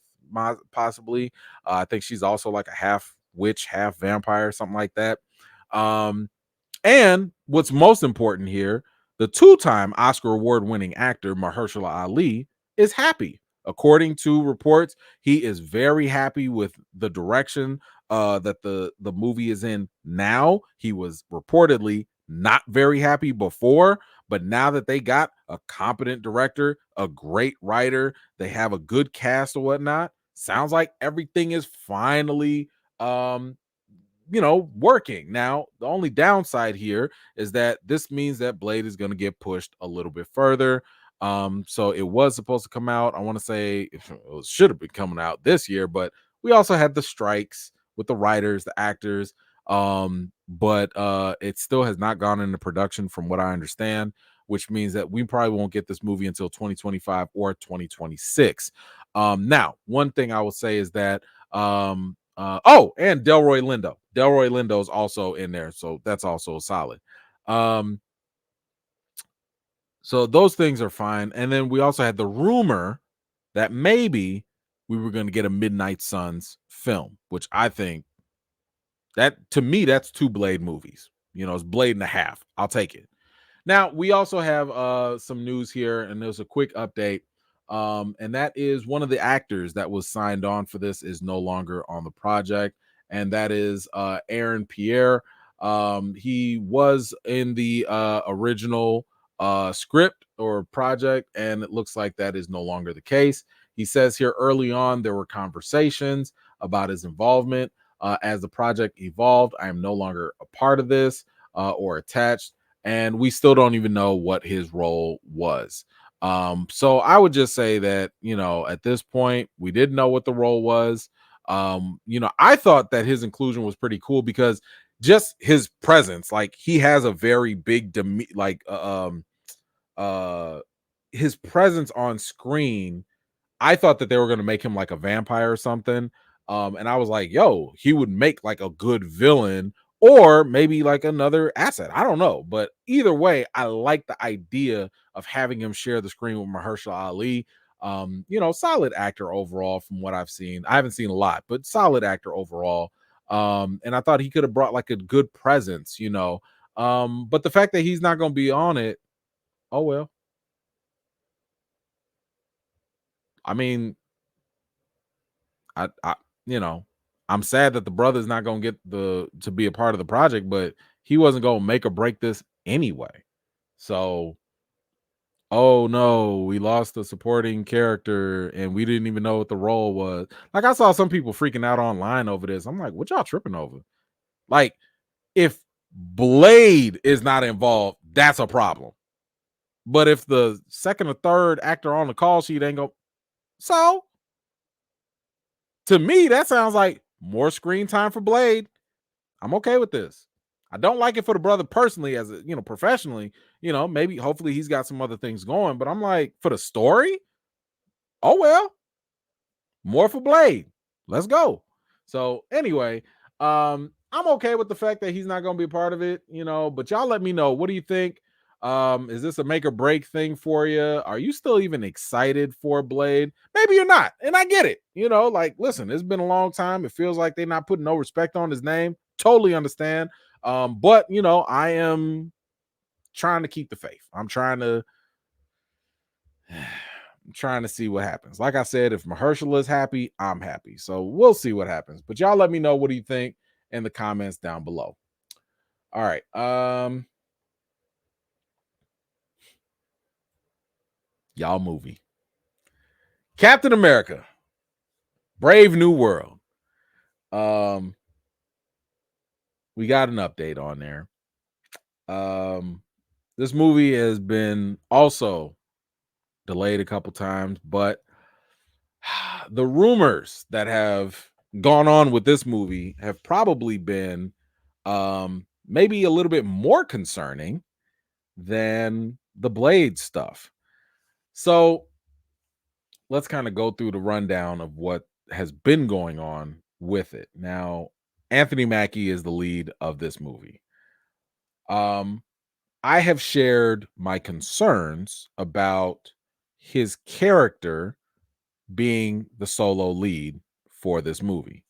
possibly. I think she's also like a half witch, half vampire, something like that. And what's most important here, the two-time Oscar award-winning actor Mahershala Ali is happy. According to reports, he is very happy with the direction that the movie is in now. He was reportedly not very happy before, but now that they got a competent director, a great writer, they have a good cast or whatnot, sounds like everything is finally working. Now, the only downside here is that this means that Blade is going to get pushed a little bit further. So it was supposed to come out, I want to say it should have been coming out this year, but we also had the strikes with the writers, the actors. But it still has not gone into production from what I understand, which means that we probably won't get this movie until 2025 or 2026. Now, one thing I will say is that and Delroy Lindo. Delroy Lindo is also in there, so that's also solid. So those things are fine. And then we also had the rumor that maybe we were going to get a Midnight Suns film, which I think that, to me, that's 2 Blade movies. It's Blade and a half. I'll take it. Now, we also have some news here, and there's a quick update. And that is one of the actors that was signed on for this is no longer on the project, and that is Aaron Pierre. He was in the original script or project, and it looks like that is no longer the case. He says here early on there were conversations about his involvement. As the project evolved, I am no longer a part of this or attached, and we still don't even know what his role was. So I would just say that, at this point, we didn't know what the role was. I thought that his inclusion was pretty cool because just his presence, like he has a very big his presence on screen. I thought that they were going to make him like a vampire or something. And I was like, yo, he would make like a good villain or maybe like another asset. I don't know. But either way, I like the idea of having him share the screen with Mahershala Ali. Solid actor overall from what I've seen. I haven't seen a lot, but solid actor overall. And I thought he could have brought like a good presence, but the fact that he's not going to be on it, oh well. I mean, I I'm sad that the brother's not going to get to be a part of the project, but he wasn't going to make or break this anyway. So, oh no, we lost the supporting character and we didn't even know what the role was. Like, I saw some people freaking out online over this. I'm like, what y'all tripping over? Like, if Blade is not involved, that's a problem. But if the second or third actor on the call sheet ain't go, so to me, that sounds like more screen time for Blade. I'm okay with this. I don't like it for the brother personally, as professionally, maybe hopefully he's got some other things going, but I'm like, for the story, oh well, more for Blade. Let's go. So anyway, I'm okay with the fact that he's not going to be a part of it, but y'all let me know. What do you think? Is this a make or break thing for you? Are you still even excited for Blade? Maybe you're not, and I get it. Like, listen, it's been a long time. It feels like they're not putting no respect on his name. Totally understand. But I am trying to keep the faith. I'm trying to see what happens. Like I said, if Mahershala is happy, I'm happy. So we'll see what happens. But y'all let me know, what do you think in the comments down below. All right. Y'all movie. Captain America. Brave New World. We got an update on there. This movie has been also delayed a couple times, but the rumors that have gone on with this movie have probably been maybe a little bit more concerning than the Blade stuff. So let's kind of go through the rundown of what has been going on with it. Now, Anthony Mackie is the lead of this movie. I have shared my concerns about his character being the solo lead for this movie.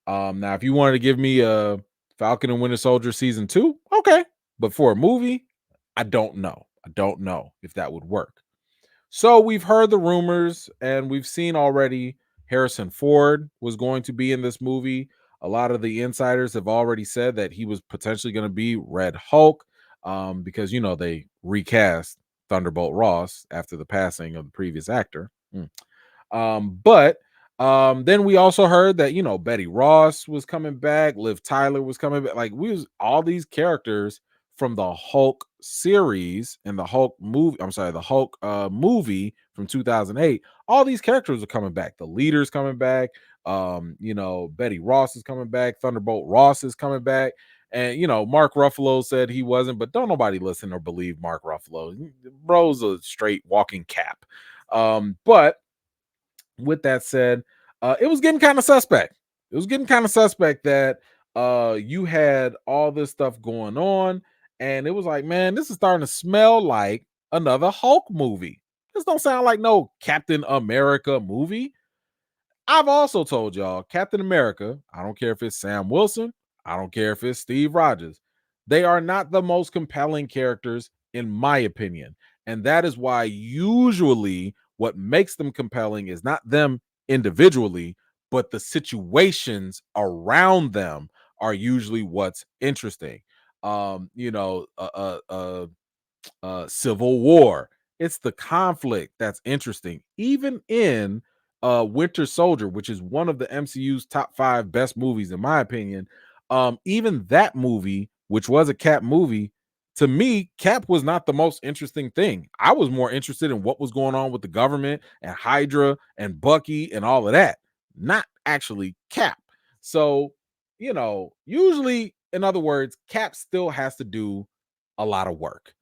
Now, if you wanted to give me a Falcon and Winter Soldier season 2, okay. But for a movie, I don't know. I don't know if that would work. So we've heard the rumors and we've seen already Harrison Ford was going to be in this movie. A lot of the insiders have already said that he was potentially going to be Red Hulk because, they recast Thunderbolt Ross after the passing of the previous actor. But then we also heard that, Betty Ross was coming back, Liv Tyler was coming back. Like, all these characters from the Hulk series and the Hulk movie, the Hulk movie from 2008, all these characters are coming back. The leader's coming back. Betty Ross is coming back. Thunderbolt Ross is coming back. And Mark Ruffalo said he wasn't, but don't nobody listen or believe Mark Ruffalo. Bro's a straight walking cap. But with that said, it was getting kind of suspect. It was getting kind of suspect that you had all this stuff going on, and it was like, man, this is starting to smell like another Hulk movie. This don't sound like no Captain America movie. I've also told y'all, Captain America, I don't care if it's Sam Wilson, I don't care if it's Steve Rogers, they are not the most compelling characters, in my opinion. And that is why usually what makes them compelling is not them individually, but the situations around them are usually what's interesting. Civil War. It's the conflict that's interesting. Even in Winter Soldier, which is one of the MCU's top 5 best movies, in my opinion, even that movie, which was a Cap movie, to me, Cap was not the most interesting thing. I was more interested in what was going on with the government and Hydra and Bucky and all of that, not actually Cap. So, usually, in other words, Cap still has to do a lot of work.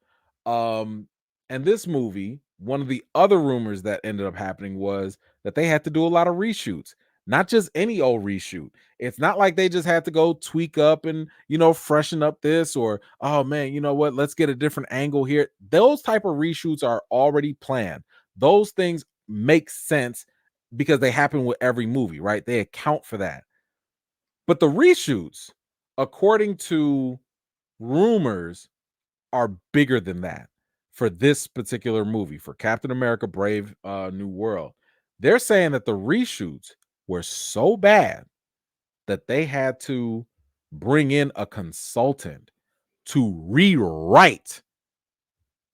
And this movie, one of the other rumors that ended up happening was that they had to do a lot of reshoots, not just any old reshoot. It's not like they just had to go tweak up and, freshen up this, or, oh man, you know what, let's get a different angle here. Those type of reshoots are already planned. Those things make sense because they happen with every movie, right? They account for that. But the reshoots, according to rumors, are bigger than that for this particular movie, for Captain America Brave New World. They're saying that the reshoots were so bad that they had to bring in a consultant to rewrite,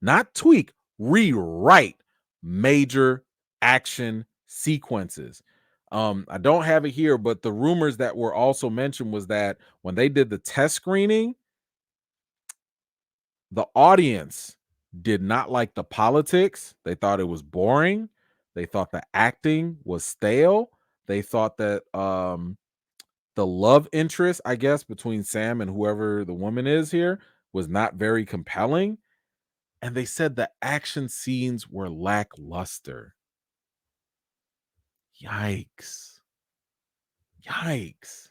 not tweak, rewrite major action sequences. I don't have it here, but the rumors that were also mentioned was that when they did the test screening, the audience did not like the politics. They thought it was boring. They thought the acting was stale. They thought that the love interest, I guess, between Sam and whoever the woman is here was not very compelling. And they said the action scenes were lackluster. Yikes. Yikes.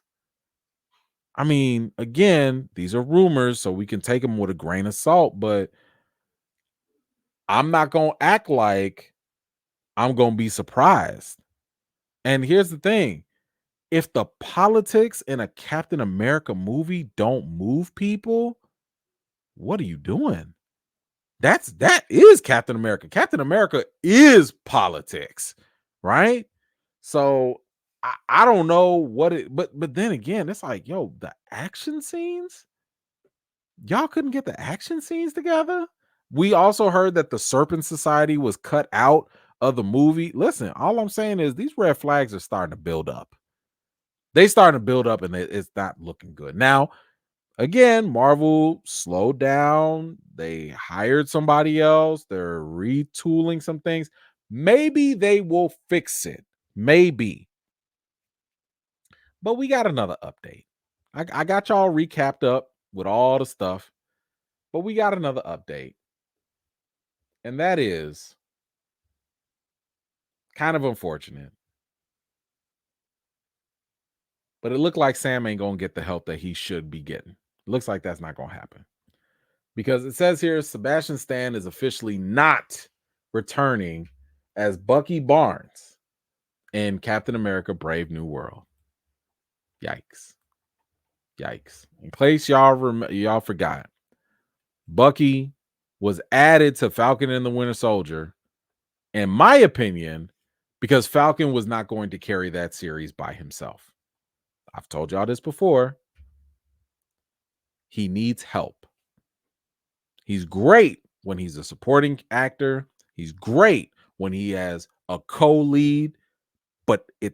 I mean, again, these are rumors, so we can take them with a grain of salt, but I'm not going to act like I'm going to be surprised. And here's the thing. If the politics in a Captain America movie don't move people, what are you doing? That is Captain America. Captain America is politics, right? So I don't know what it, but then again, it's like, yo, the action scenes, y'all couldn't get the action scenes together. We also heard that the Serpent Society was cut out of the movie. Listen, all I'm saying is these red flags are starting to build up. They starting to build up, and it's not looking good. Now, again, Marvel slowed down. They hired somebody else. They're retooling some things. Maybe they will fix it. Maybe. But we got another update. I got y'all recapped up with all the stuff, but we got another update. And that is kind of unfortunate. But it looked like Sam ain't going to get the help that he should be getting. Looks like that's not going to happen. Because it says here Sebastian Stan is officially not returning as Bucky Barnes in Captain America Brave New World. Yikes. Yikes. In case y'all forgot, Bucky was added to Falcon and the Winter Soldier, in my opinion, because Falcon was not going to carry that series by himself. I've told y'all this before. He needs help. He's great when he's a supporting actor. He's great when he has a co-lead, but it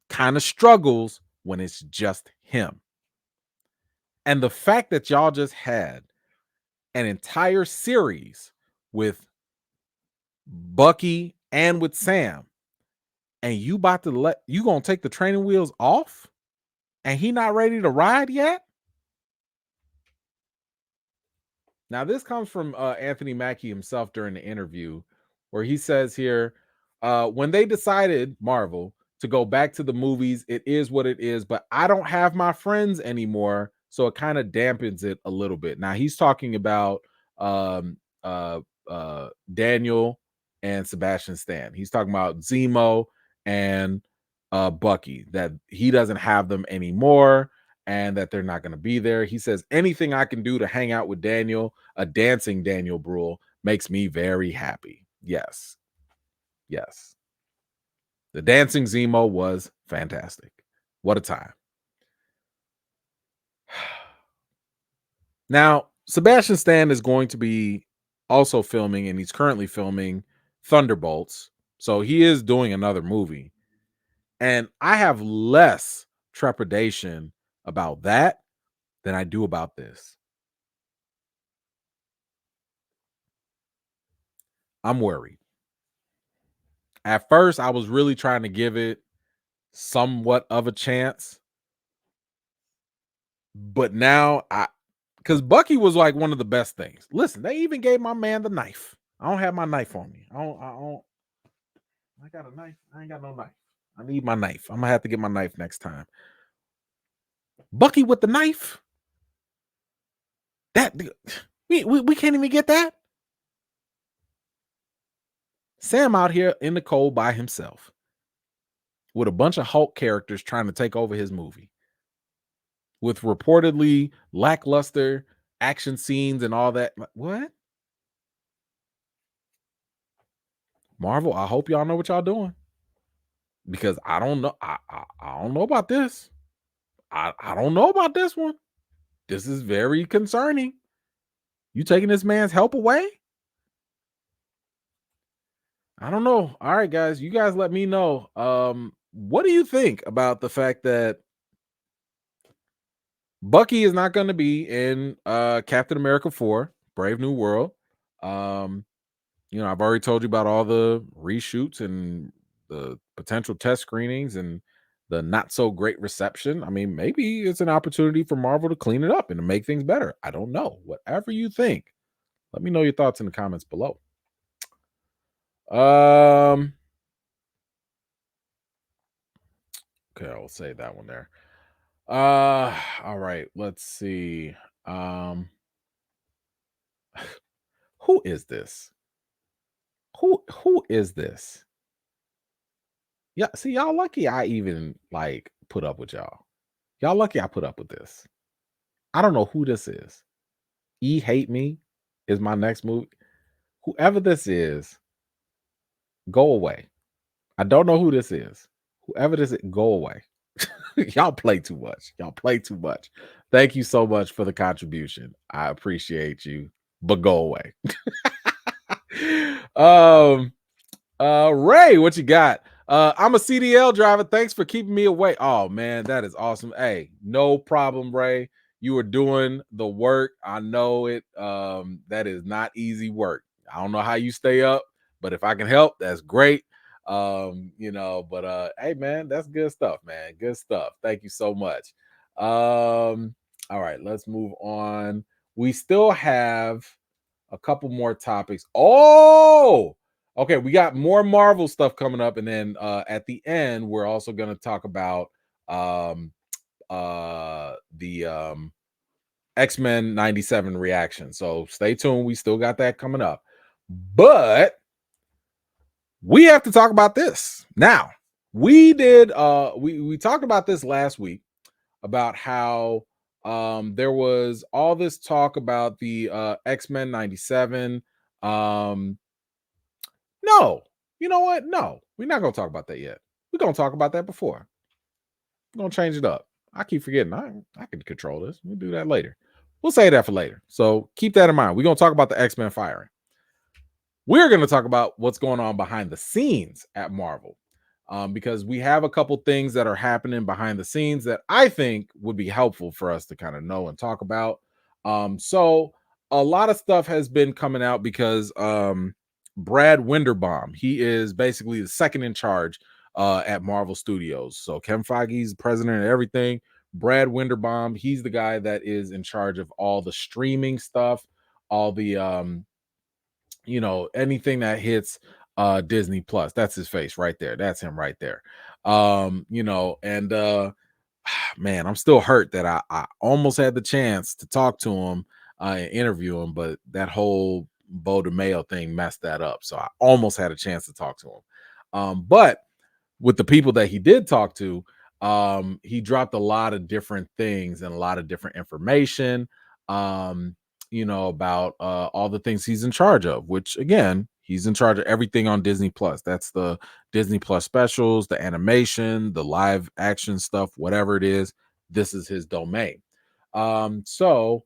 kind of struggles when it's just him. And the fact that y'all just had an entire series with Bucky and with Sam, and you gonna take the training wheels off, and he not ready to ride yet? Now, this comes from Anthony Mackie himself during the interview, where he says here, when they decided, Marvel, to go back to the movies, it is what it is, but I don't have my friends anymore, so it kind of dampens it a little bit. Now, he's talking about Daniel and Sebastian Stan. He's talking about Zemo and Bucky, that he doesn't have them anymore and that they're not going to be there. He says, anything I can do to hang out with Daniel, a dancing Daniel Bruhl, makes me very happy. Yes. Yes. The dancing Zemo was fantastic. What a time. Now, Sebastian Stan is going to be also filming, and he's currently filming Thunderbolts. So he is doing another movie. And I have less trepidation about that than I do about this. I'm worried. At first, I was really trying to give it somewhat of a chance. But now because Bucky was like one of the best things. Listen, they even gave my man the knife. I don't have my knife on me. I got a knife. I ain't got no knife. I need my knife. I'm gonna have to get my knife next time. Bucky with the knife. That we can't even get that. Sam out here in the cold by himself with a bunch of Hulk characters trying to take over his movie, with reportedly lackluster action scenes and all that. What? Marvel, I hope y'all know what y'all doing, because I don't know. I don't know about this. I don't know about this one. This is very concerning. You taking this man's help away? I don't know. All right, guys, you guys let me know. What do you think about the fact that Bucky is not going to be in Captain America 4, Brave New World? I've already told you about all the reshoots and the potential test screenings and the not so great reception. I mean, maybe it's an opportunity for Marvel to clean it up and to make things better. I don't know. Whatever you think, let me know your thoughts in the comments below. Okay, I'll say that one there. All right, let's see. Who is this? Who is this? Yeah, see, y'all lucky I even like put up with y'all. Y'all lucky I put up with this. I don't know who this is. Hate Me is my next movie. Whoever this is, go away. I don't know who this is. Whoever this is, go away. Y'all play too much. Y'all play too much. Thank you so much for the contribution. I appreciate you, but go away. Ray, what you got? I'm a CDL driver. Thanks for keeping me away. Oh man, that is awesome. Hey, no problem, Ray. You are doing the work. I know it. That is not easy work. I don't know how you stay up, but if I can help, that's great. Hey man, that's good stuff, man. Good stuff. Thank you so much. All right, let's move on. We still have a couple more topics. Oh, okay, we got more Marvel stuff coming up, and then at the end, we're also going to talk about the X-Men 97 reaction. So stay tuned. We still got that coming up. But we have to talk about this. Now, we talked about this last week about how there was all this talk about the X-Men 97. No, you know what? No, we're not going to talk about that yet. We're going to talk about that before. We're going to change it up. I keep forgetting. I can control this. We'll do that later. We'll say that for later. So keep that in mind. We're going to talk about the X-Men firing. We're going to talk about what's going on behind the scenes at Marvel. Because we have a couple things that are happening behind the scenes that I think would be helpful for us to kind of know and talk about. So a lot of stuff has been coming out because Brad Winderbaum, he is basically the second in charge at Marvel Studios. So Kevin Feige's president and everything. Brad Winderbaum, he's the guy that is in charge of all the streaming stuff, all the anything that hits Disney Plus. That's his face right there. That's him right there. Man, I'm still hurt that I almost had the chance to talk to him and interview him, but that whole Bo DeMayo thing messed that up. So I almost had a chance to talk to him. But with the people that he did talk to, he dropped a lot of different things and a lot of different information. About all the things he's in charge of, which again, he's in charge of everything on Disney Plus. That's the Disney Plus specials, the animation, the live action stuff, whatever it is. This is his domain. So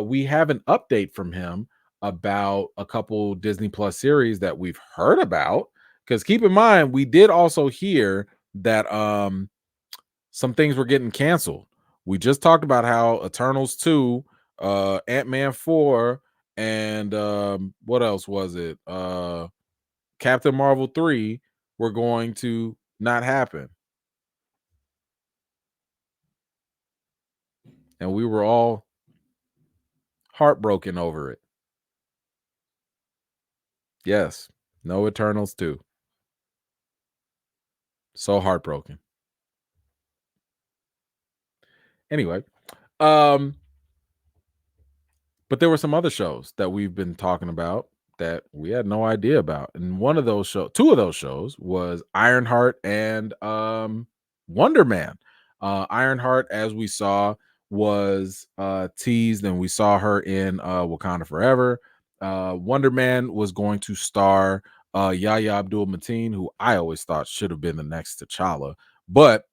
we have an update from him about a couple Disney Plus series that we've heard about. Because keep in mind, we did also hear that some things were getting canceled. We just talked about how Eternals 2, Ant-Man 4, and what else was it? Captain Marvel 3 were going to not happen. And we were all heartbroken over it. Yes, no Eternals 2. So heartbroken. Anyway, but there were some other shows that we've been talking about that we had no idea about. And two of those shows was Ironheart and Wonder Man. Ironheart, as we saw, was teased, and we saw her in Wakanda Forever. Wonder Man was going to star Yahya Abdul-Mateen, who I always thought should have been the next T'Challa, but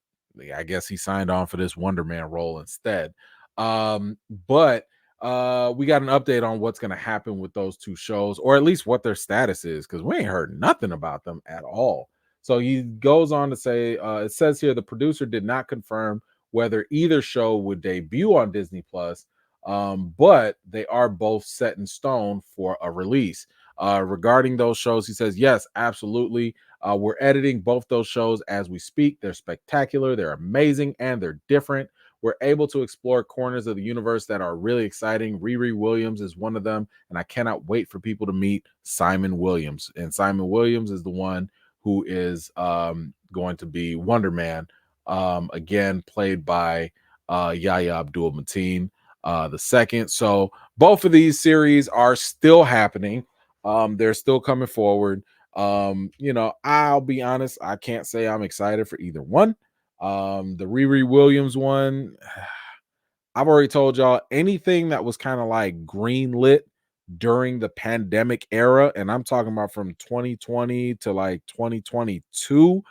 I guess he signed on for this Wonder Man role instead. But we got an update on what's going to happen with those two shows, or at least what their status is, because we ain't heard nothing about them at all. So he goes on to say, it says here, the producer did not confirm whether either show would debut on Disney Plus, but they are both set in stone for a release. Regarding those shows, he says, yes, absolutely. We're editing both those shows as we speak. They're spectacular, they're amazing, and they're different. We're able to explore corners of the universe that are really exciting. Riri Williams is one of them, and I cannot wait for people to meet Simon Williams. And Simon Williams is the one who is going to be Wonder Man, again, played by Yahya Abdul-Mateen the second. So both of these series are still happening. They're still coming forward. You know, I'll be honest, I can't say I'm excited for either one. The Riri Williams one, I've already told y'all anything that was kind of like greenlit during the pandemic era, and I'm talking about from 2020 to like 2022,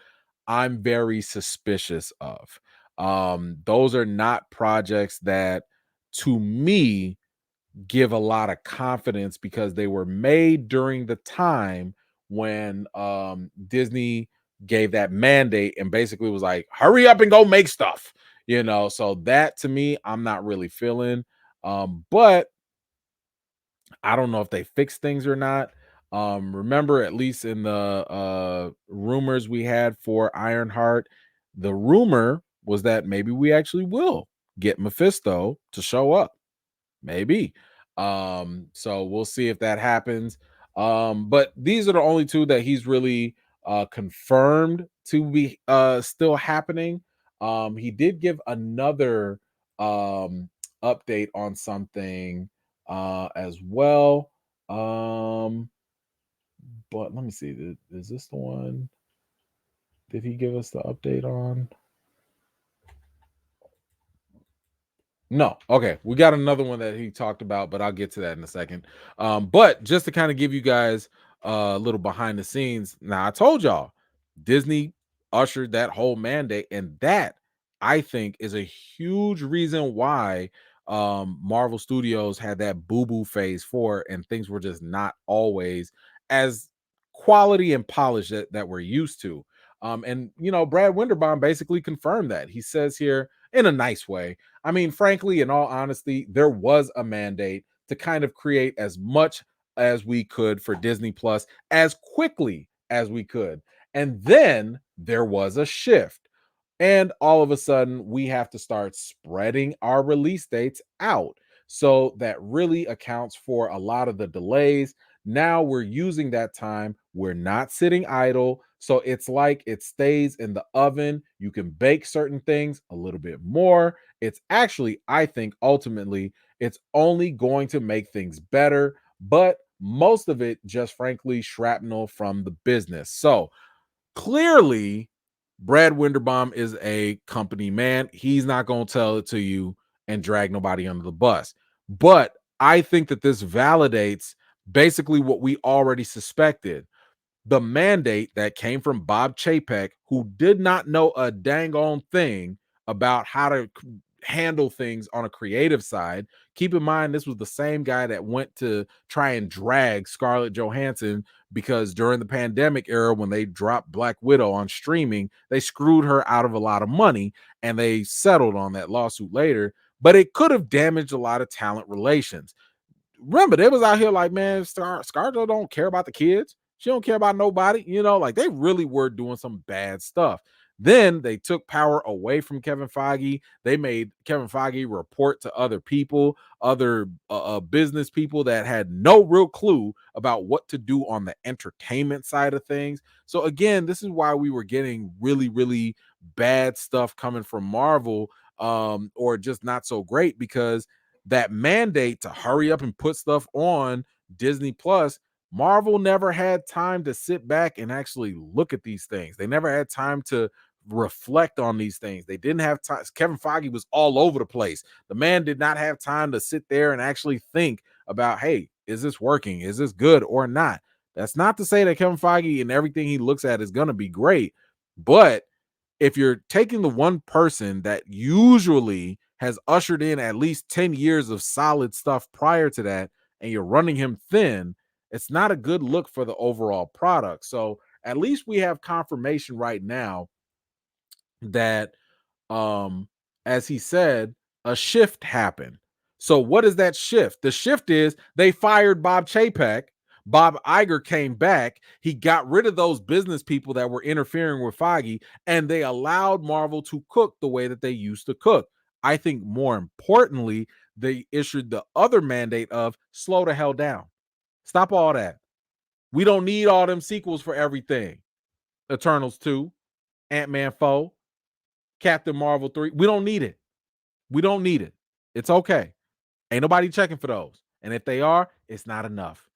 I'm very suspicious of. Those are not projects that to me give a lot of confidence because they were made during the time when Disney gave that mandate and basically was like, hurry up and go make stuff, you know. So that to me, I'm not really feeling. But I don't know if they fixed things or not. Remember, at least in the rumors we had for Ironheart, the rumor was that maybe we actually will get Mephisto to show up. Maybe. So we'll see if that happens. But these are the only two that he's really confirmed to be still happening. He did give another update on something as well. But let me see. Is this the one? Did he give us the update on? No. Okay. We got another one that he talked about, but I'll get to that in a second. But just to kind of give you guys a little behind the scenes. Now, I told y'all Disney ushered that whole mandate, and that I think is a huge reason why Marvel Studios had that boo-boo phase 4 and things were just not always as quality and polished that we're used to. And you know, Brad Winderbaum basically confirmed that. He says here in a nice way, I mean, frankly, in all honesty, there was a mandate to kind of create as much as we could for Disney Plus as quickly as we could. And then there was a shift. And all of a sudden, we have to start spreading our release dates out. So that really accounts for a lot of the delays. Now we're using that time. We're not sitting idle. So it's like it stays in the oven. You can bake certain things a little bit more. It's actually, I think, ultimately, it's only going to make things better. But most of it, just frankly, shrapnel from the business. So clearly, Brad Winderbaum is a company man. He's not going to tell it to you and drag nobody under the bus. But I think that this validates basically what we already suspected. The mandate that came from Bob Chapek, who did not know a dang on thing about how to handle things on a creative side. Keep in mind, this was the same guy that went to try and drag Scarlett Johansson because during the pandemic era, when they dropped Black Widow on streaming, they screwed her out of a lot of money and they settled on that lawsuit later. But it could have damaged a lot of talent relations. Remember, they was out here like, man, Scarlett don't care about the kids. She don't care about nobody. You know, like they really were doing some bad stuff. Then they took power away from Kevin Feige. They made Kevin Feige report to other people, other business people that had no real clue about what to do on the entertainment side of things. So again, this is why we were getting really, really bad stuff coming from Marvel, or just not so great, because that mandate to hurry up and put stuff on Disney Plus, Marvel never had time to sit back and actually look at these things. They never had time to reflect on these things. They didn't have time. Kevin Feige was all over the place. The man did not have time to sit there and actually think about, hey, is this working? Is this good or not? That's not to say that Kevin Feige and everything he looks at is going to be great, but if you're taking the one person that usually has ushered in at least 10 years of solid stuff prior to that, and you're running him thin, it's not a good look for the overall product. So at least we have confirmation right now that, as he said, a shift happened. So what is that shift? The shift is they fired Bob Chapek. Bob Iger came back. He got rid of those business people that were interfering with Feige, and they allowed Marvel to cook the way that they used to cook. I think more importantly, they issued the other mandate of slow the hell down. Stop all that. We don't need all them sequels for everything. Eternals 2, Ant-Man 4, Captain Marvel 3. We don't need it. We don't need it. It's okay. Ain't nobody checking for those. And if they are, it's not enough.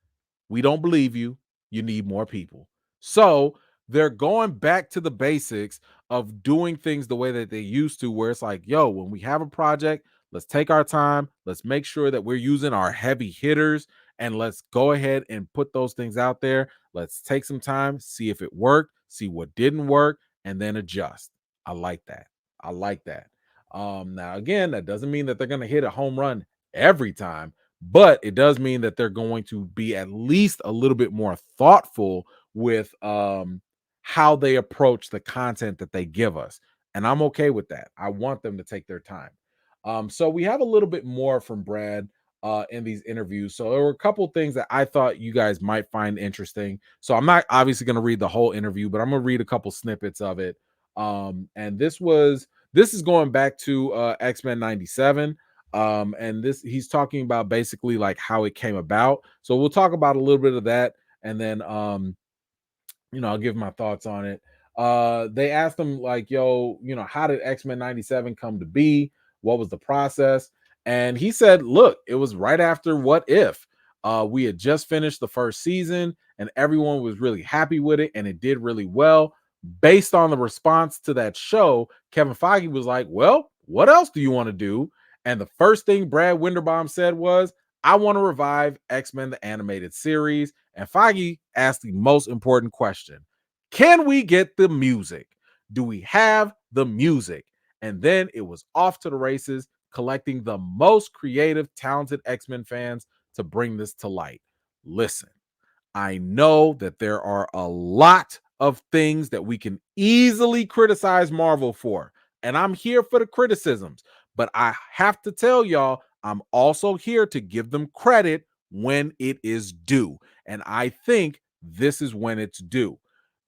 We don't believe you. You need more people. So they're going back to the basics of doing things the way that they used to, where it's like, yo, when we have a project, let's take our time. Let's make sure that we're using our heavy hitters and let's go ahead and put those things out there. Let's take some time, see if it worked, see what didn't work, and then adjust. I like that. I like that. Now, again, that doesn't mean that they're going to hit a home run every time, but it does mean that they're going to be at least a little bit more thoughtful with how they approach the content that they give us. And I'm okay with that. I want them to take their time. So we have a little bit more from Brad in these interviews. So there were a couple things that I thought you guys might find interesting. So I'm not obviously going to read the whole interview, but I'm going to read a couple snippets of it. And this is going back to X-Men 97. And this he's talking about basically like how it came about. So we'll talk about a little bit of that, and then I'll give my thoughts on it. They asked him like, yo, how did X-Men 97 come to be? What was the process? And he said, look, it was right after What If. We had just finished the first season and everyone was really happy with it and it did really well. Based on the response to that show, Kevin Feige was like, well, what else do you want to do? And the first thing Brad Winderbaum said was, I want to revive X-Men the animated series. And Feige asked the most important question. Can we get the music? Do we have the music? And then it was off to the races, collecting the most creative, talented X-Men fans to bring this to light. Listen, I know that there are a lot of things that we can easily criticize Marvel for, and I'm here for the criticisms, but I have to tell y'all, I'm also here to give them credit when it is due. And I think this is when it's due.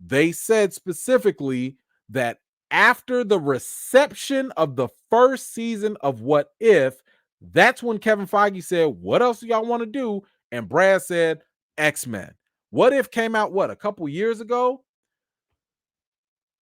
They said specifically that after the reception of the first season of What If, that's when Kevin Feige said, what else do y'all want to do? And Brad said, X-Men. What If came out, a couple years ago?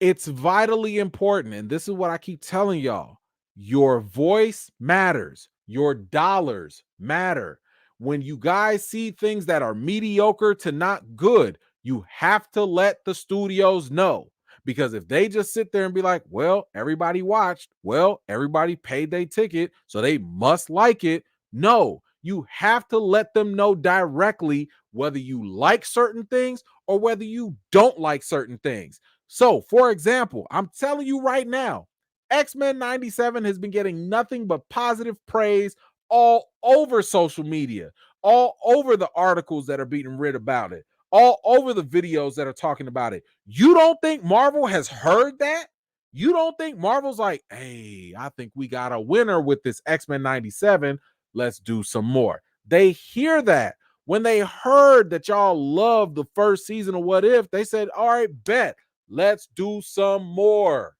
It's vitally important. And this is what I keep telling y'all. Your voice matters. Your dollars matter. When you guys see things that are mediocre to not good, you have to let the studios know. Because if they just sit there and be like, well, everybody watched, well, everybody paid their ticket, so they must like it. No, you have to let them know directly whether you like certain things or whether you don't like certain things. So, for example, I'm telling you right now, X-Men 97 has been getting nothing but positive praise all over social media, all over the articles that are being written about it, all over the videos that are talking about it. You don't think Marvel has heard that? You don't think Marvel's like, hey, I think we got a winner with this X-Men 97. Let's do some more. They hear that. When they heard that y'all loved the first season of What If, they said, all right, bet. Let's do some more.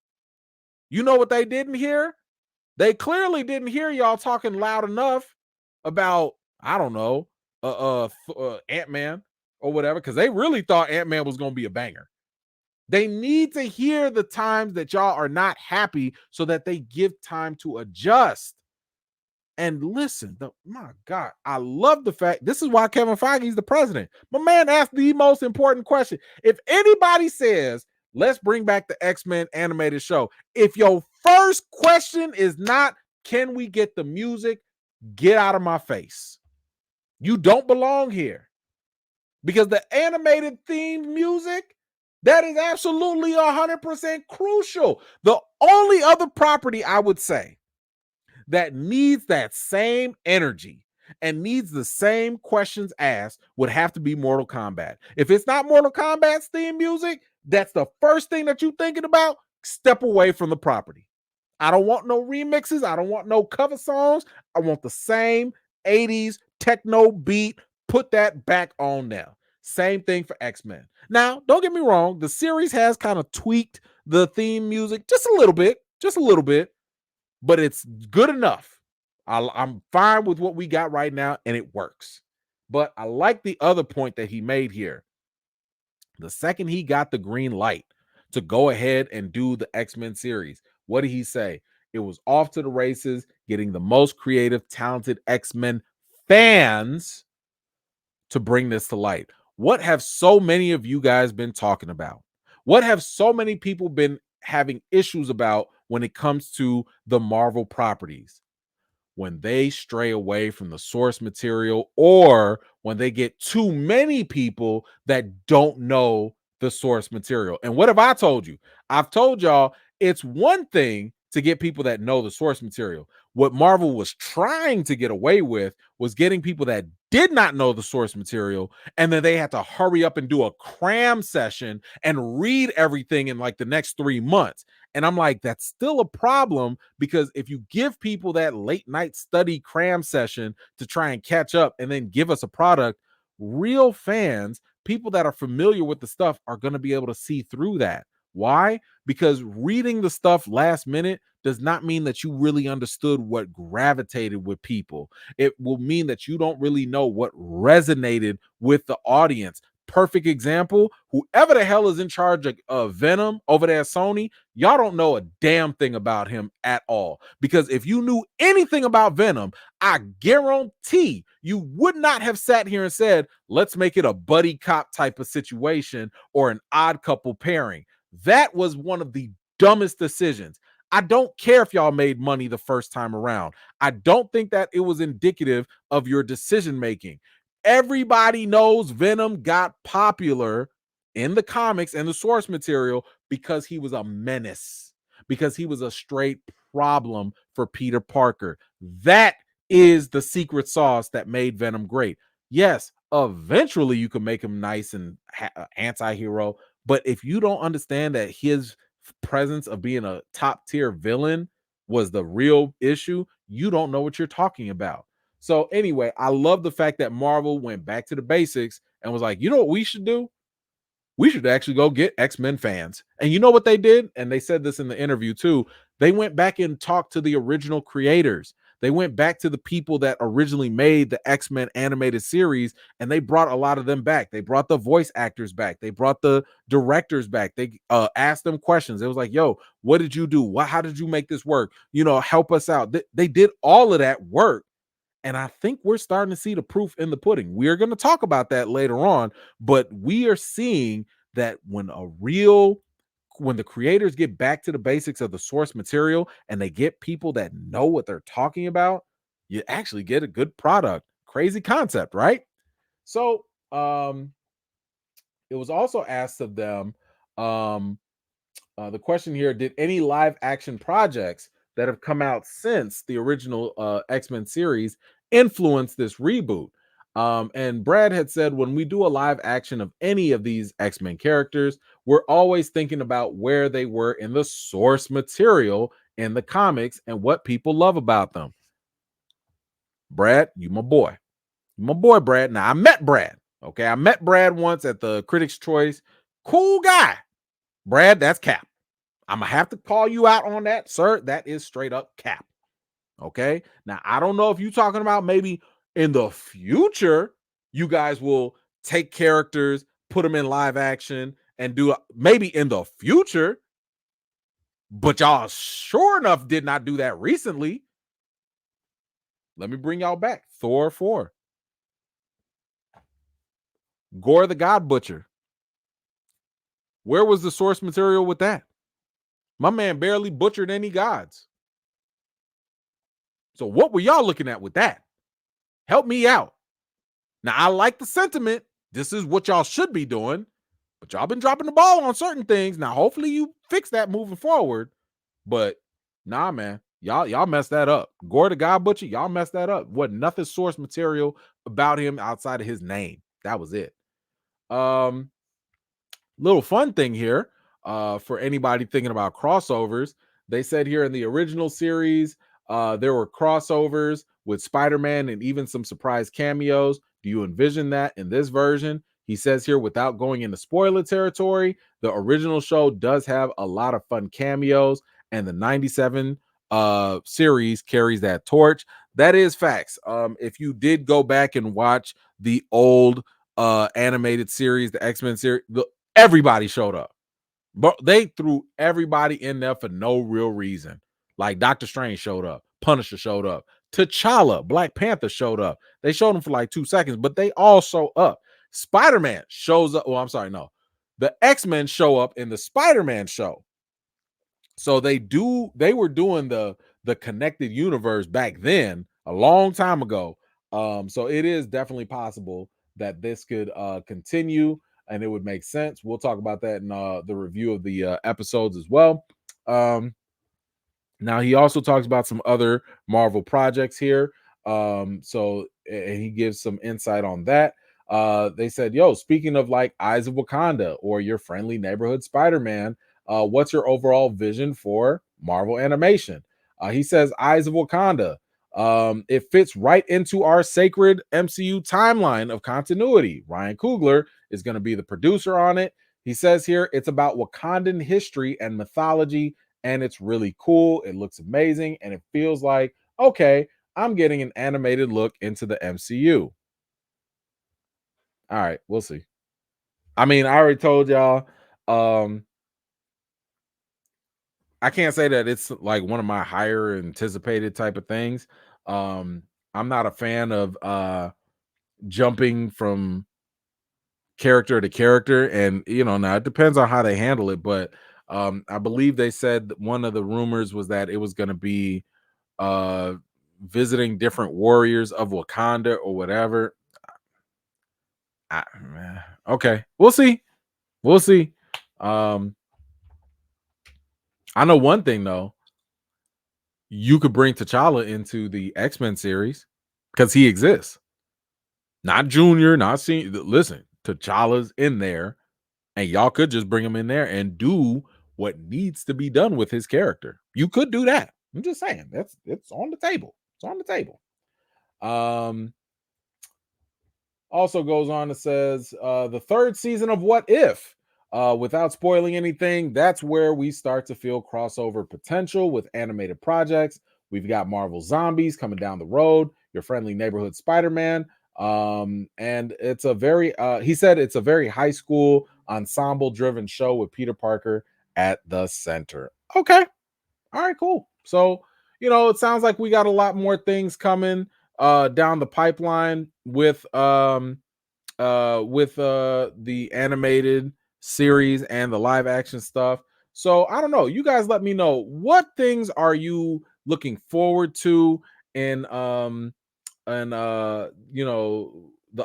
You know what they didn't hear? They clearly didn't hear y'all talking loud enough about, I don't know, Ant-Man or whatever, because they really thought Ant-Man was going to be a banger. They need to hear the times that y'all are not happy so that they give time to adjust. And listen, my God, I love the fact, this is why Kevin Feige is the president. My man asked the most important question. If anybody says, let's bring back the X-Men animated show, if your first question is not, can we get the music? Get out of my face. You don't belong here. Because the animated themed music, that is absolutely 100% crucial. The only other property I would say that needs that same energy and needs the same questions asked would have to be Mortal Kombat. If it's not Mortal Kombat's theme music, that's the first thing that you're thinking about, step away from the property. I don't want no remixes. I don't want no cover songs. I want the same 80s techno beat. Put that back on now. Same thing for X-Men. Now, don't get me wrong. The series has kind of tweaked the theme music just a little bit, but it's good enough. I'm fine with what we got right now, and it works. But I like the other point that he made here. The second he got the green light to go ahead and do the X-Men series, what did he say? It was off to the races, getting the most creative, talented X-Men fans to bring this to light. What have so many of you guys been talking about? What have so many people been having issues about when it comes to the Marvel properties? When they stray away from the source material, or when they get too many people that don't know the source material. And what have I told you? I've told y'all it's one thing to get people that know the source material. What Marvel was trying to get away with was getting people that did not know the source material, and then they had to hurry up and do a cram session and read everything in like the next 3 months. And I'm like, that's still a problem, because if you give people that late night study cram session to try and catch up and then give us a product, real fans, people that are familiar with the stuff, are going to be able to see through that. Why? Because reading the stuff last minute does not mean that you really understood what gravitated with people. It will mean that you don't really know what resonated with the audience. Perfect example, whoever the hell is in charge of Venom over there at Sony, y'all don't know a damn thing about him at all. Because if you knew anything about Venom, I guarantee you would not have sat here and said, let's make it a buddy cop type of situation or an odd couple pairing. That was one of the dumbest decisions. I don't care if y'all made money the first time around. I don't think that it was indicative of your decision making. Everybody knows Venom got popular in the comics and the source material because he was a menace, because he was a straight problem for Peter Parker. That is the secret sauce that made Venom great. Yes, eventually you can make him nice and anti-hero, but if you don't understand that his presence of being a top tier villain was the real issue, you don't know what you're talking about. So anyway, I love the fact that Marvel went back to the basics and was like, you know what we should do? We should actually go get X-Men fans. And you know what they did? And they said this in the interview too. They went back and talked to the original creators. They went back to the people that originally made the X-Men animated series, and they brought a lot of them back. They brought the voice actors back. They brought the directors back. They asked them questions. It was like, yo, what did you do? How did you make this work? You know, help us out. They did all of that work. And I think we're starting to see the proof in the pudding. We are going to talk about that later on, but we are seeing that when the creators get back to the basics of the source material and they get people that know what they're talking about, you actually get a good product. Crazy concept, right? So it was also asked of them, the question here, did any live action projects that have come out since the original X-Men series influence this reboot? And Brad had said, when we do a live action of any of these X-Men characters, we're always thinking about where they were in the source material in the comics and what people love about them. Brad, you my boy. You my boy, Brad. Now, I met Brad. Okay, I met Brad once at the Critics' Choice. Cool guy. Brad, that's cap. I'm gonna have to call you out on that, sir. That is straight up cap. Okay. Now, I don't know if you're talking about maybe in the future, you guys will take characters, put them in live action, and do maybe in the future, but y'all sure enough did not do that recently. Let me bring y'all back. Thor 4. Gore the God Butcher. Where was the source material with that? My man barely butchered any gods. So what were y'all looking at with that? Help me out. Now, I like the sentiment. This is what y'all should be doing, but y'all been dropping the ball on certain things. Now, hopefully you fix that moving forward. But nah, man, y'all messed that up. Gore the God Butcher, y'all messed that up. Wasn't nothing source material about him outside of his name. That was it. Little fun thing here for anybody thinking about crossovers. They said here in the original series, there were crossovers with Spider-Man and even some surprise cameos. Do you envision that in this version? He says here, without going into spoiler territory, the original show does have a lot of fun cameos, and the 97 series carries that torch. That is facts. If you did go back and watch the old animated series, the X-Men series, everybody showed up. But they threw everybody in there for no real reason. Like Doctor Strange showed up, Punisher showed up, T'Challa, Black Panther showed up. They showed him for like 2 seconds, but they all show up. Spider-Man shows up. Well, I'm sorry, no. The X-Men show up in the Spider-Man show. So they were doing the connected universe back then, a long time ago. So it is definitely possible that this could continue and it would make sense. We'll talk about that in the review of the episodes as well. Now he also talks about some other Marvel projects here. So and he gives some insight on that. They said, yo, speaking of like Eyes of Wakanda or your friendly neighborhood Spider-Man, what's your overall vision for Marvel animation? He says Eyes of Wakanda. It fits right into our sacred MCU timeline of continuity. Ryan Coogler is going to be the producer on it. He says here it's about Wakandan history and mythology, and it's really cool. It looks amazing, and it feels like, okay, I'm getting an animated look into the MCU. All right, we'll see. I mean, I already told y'all. I can't say that it's like one of my higher anticipated type of things. I'm not a fan of jumping from character to character, and now it depends on how they handle it, but I believe they said that one of the rumors was that it was going to be visiting different warriors of Wakanda or whatever. Okay, we'll see. I know one thing though. You could bring T'Challa into the X-Men series because he exists. Not Junior, not Senior. Listen, T'Challa's in there, and y'all could just bring him in there and do what needs to be done with his character. You could do that. I'm just saying it's on the table. It's on the table. Also goes on and says the third season of What If. Without spoiling anything, that's where we start to feel crossover potential with animated projects. We've got Marvel Zombies coming down the road, your friendly neighborhood Spider-Man. And it's a very he said it's a very high school ensemble driven show with Peter Parker at the center. Okay. All right, cool. So, it sounds like we got a lot more things coming down the pipeline with the animated series and the live action stuff. So I don't know. You guys let me know, what things are you looking forward to in the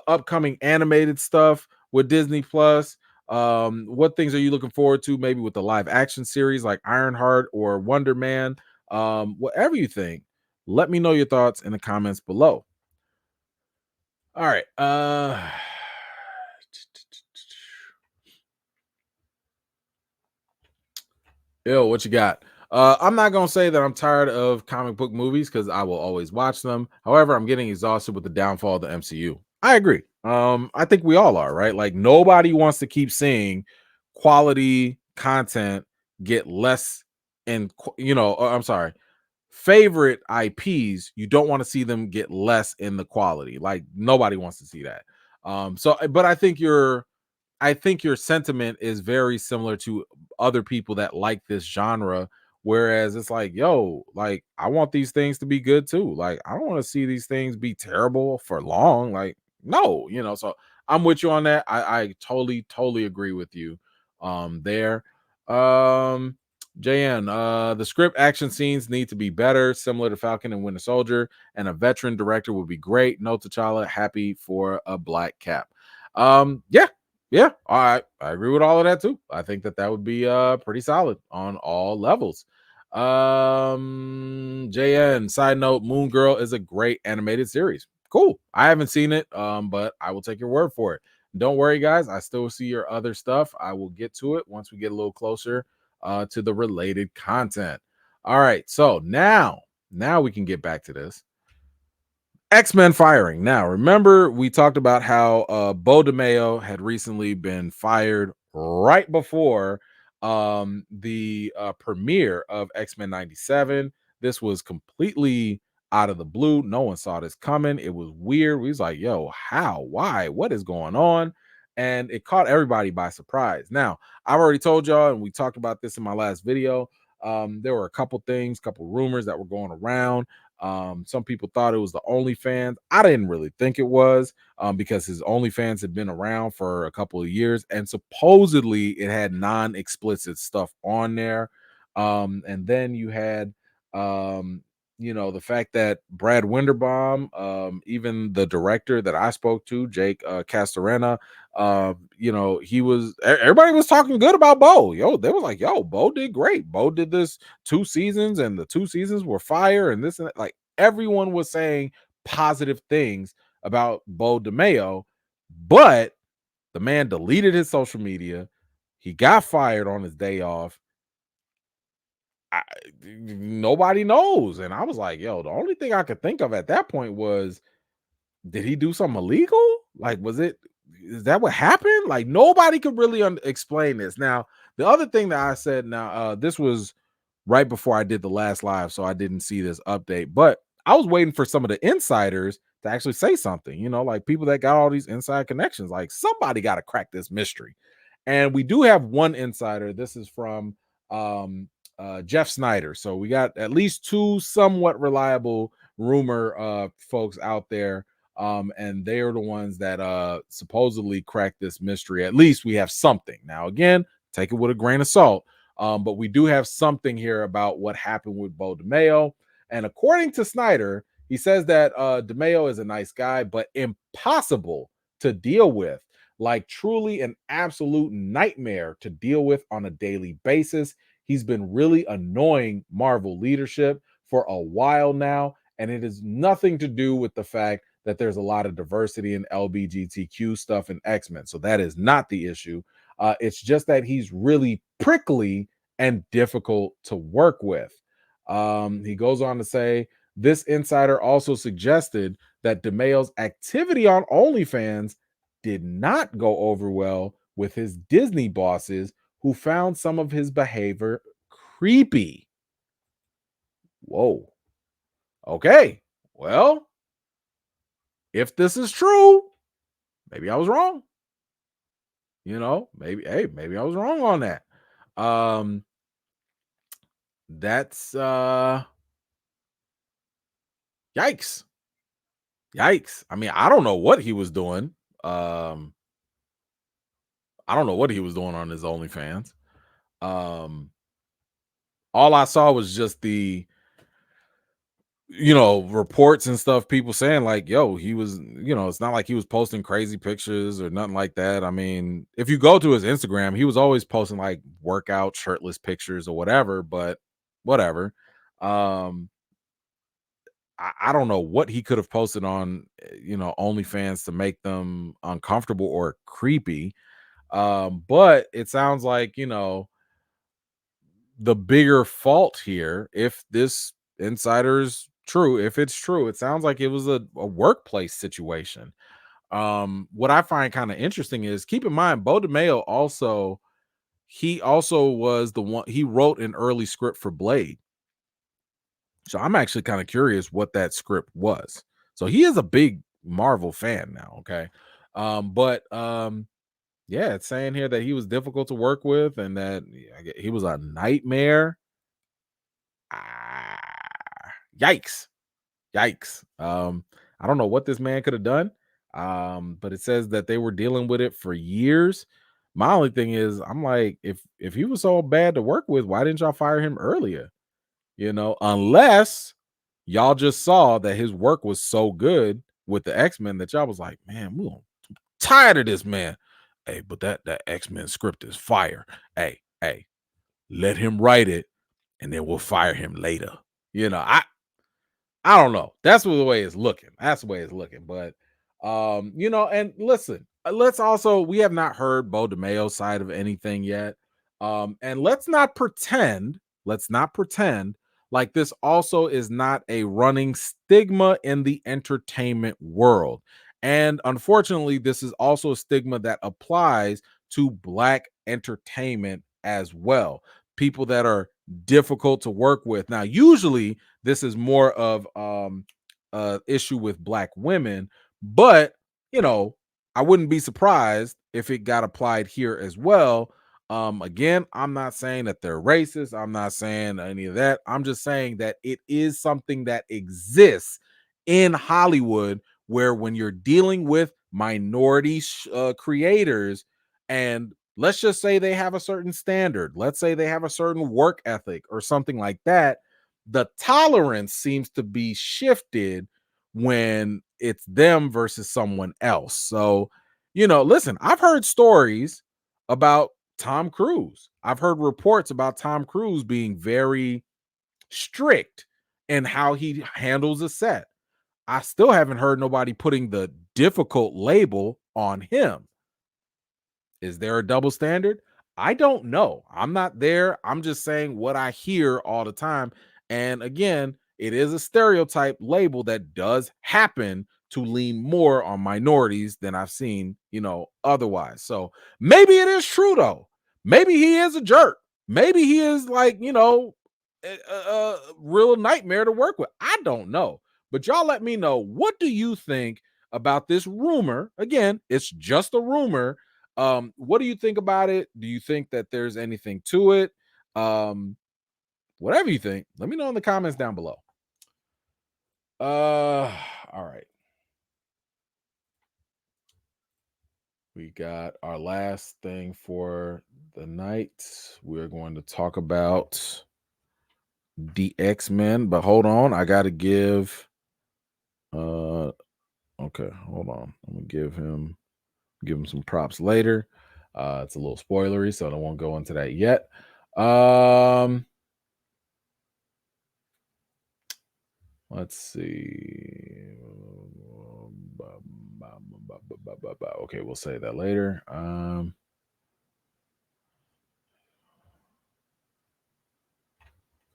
upcoming animated stuff with Disney Plus. What things are you looking forward to maybe with the live action series like Ironheart or Wonder Man? Whatever you think, let me know your thoughts in the comments below. All right. Yo, what you got? I'm not gonna say that I'm tired of comic book movies because I will always watch them. However, I'm getting exhausted with the downfall of the MCU. I agree. I think we all are, right? Like nobody wants to keep seeing quality content get less I'm sorry, favorite IPs, you don't want to see them get less in the quality. Like nobody wants to see that. But I think your sentiment is very similar to other people that like this genre. Whereas it's like, yo, like I want these things to be good too. Like I don't want to see these things be terrible for long. Like, no, so I'm with you on that. I totally agree with you there. JN, the script action scenes need to be better, similar to Falcon and Winter Soldier, and a veteran director would be great. No T'Challa, happy for a black cap. Yeah, all right. I agree with all of that too. I think that would be pretty solid on all levels. JN, side note, Moon Girl is a great animated series. Cool. I haven't seen it, but I will take your word for it. Don't worry, guys. I still see your other stuff. I will get to it once we get a little closer to the related content. All right. So now we can get back to this. X-Men firing. Now, remember we talked about how Bo DeMeo had recently been fired right before the premiere of X-Men 97. This was completely out of the blue. No one saw this coming. It was weird. We was like, yo, how? Why? What is going on? And it caught everybody by surprise. Now, I've already told y'all, and we talked about this in my last video. There were a couple rumors that were going around Some people thought it was the OnlyFans. I didn't really think it was, because his OnlyFans had been around for a couple of years, and supposedly it had non-explicit stuff on there. And then you had, the fact that Brad Winderbaum, even the director that I spoke to, Jake Castorena, everybody was talking good about Bo. They was like, Bo did great. Bo did this 2 seasons, and the 2 seasons were fire, and this and that. Like, everyone was saying positive things about Bo DeMayo, but the man deleted his social media. He got fired on his day off. Nobody knows. And I was like, the only thing I could think of at that point was, did he do something illegal? Like, is that what happened? Like, nobody could really explain this. Now, the other thing that I said, this was right before I did the last live, so I didn't see this update, but I was waiting for some of the insiders to actually say something, like people that got all these inside connections. Like, somebody got to crack this mystery. And we do have one insider. This is from Jeff Snyder. So we got at least two somewhat reliable rumor folks out there. And they are the ones that supposedly cracked this mystery. At least we have something. Now, again, take it with a grain of salt. But we do have something here about what happened with Bo DeMayo. And according to Snyder, he says that DeMayo is a nice guy, but impossible to deal with. Like, truly an absolute nightmare to deal with on a daily basis. He's been really annoying Marvel leadership for a while now, and it has nothing to do with the fact that there's a lot of diversity in LGBTQ stuff in X-Men. So that is not the issue. It's just that he's really prickly and difficult to work with. He goes on to say, this insider also suggested that DeMayo's activity on OnlyFans did not go over well with his Disney bosses, who found some of his behavior creepy. Whoa. Okay. Well, if this is true, maybe I was wrong. Maybe I was wrong on that. That's yikes. I mean, I don't know what he was doing. I don't know what he was doing on his OnlyFans. All I saw was just the reports and stuff, people saying like, he was, it's not like he was posting crazy pictures or nothing like that. I mean, if you go to his Instagram, he was always posting like workout shirtless pictures or whatever, but whatever. I don't know what he could have posted on, OnlyFans to make them uncomfortable or creepy. But it sounds like, the bigger fault here, if this insider's true, if it's true, it sounds like it was a workplace situation. What I find kind of interesting is, keep in mind, Bo DeMayo also was the one, he wrote an early script for Blade. So I'm actually kind of curious what that script was. So he is a big Marvel fan now. Okay. Yeah, it's saying here that he was difficult to work with and that he was a nightmare. Yikes. I don't know what this man could have done. But it says that they were dealing with it for years. My only thing is, I'm like, if he was so bad to work with, why didn't y'all fire him earlier? Unless y'all just saw that his work was so good with the X-Men that y'all was like, man, we're tired of this man. Hey, but that X-Men script is fire. Hey, let him write it and then we'll fire him later. I don't know. That's the way it's looking. But and listen, we have not heard Bo DeMayo's side of anything yet. And let's not pretend like this also is not a running stigma in the entertainment world. And unfortunately, this is also a stigma that applies to Black entertainment as well. People that are difficult to work with. Now, usually this is more of issue with Black women, but I wouldn't be surprised if it got applied here as well. Again, I'm not saying that they're racist. I'm not saying any of that. I'm just saying that it is something that exists in Hollywood where when you're dealing with minority creators, and let's just say they have a certain standard, let's say they have a certain work ethic or something like that, the tolerance seems to be shifted when it's them versus someone else. So, listen, I've heard stories about Tom Cruise. I've heard reports about Tom Cruise being very strict in how he handles a set. I still haven't heard nobody putting the difficult label on him. Is there a double standard? I don't know. I'm not there. I'm just saying what I hear all the time. And again, it is a stereotype label that does happen to lean more on minorities than I've seen, otherwise. So maybe it is true though. Maybe he is a jerk. Maybe he is like, a real nightmare to work with. I don't know. But y'all let me know, what do you think about this rumor? Again, it's just a rumor. What do you think about it? Do you think that there's anything to it? Whatever you think, let me know in the comments down below. All right. We got our last thing for the night. We're going to talk about the X-Men, but hold on, I gotta give okay, hold on. I'm gonna give him some props later. It's a little spoilery, so I won't go into that yet. Let's see. Okay, we'll say that later.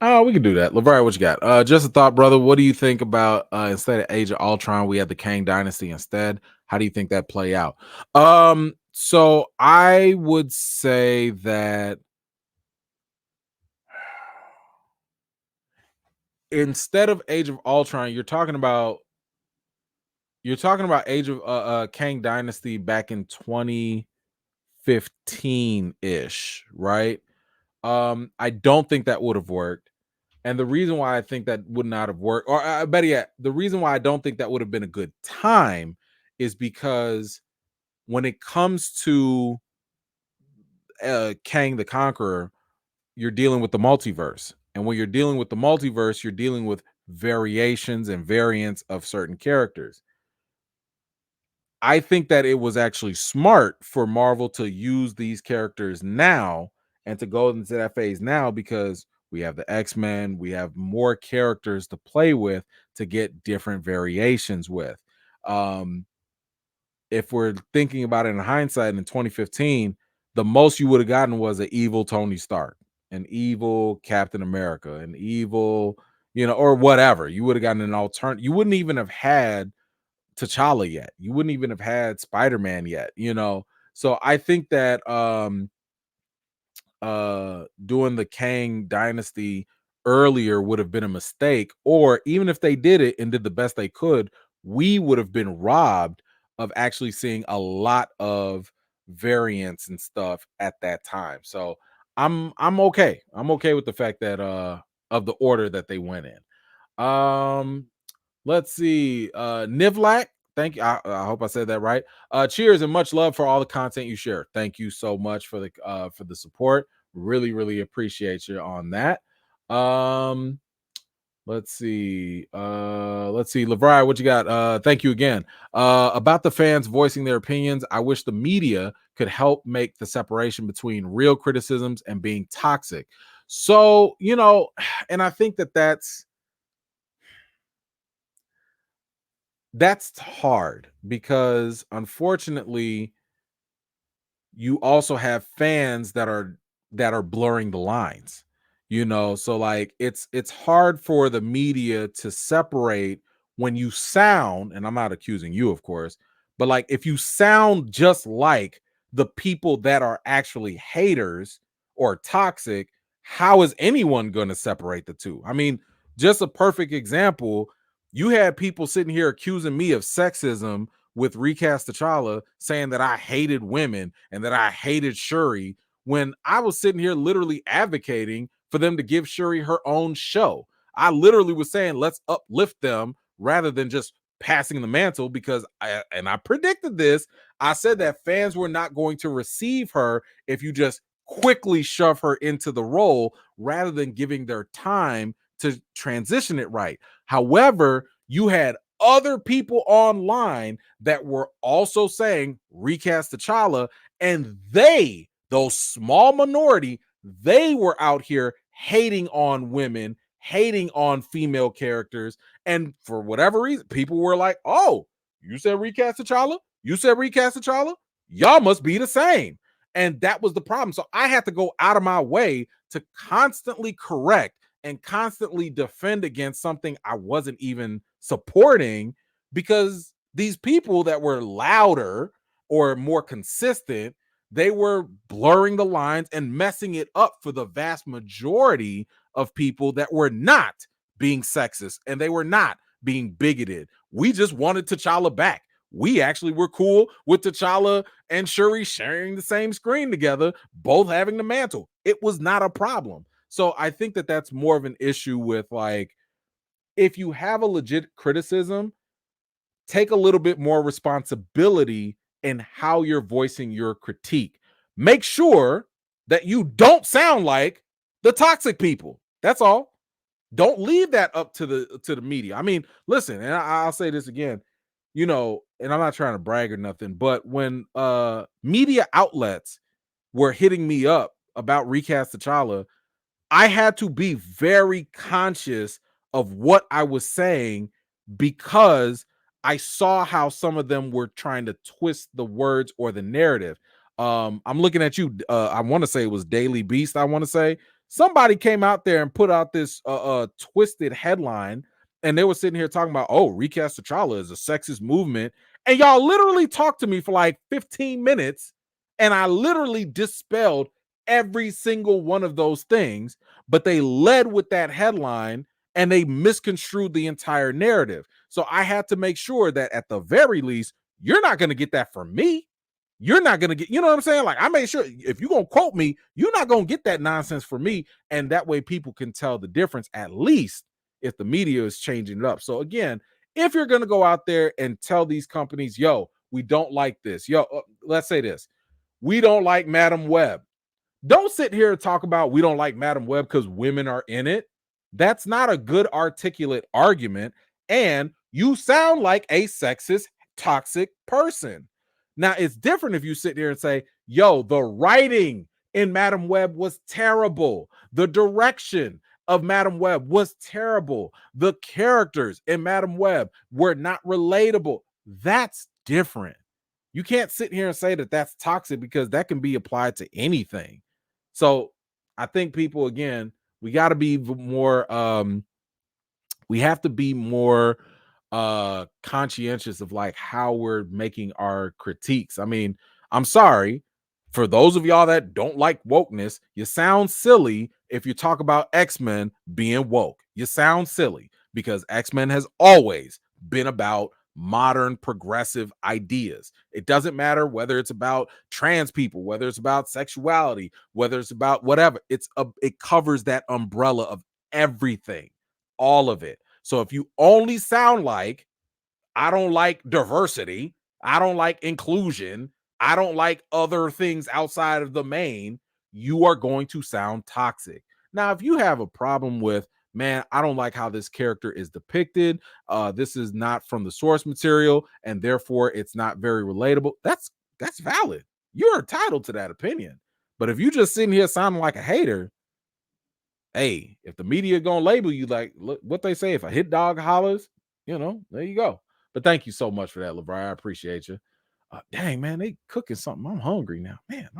Oh, we can do that. LeVar, what you got? Just a thought, brother. What do you think about instead of Age of Ultron, we had the Kang Dynasty instead? How do you think that play out? So I would say that instead of Age of Ultron, you're talking about Age of Kang Dynasty back in 2015-ish, right? I don't think that would have worked. And the reason why I think that would not have worked, or better yet, the reason why I don't think that would have been a good time is because when it comes to Kang the Conqueror, you're dealing with the multiverse. And when you're dealing with the multiverse, you're dealing with variations and variants of certain characters. I think that it was actually smart for Marvel to use these characters now and to go into that phase now, because we have the X-Men, we have more characters to play with to get different variations with. If we're thinking about it in hindsight, in 2015, the most you would have gotten was an evil Tony Stark, an evil Captain America, an evil, or whatever. You would have gotten an alternate. You wouldn't even have had T'Challa yet. You wouldn't even have had Spider-Man yet, So I think that doing the Kang Dynasty earlier would have been a mistake, or even if they did it and did the best they could, we would have been robbed of actually seeing a lot of variants and stuff at that time. So I'm okay. I'm okay with the fact that of the order that they went in. Let's see. Nivlak, thank you. I hope I said that right. Cheers and much love for all the content you share. Thank you so much for the support. Really, really appreciate you on that. Let's see. LeVar, what you got? Thank you again. About the fans voicing their opinions, I wish the media could help make the separation between real criticisms and being toxic. So, and I think that's hard, because unfortunately you also have fans that are blurring the lines, so like it's hard for the media to separate when you sound, and I'm not accusing you, of course, but like if you sound just like the people that are actually haters or toxic, how is anyone going to separate the two? I mean, just a perfect example, you had people sitting here accusing me of sexism with Recast T'Challa, saying that I hated women and that I hated Shuri, when I was sitting here literally advocating for them to give Shuri her own show. I literally was saying, let's uplift them rather than just passing the mantle, because I predicted this. I said that fans were not going to receive her if you just quickly shove her into the role rather than giving their time to transition it right. However, you had other people online that were also saying recast T'Challa, and they, those small minority, they were out here hating on women, hating on female characters, and for whatever reason, people were like, "Oh, you said recast T'Challa? You said recast T'Challa? Y'all must be the same." And that was the problem. So I had to go out of my way to constantly correct and constantly defend against something I wasn't even supporting, because these people that were louder or more consistent, they were blurring the lines and messing it up for the vast majority of people that were not being sexist and they were not being bigoted. We just wanted T'Challa back. We actually were cool with T'Challa and Shuri sharing the same screen together, both having the mantle. It was not a problem. So I think that that's more of an issue with, like, if you have a legit criticism, take a little bit more responsibility in how you're voicing your critique. Make sure that you don't sound like the toxic people. That's all. Don't leave that up to the media. I mean, listen, and I'll say this again, you know, and I'm not trying to brag or nothing, but when media outlets were hitting me up about recast T'Challa, I had to be very conscious of what I was saying, because I saw how some of them were trying to twist the words or the narrative. I'm looking at you. I want to say it was Daily Beast. I want to say somebody came out there and put out this twisted headline, and they were sitting here talking about, oh, recast T'Challa is a sexist movement, and y'all literally talked to me for like 15 minutes, and I literally dispelled every single one of those things, but they led with that headline and they misconstrued the entire narrative. So I had to make sure that at the very least, you're not going to get that from me. You're not going to get, you know what I'm saying? Like, I made sure if you're going to quote me, you're not going to get that nonsense from me. And that way people can tell the difference, at least if the media is changing it up. So again, if you're going to go out there and tell these companies, yo, we don't like this. Yo, let's say this. We don't like Madam Web. Don't sit here and talk about we don't like Madam Web because women are in it. That's not a good articulate argument. And you sound like a sexist, toxic person. Now, it's different if you sit here and say, yo, the writing in Madam Web was terrible. The direction of Madam Web was terrible. The characters in Madam Web were not relatable. That's different. You can't sit here and say that that's toxic, because that can be applied to anything. So I think people, again, we got to be more we have to be more conscientious of like how we're making our critiques. I mean, I'm sorry for those of y'all that don't like wokeness. You sound silly if you talk about X-Men being woke. You sound silly, because X-Men has always been about modern progressive ideas. It doesn't matter whether it's about trans people, whether it's about sexuality, whether it's about whatever. It covers that umbrella of everything, all of it. So if you only sound like, I don't like diversity, I don't like inclusion, I don't like other things outside of the main, you are going to sound toxic. Now, if you have a problem with, man, I don't like how this character is depicted, this is not from the source material, and therefore it's not very relatable, that's valid. You're entitled to that opinion. But if you just sitting here sounding like a hater, hey, if the media gonna label you like, look what they say, if a hit dog hollers, you know, there you go. But thank you so much for that, LeBron. I appreciate you. Dang, man, they cooking something. I'm hungry now, man.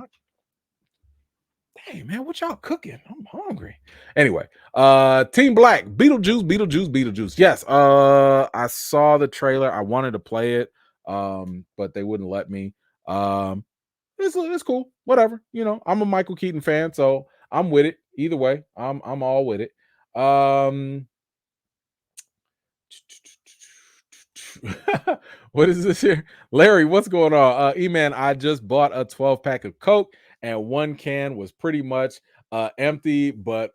Dang, man, what y'all cooking? I'm hungry. Anyway, Team Black, Beetlejuice. Yes, I saw the trailer. I wanted to play it, but they wouldn't let me. It's cool. Whatever. You know, I'm a Michael Keaton fan, so I'm with it. Either way, I'm all with it. What is this here? Larry, what's going on? E-Man, I just bought a 12-pack of Coke and one can was pretty much empty, but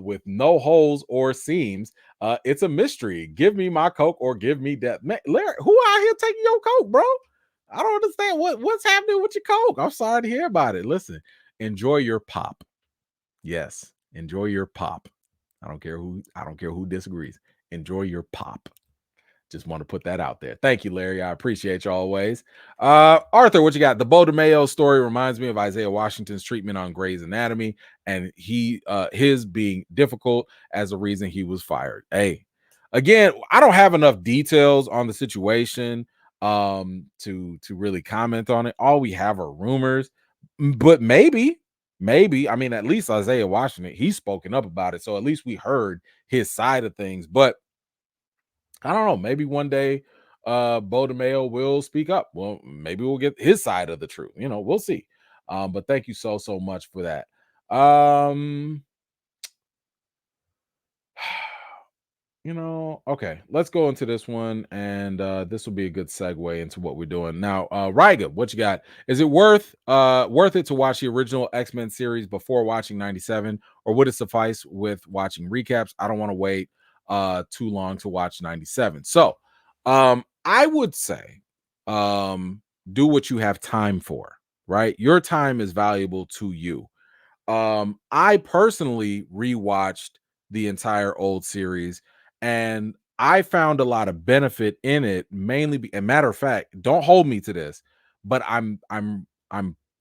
with no holes or seams. It's a mystery. Give me my Coke or give me death. Man, Larry, who out here taking your Coke, bro? I don't understand what's happening with your Coke. I'm sorry to hear about it. Listen, enjoy your pop. Yes, enjoy your pop. I don't care who disagrees. Enjoy your pop. Just want to put that out there. Thank you, Larry. I appreciate you always. Arthur, what you got? The Bo DeMayo story reminds me of Isaiah Washington's treatment on Grey's Anatomy, and his being difficult as a reason he was fired. Hey, again, I don't have enough details on the situation to really comment on it. All we have are rumors, but maybe. I mean, at least Isaiah Washington, he's spoken up about it. So at least we heard his side of things. But I don't know. Maybe one day Bo DeMayo will speak up. Well, maybe we'll get his side of the truth. We'll see. But thank you so much for that. Okay, let's go into this one, and this will be a good segue into what we're doing now. Riga, what you got? Is it worth it to watch the original X-Men series before watching 97, or would it suffice with watching recaps? I don't want to wait too long to watch 97. So I would say do what you have time for, right? Your time is valuable to you. I personally rewatched the entire old series, and I found a lot of benefit in it, mainly and matter of fact, don't hold me to this, but I'm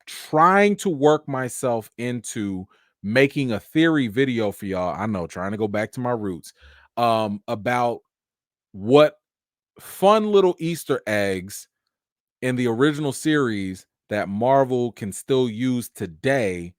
trying to work myself into making a theory video for y'all. I know, trying to go back to my roots, about what fun little Easter eggs in the original series that Marvel can still use today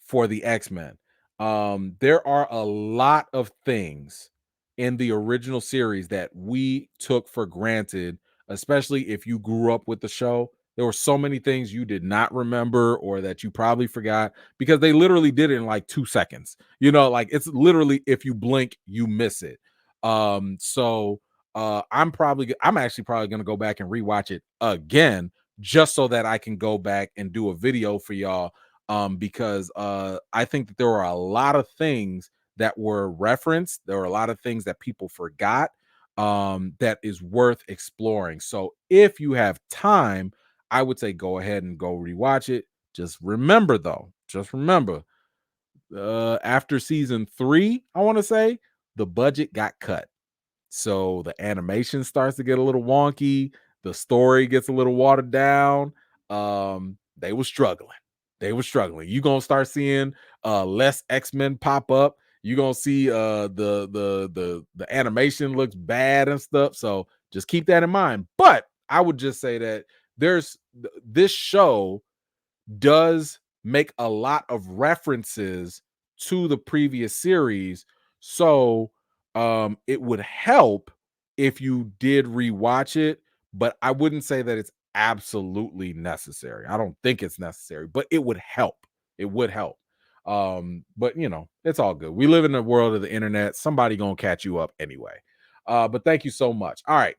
for the X-Men. There are a lot of things in the original series that we took for granted, especially if you grew up with the show. There were so many things you did not remember or that you probably forgot because they literally did it in like 2 seconds. Like it's literally if you blink, you miss it. I'm actually probably going to go back and rewatch it again just so that I can go back and do a video for y'all, because I think that there were a lot of things that were referenced. There were a lot of things that people forgot, that is worth exploring. So if you have time, I would say go ahead and go rewatch it. Just remember, after season 3, I want to say the budget got cut. So the animation starts to get a little wonky. The story gets a little watered down. They were struggling. You're gonna start seeing less X-Men pop up. You're gonna see the animation looks bad and stuff. So just keep that in mind. But I would just say that this show does make a lot of references to the previous series. So it would help if you did rewatch it, but I wouldn't say that it's absolutely necessary. I don't think it's necessary, but it would help. But it's all good. We live in the world of the internet. Somebody gonna catch you up anyway. But thank you so much. All right.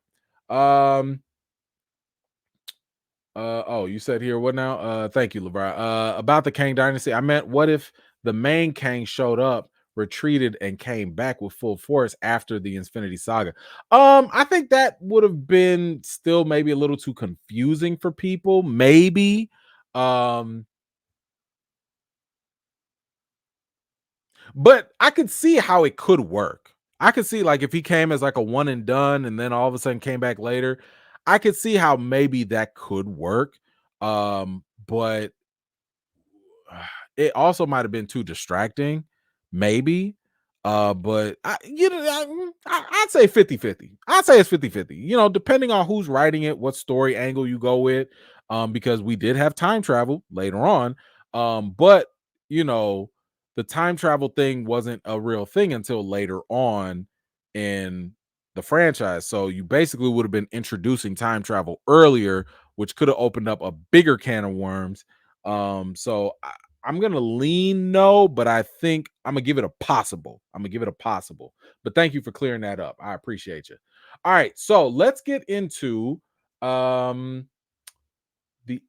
Oh, you said here what now? Thank you, LeBron. About the Kang Dynasty, I meant what if the main Kang showed up, retreated, and came back with full force after the Infinity Saga? I think that would have been still maybe a little too confusing for people. Maybe. But I could see how it could work. I could see like if he came as like a one and done and then all of a sudden came back later, I could see how maybe that could work. But it also might have been too distracting, maybe. But I'd say 50-50. I'd say it's 50-50, depending on who's writing it, what story angle you go with. Because we did have time travel later on. But the time travel thing wasn't a real thing until later on in the franchise. So you basically would have been introducing time travel earlier, which could have opened up a bigger can of worms. So I'm gonna lean no, but I think I'm gonna give it a possible. But thank you for clearing that up. I appreciate you. All right, so let's get into the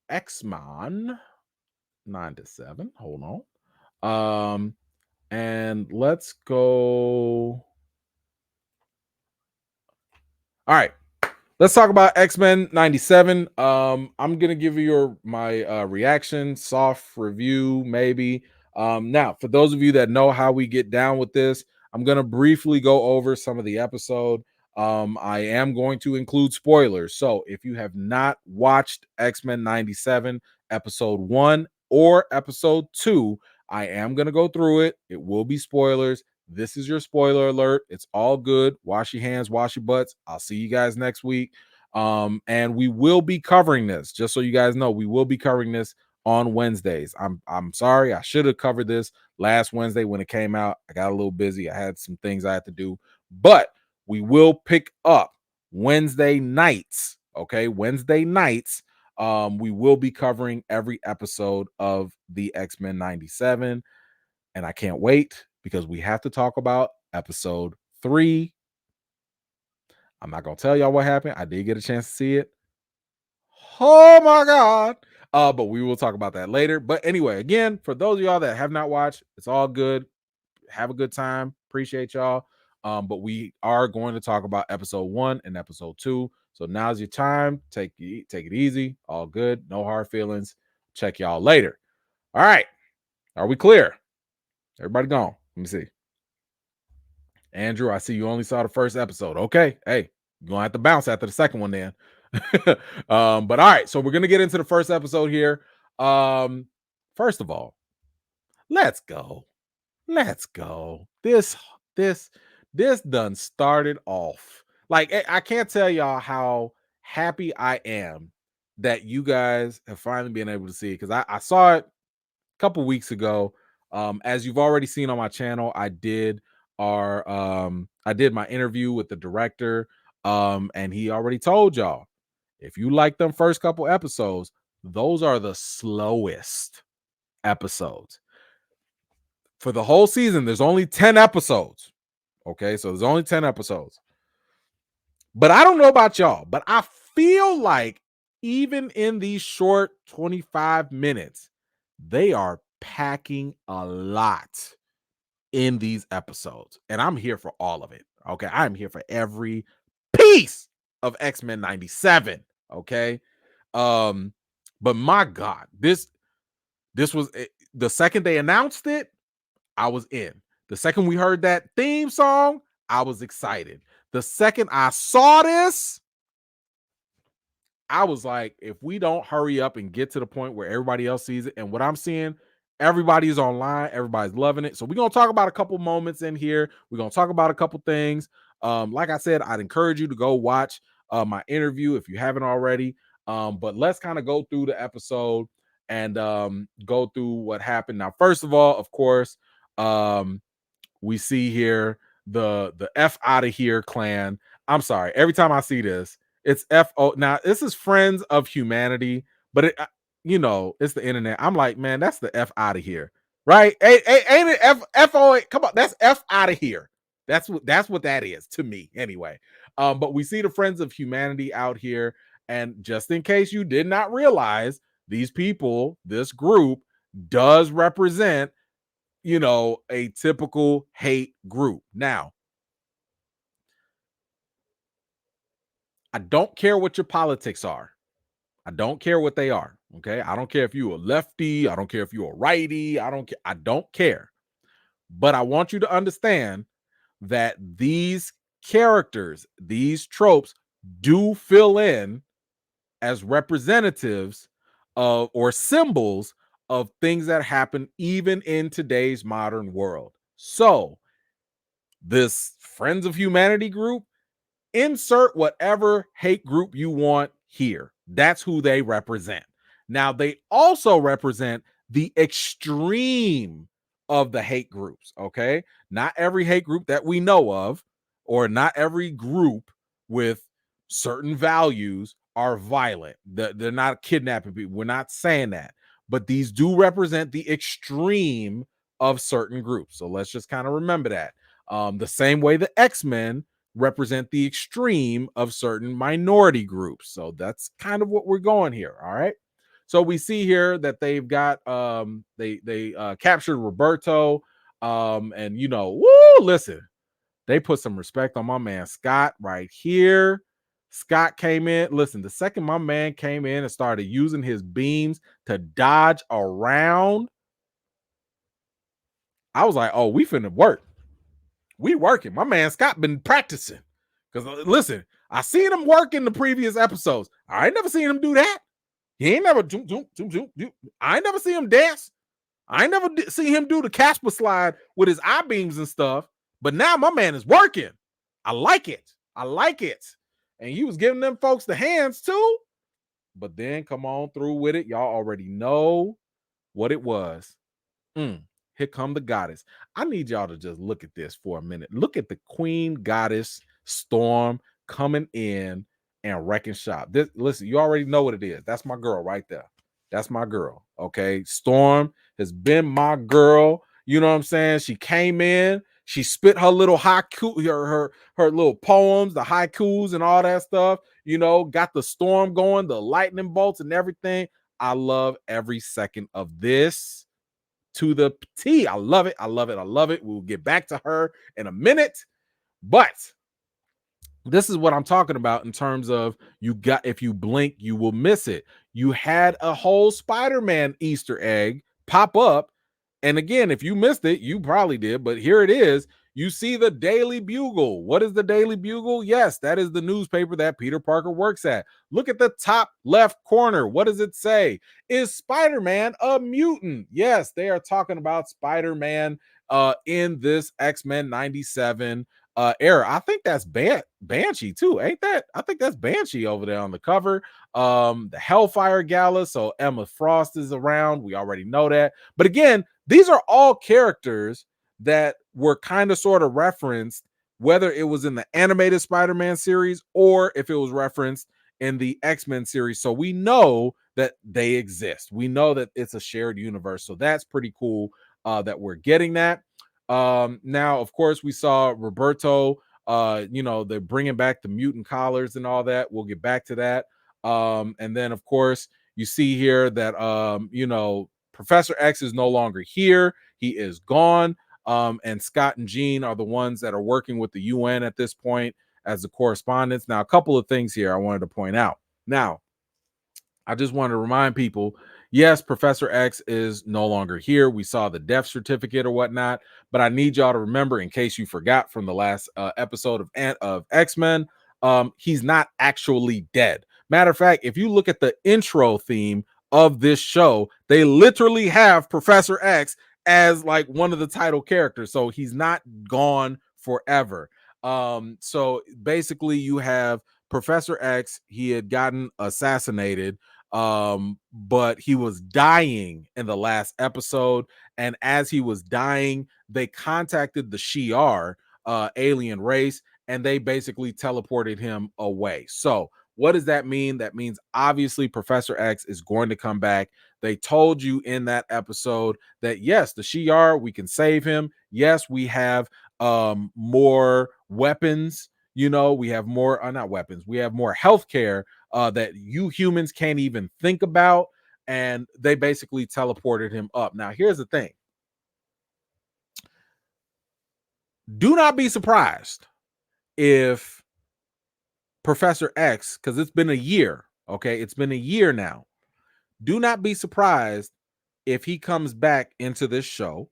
X-Men. 9 to 7. Hold on. And let's go. All right. Let's talk about X-Men 97. I'm gonna give you my reaction, soft review, maybe. Now, for those of you that know how we get down with this, I'm gonna briefly go over some of the episode. I am going to include spoilers. So if you have not watched X-Men 97, episode 1 or episode 2, I am gonna go through it. It will be spoilers. This is your spoiler alert. It's all good. Wash your hands, wash your butts. I'll see you guys next week. And we will be covering this, just so you guys know, we will be covering this on Wednesdays. I'm sorry, I should have covered this last Wednesday when it came out. I got a little busy. I had some things I had to do, but we will pick up Wednesday nights. Okay, Wednesday nights. We will be covering every episode of the X-Men 97, and I can't wait because we have to talk about episode 3. I'm not gonna tell y'all what happened. I did get a chance to see it. Oh my god. But we will talk about that later. But anyway, again, for those of y'all that have not watched, it's all good. Have a good time. Appreciate y'all. But we are going to talk about episode 1 and episode 2. So now's your time. Take it easy. All good. No hard feelings. Check y'all later. All right. Are we clear? Everybody gone. Let me see. Andrew, I see you only saw the first episode. Okay. Hey, you're gonna have to bounce after the second one then. But all right, so we're gonna get into the first episode here. First of all, let's go. Let's go. This done started off. Like, I can't tell y'all how happy I am that you guys have finally been able to see it, because I saw it a couple weeks ago. As you've already seen on my channel, I did my interview with the director, and he already told y'all, if you like them first couple episodes, those are the slowest episodes. For the whole season, there's only 10 episodes. Okay, so there's only 10 episodes. But I don't know about y'all, but I feel like even in these short 25 minutes, they are packing a lot in these episodes, and I'm here for all of it. Okay, I'm here for every piece of X-Men 97. Okay, but my god, this was the second they announced it, I was in. The second we heard that theme song, I was excited. The second I saw this, I was like, if we don't hurry up and get to the point where everybody else sees it, and what I'm seeing, everybody's online, everybody's loving it. So we're gonna talk about a couple moments in here. We're gonna talk about a couple things. Like I said, I'd encourage you to go watch my interview if you haven't already. But let's kind of go through the episode and go through what happened. Now, first of all, of course, we see here the F out of here clan. I'm sorry, every time I see this, it's FO. Now, this is Friends of Humanity, but it, it's the internet. I'm like, man, that's the F out of here, right? Ain't it FO? Come on, that's F out of here. That's what that is to me, anyway. But we see the Friends of Humanity out here, and just in case you did not realize, these people, this group, does represent, a typical hate group. Now, I don't care what your politics are. I don't care what they are. Okay. I don't care if you're a lefty. I don't care if you're a righty. I don't care. I don't care. But I want you to understand that these characters, these tropes, do fill in as representatives of or symbols of things that happen even in today's modern world. So, this Friends of Humanity group, insert whatever hate group you want here. That's who they represent. Now, they also represent the extreme of the hate groups, okay? Not every hate group that we know of, or not every group with certain values are violent. They're not kidnapping people. We're not saying that. But these do represent the extreme of certain groups. So let's just kind of remember that. The same way the X-Men represent the extreme of certain minority groups. So that's kind of what we're going here. All right. So we see here that they've got they captured Roberto, and you know, woo, listen, they put some respect on my man Scott right here. Scott came in. Listen, the second my man came in and started using his beams to dodge around, I was like, oh, we finna work. We working. My man Scott been practicing. Because listen, I seen him work in the previous episodes. I ain't never seen him do that. He ain't never I ain't never seen him dance. I ain't never seen him do the Casper slide with his eye beams and stuff. But now my man is working. I like it. I like it. And he was giving them folks the hands too. But then come on through with it. Y'all already know what it was. Here come the goddess. I need y'all to just look at this for a minute. Look at the queen goddess Storm coming in and wrecking shop. This, listen, you already know what it is. That's my girl right there. That's my girl. Okay. Storm has been my girl. You know what I'm saying? She came in, she spit her little haiku, her little poems, the haikus and all that stuff. You know, got the storm going, the lightning bolts and everything. I love every second of this to the T. I love it. I love it. I love it. We'll get back to her in a minute. But this is what I'm talking about in terms of if you blink, you will miss it. You had a whole Spider-Man Easter egg pop up. And again, if you missed it, you probably did, but here it is. You see the Daily Bugle. What is the Daily Bugle? Yes, that is the newspaper that Peter Parker works at. Look at the top left corner. What does it say? Is Spider-Man a mutant? Yes, they are talking about Spider-Man in this X-Men 97 era. I think that's Banshee too, ain't that? I think that's Banshee over there on the cover. The Hellfire Gala, so Emma Frost is around. We already know that. But again, these are all characters that were kind of sort of referenced, whether it was in the animated Spider-Man series or if it was referenced in the X-Men series. So we know that they exist. We know that it's a shared universe. So that's pretty cool that we're getting that. Now, of course, we saw Roberto, you know, they're bringing back the mutant collars and all that. We'll get back to that. And then, of course, you see here that, you know, Professor X is no longer here. He is gone. And Scott and Jean are the ones that are working with the UN at this point as the correspondents. Now, a couple of things here I wanted to point out. Now, I just want to remind people, yes, Professor X is no longer here. We saw the death certificate or whatnot, but I need y'all to remember, in case you forgot from the last episode of X-Men, he's not actually dead. Matter of fact, if you look at the intro theme of this show, they literally have Professor X as like one of the title characters. So he's not gone forever. So basically you have Professor X. He had gotten assassinated, but he was dying in the last episode. And as he was dying, they contacted the Shi'ar alien race, and they basically teleported him away. So what does that mean? That means obviously Professor X is going to come back. They told you in that episode that yes, the Shi'ar, we can save him. Yes, we have more weapons. You know, we have more, not weapons, we have more healthcare that you humans can't even think about. And they basically teleported him up. Now, here's the thing. Do not be surprised if Professor X, because it's been a year, okay? It's been a year now. Do not be surprised if he comes back into this show.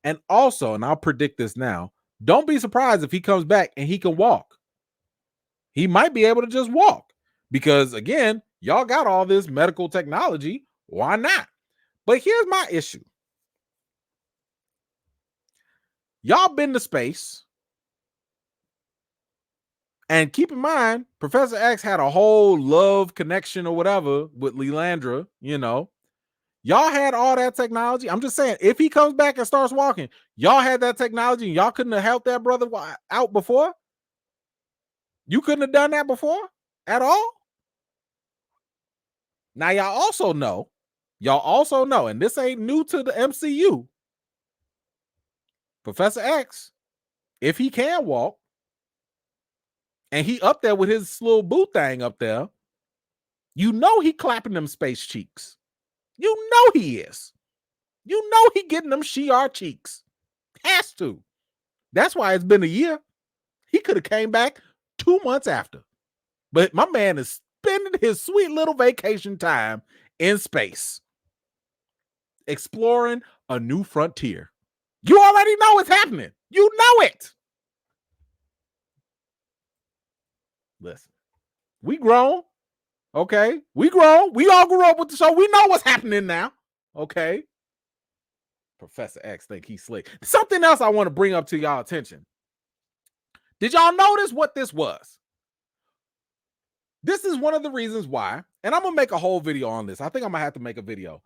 And also, and I'll predict this now, don't be surprised if he comes back and he can walk. He might be able to just walk because, again, y'all got all this medical technology. Why not? But here's my issue. Y'all been to space. And keep in mind, Professor X had a whole love connection or whatever with Lilandra, you know. Y'all had all that technology. I'm just saying, if he comes back and starts walking, y'all had that technology and y'all couldn't have helped that brother out before? You couldn't have done that before at all? Now, y'all also know, and this ain't new to the MCU, Professor X, if he can walk, and he up there with his little boot thing up there, you know he clapping them space cheeks. You know he is. You know he getting them Shi'ar cheeks. Has to. That's why it's been a year. He could have came back 2 months after. But my man is spending his sweet little vacation time in space, exploring a new frontier. You already know it's happening. You know it. Listen, we grown. Okay. We grown. We all grew up with the show. We know what's happening now. Okay. Professor X think he's slick. Something else I want to bring up to y'all attention. Did y'all notice what this was? This is one of the reasons why, and I'm going to make a whole video on this. I think I'm going to have to make a video.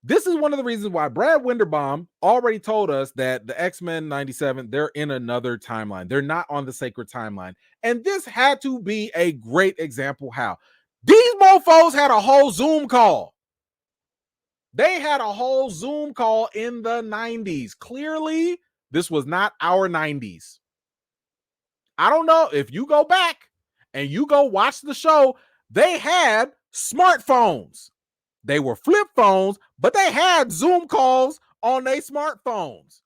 This is one of the reasons why Brad Winderbaum already told us that the X-Men 97, they're in another timeline. They're not on the sacred timeline. And this had to be a great example how. These mofos had a whole Zoom call. They had a whole Zoom call in the 90s. Clearly, this was not our 90s. I don't know if you go back and you go watch the show, they had smartphones. They were flip phones, but they had Zoom calls on their smartphones.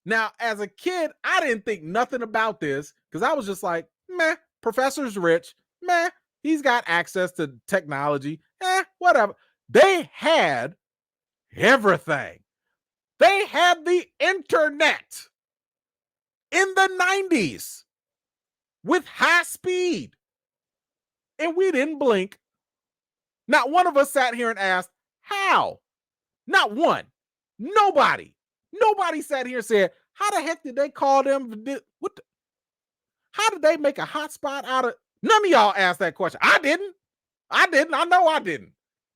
Now, as a kid, I didn't think nothing about this because I was just like, meh, professor's rich. Meh, he's got access to technology. Whatever. They had everything. They had the internet in the 90s with high speed. And we didn't blink. Not one of us sat here and asked, how? Not one. Nobody. Nobody sat here and said, how the heck did they call them? How did they make a hotspot out of? None of y'all asked that question. I didn't. I know I didn't.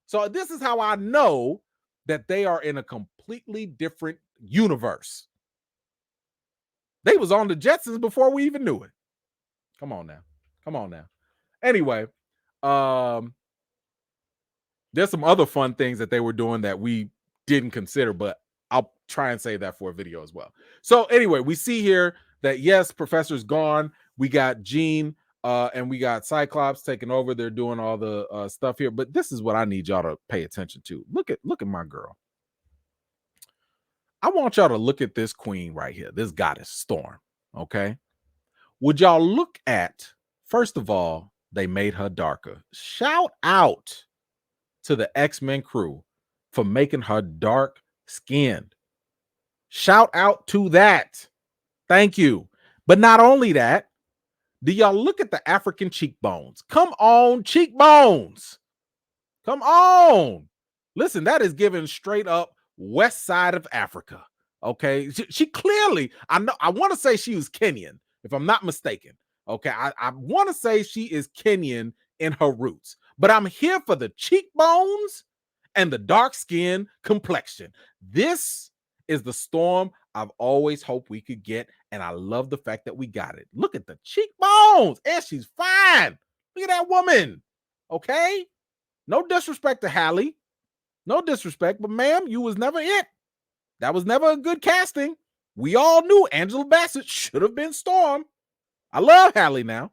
So this is how I know that they are in a completely different universe. They was on the Jetsons before we even knew it. Come on now. Come on now. Anyway, there's some other fun things that they were doing that we didn't consider, but I'll try and save that for a video as well. So anyway, we see here that yes, Professor's gone. We got Jean and we got Cyclops taking over. They're doing all the stuff here, but this is what I need y'all to pay attention to. Look at my girl. I want y'all to look at this queen right here, this goddess Storm. Okay. Would y'all look at, first of all, they made her darker. Shout out to the X-Men crew for making her dark skinned. Shout out to that. Thank you. But not only that, do y'all look at the African cheekbones? Come on, cheekbones. Come on. Listen, that is given straight up west side of Africa. Okay. She clearly, I want to say she was Kenyan, if I'm not mistaken. Okay. I want to say she is Kenyan in her roots, but I'm here for the cheekbones and the dark skin complexion. This is the Storm I've always hoped we could get, and I love the fact that we got it. Look at the cheekbones, and she's fine. Look at that woman. Okay. No disrespect to Hallie. No disrespect, but ma'am, you was never it. That was never a good casting. We all knew Angela Bassett should have been Storm. I love Hallie now,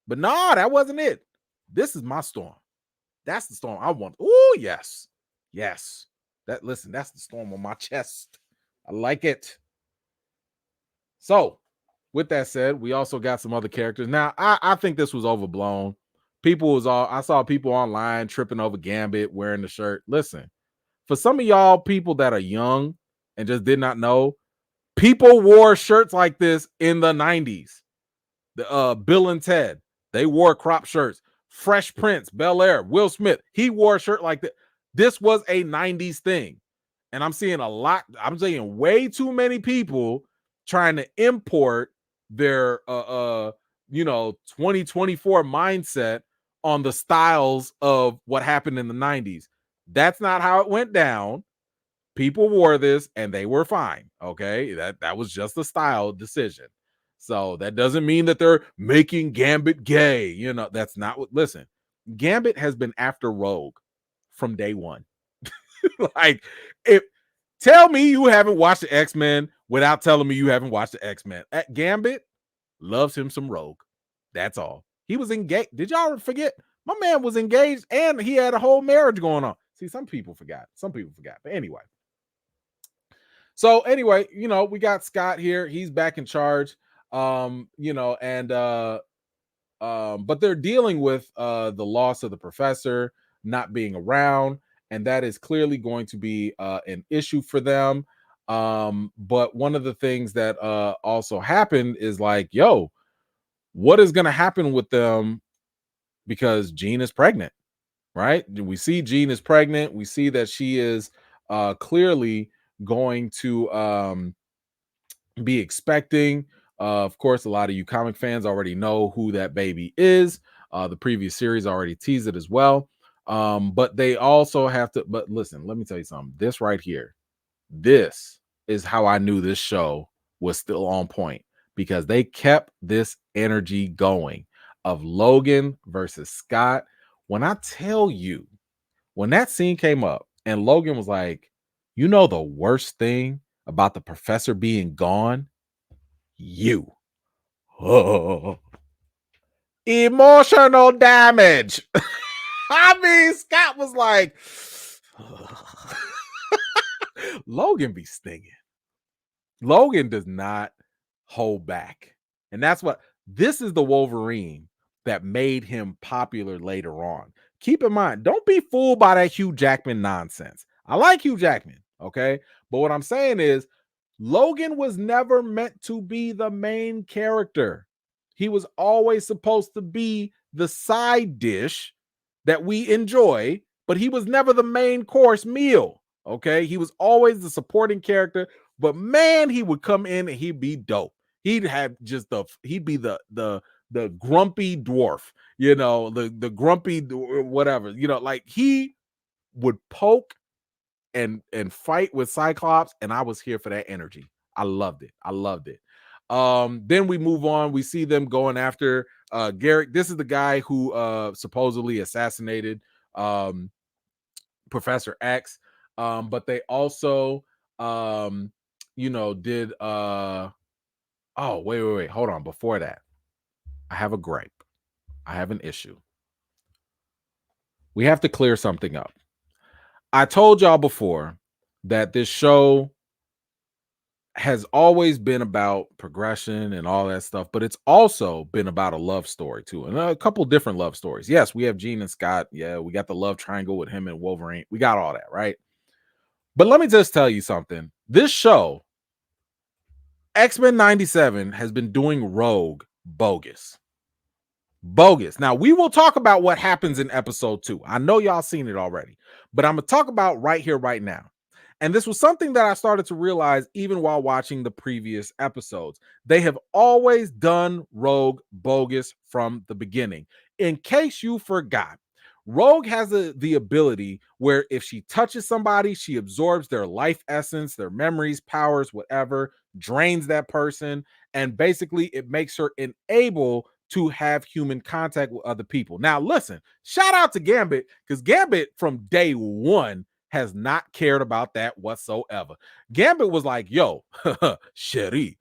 but nah, that wasn't it. This is my Storm. That's the Storm I want. Oh, yes. Yes. Listen, that's the Storm on my chest. I like it. So, with that said, we also got some other characters. Now, I think this was overblown. I saw people online tripping over Gambit wearing the shirt. Listen, for some of y'all people that are young and just did not know, people wore shirts like this in the 90s. The Bill and Ted, they wore crop shirts. Fresh Prince, Bel Air, Will Smith, he wore a shirt like that. This was a 90s thing. And I'm seeing way too many people trying to import their 2024 mindset on the styles of what happened in the 90s. That's not how it went down. People wore this and they were fine. Okay. That was just a style decision. So that doesn't mean that they're making Gambit gay. That's not what, listen, Gambit has been after Rogue from day one. Tell me you haven't watched the X-Men without telling me you haven't watched the X-Men. Gambit loves him some Rogue. That's all. He was engaged. Did y'all forget? My man was engaged and he had a whole marriage going on. See, some people forgot. But anyway. So anyway, we got Scott here. He's back in charge. And but they're dealing with the loss of the professor not being around, and that is clearly going to be an issue for them. But one of the things that also happened is like, yo, what is going to happen with them because Jean is pregnant, right? We see Jean is pregnant. We see that she is clearly going to be expecting. Of course, a lot of you comic fans already know who that baby is. The previous series already teased it as well. But they also have to. But listen, let me tell you something. This right here, this is how I knew this show was still on point, because they kept this energy going of Logan versus Scott. When I tell you, when that scene came up and Logan was like, the worst thing about the professor being gone? You. Oh. Emotional damage. I mean, Scott was like, Logan be stinging. Logan does not hold back. And that's what this is, the Wolverine that made him popular later on. Keep in mind, don't be fooled by that Hugh Jackman nonsense. I like Hugh Jackman, okay? But what I'm saying is, Logan was never meant to be the main character. He was always supposed to be the side dish that we enjoy, but he was never the main course meal, okay? He was always the supporting character, but man, he would come in and he'd be dope. He'd be the grumpy dwarf, the grumpy whatever, like he would poke and fight with Cyclops, and I was here for that energy. I loved it. Then we move on. We see them going after Garrick. This is the guy who supposedly assassinated Professor X. But they also did oh, wait. Hold on. Before that, I have a gripe. I have an issue. We have to clear something up. I told y'all before that this show has always been about progression and all that stuff, but it's also been about a love story too, and a couple different love stories. Yes, we have Jean and Scott. Yeah, we got the love triangle with him and Wolverine. We got all that, right? But let me just tell you something. This show, X-Men 97, has been doing Rogue bogus. Now, we will talk about what happens in episode 2. I know y'all seen it already, but I'm going to talk about right here, right now. And this was something that I started to realize even while watching the previous episodes. They have always done Rogue bogus from the beginning. In case you forgot, Rogue has the ability where if she touches somebody, she absorbs their life essence, their memories, powers, whatever, drains that person, and basically it makes her unable to have human contact with other people. Now, listen, shout out to Gambit, because Gambit from day one has not cared about that whatsoever. Gambit was like, yo, Cherie,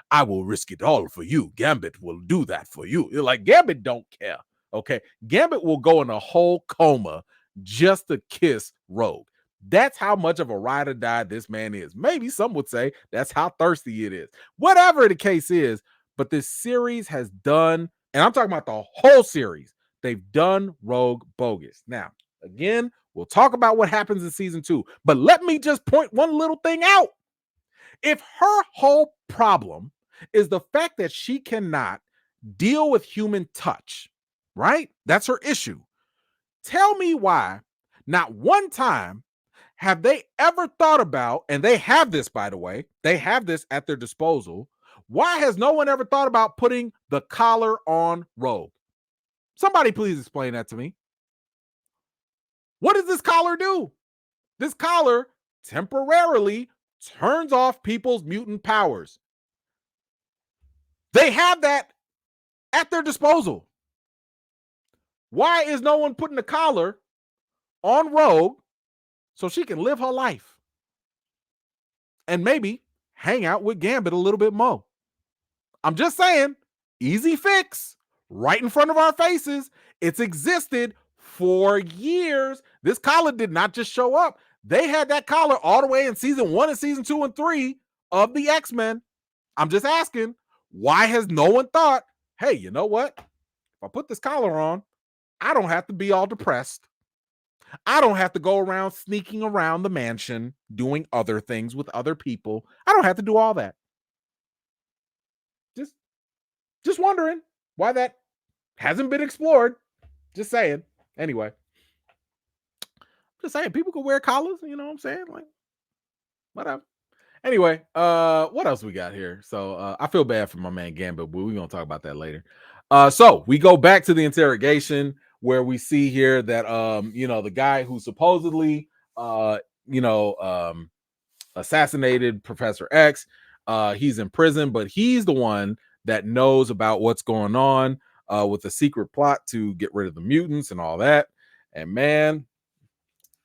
I will risk it all for you. Gambit will do that for you. You're like, Gambit don't care. Okay. Gambit will go in a whole coma just to kiss Rogue. That's how much of a ride or die this man is. Maybe some would say that's how thirsty it is. Whatever the case is, but this series has done, and I'm talking about the whole series, they've done Rogue bogus. Now, again, we'll talk about what happens in season 2, but let me just point one little thing out. If her whole problem is the fact that she cannot deal with human touch, right? That's her issue. Tell me why not one time have they ever thought about, and they have this, by the way, they have this at their disposal. Why has no one ever thought about putting the collar on Rogue? Somebody please explain that to me. What does this collar do? This collar temporarily turns off people's mutant powers. They have that at their disposal. Why is no one putting the collar on Rogue so she can live her life and maybe hang out with Gambit a little bit more? I'm just saying, easy fix right in front of our faces. It's existed for years. This collar did not just show up. They had that collar all the way in season 1 and season 2 and 3 of the X-Men. I'm just asking, why has no one thought, hey, you know what? If I put this collar on, I don't have to be all depressed. I don't have to go around sneaking around the mansion, doing other things with other people. I don't have to do all that. Just wondering why that hasn't been explored. Just saying. Anyway, just saying, people can wear collars, you know what I'm saying? Like, whatever. Anyway, what else we got here? So I feel bad for my man Gambit, but we're gonna talk about that later. So we go back to the interrogation where we see here that the guy who supposedly assassinated Professor X, he's in prison, but he's the one that knows about what's going on with the secret plot to get rid of the mutants and all that. And man,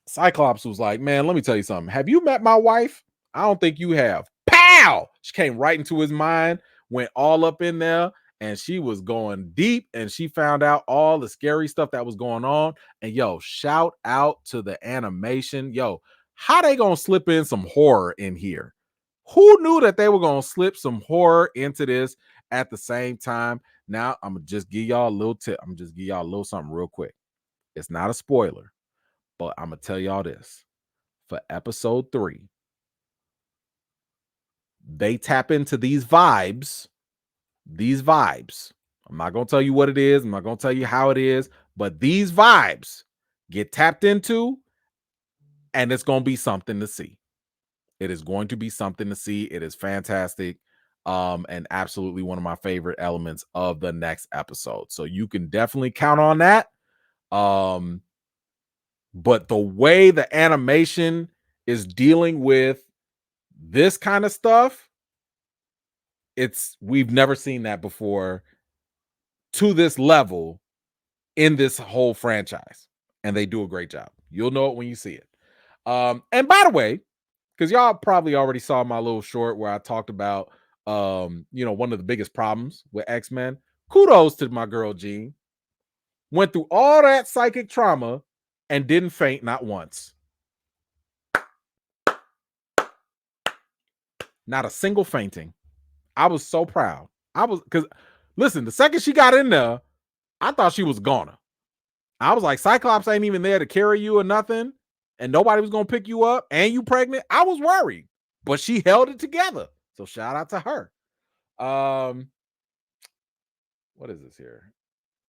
Cyclops was like, man, let me tell you something. Have you met my wife? I don't think you have. Pow! She came right into his mind, went all up in there, and she was going deep, and she found out all the scary stuff that was going on. And yo, shout out to the animation. Yo, how they gonna slip in some horror in here? Who knew that they were gonna slip some horror into this at the same time? Now, I'm gonna just give y'all a little tip. I'm gonna just give y'all a little something real quick. It's not a spoiler, but I'm gonna tell y'all this. For episode 3, they tap into these vibes. I'm not going to tell you what it is. I'm not going to tell you how it is, but these vibes get tapped into, and it's going to be something to see. It is going to be something to see. It is fantastic. And absolutely one of my favorite elements of the next episode. So you can definitely count on that. But the way the animation is dealing with this kind of stuff, we've never seen that before to this level in this whole franchise, and they do a great job. You'll know it when you see it. And by the way, because y'all probably already saw my little short where I talked about one of the biggest problems with X-Men. Kudos to my girl Jean. Went through all that psychic trauma and didn't faint not once. Not a single fainting. I was so proud. Because listen, the second she got in there, I thought she was gonna. I was like, Cyclops ain't even there to carry you or nothing, and nobody was gonna pick you up, and you pregnant. I was worried, but she held it together. So shout out to her. What is this here?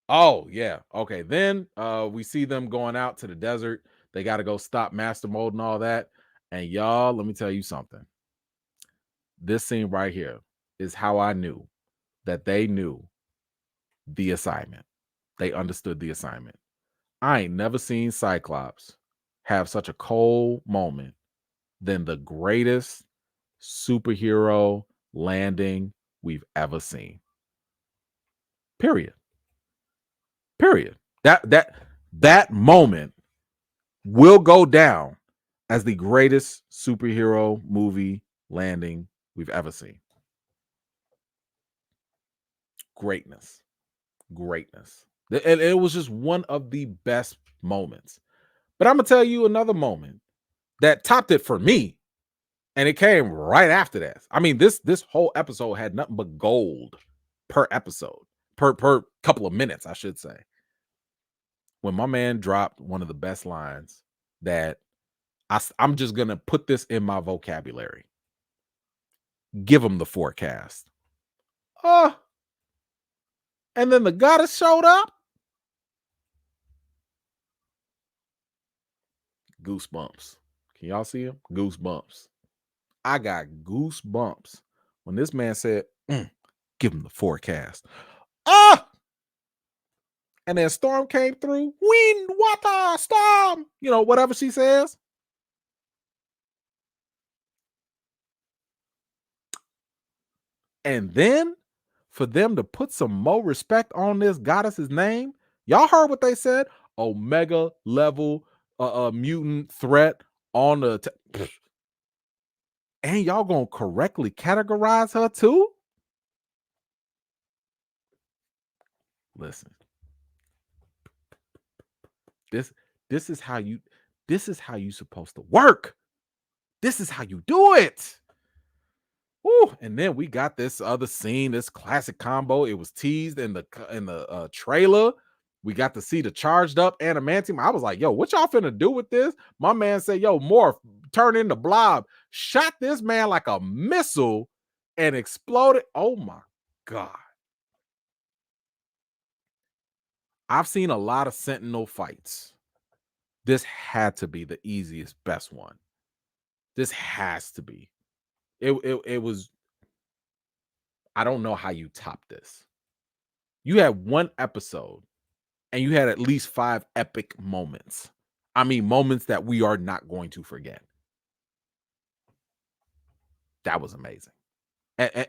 Oh yeah, okay. Then we see them going out to the desert. They got to go stop Master Mold and all that. And y'all, let me tell you something. This scene right here is how I knew that they knew the assignment. They understood the assignment. I ain't never seen Cyclops have such a cold moment than the greatest superhero landing we've ever seen. Period. That moment will go down as the greatest superhero movie landing we've ever seen. Greatness. And it was just one of the best moments. But I'm gonna tell you another moment that topped it for me, and it came right after that. I mean, this whole episode had nothing but gold per episode, per couple of minutes, I should say. When my man dropped one of the best lines that I'm just gonna put this in my vocabulary. Give him the forecast. And then the goddess showed up. Goosebumps. Can y'all see him? Goosebumps. I got goosebumps when this man said, give him the forecast. And then storm came through. Wind, water, storm. Whatever she says. And then for them to put some more respect on this goddess's name, y'all heard what they said? Omega level mutant threat on the and y'all gonna correctly categorize her too? Listen, this is how This is how you're supposed to work. This is how you do it. Woo. And then we got this other scene, this classic combo. It was teased in the trailer. We got to see the charged up adamantium. I was like, yo, what y'all finna do with this? My man said, yo, Morph, turn into Blob. Shot this man like a missile and exploded. Oh my God. I've seen a lot of Sentinel fights. This had to be the easiest, best one. This has to be. It was. I don't know how you top this. You had one episode and you had at least 5 epic moments. I mean, moments that we are not going to forget. That was amazing. And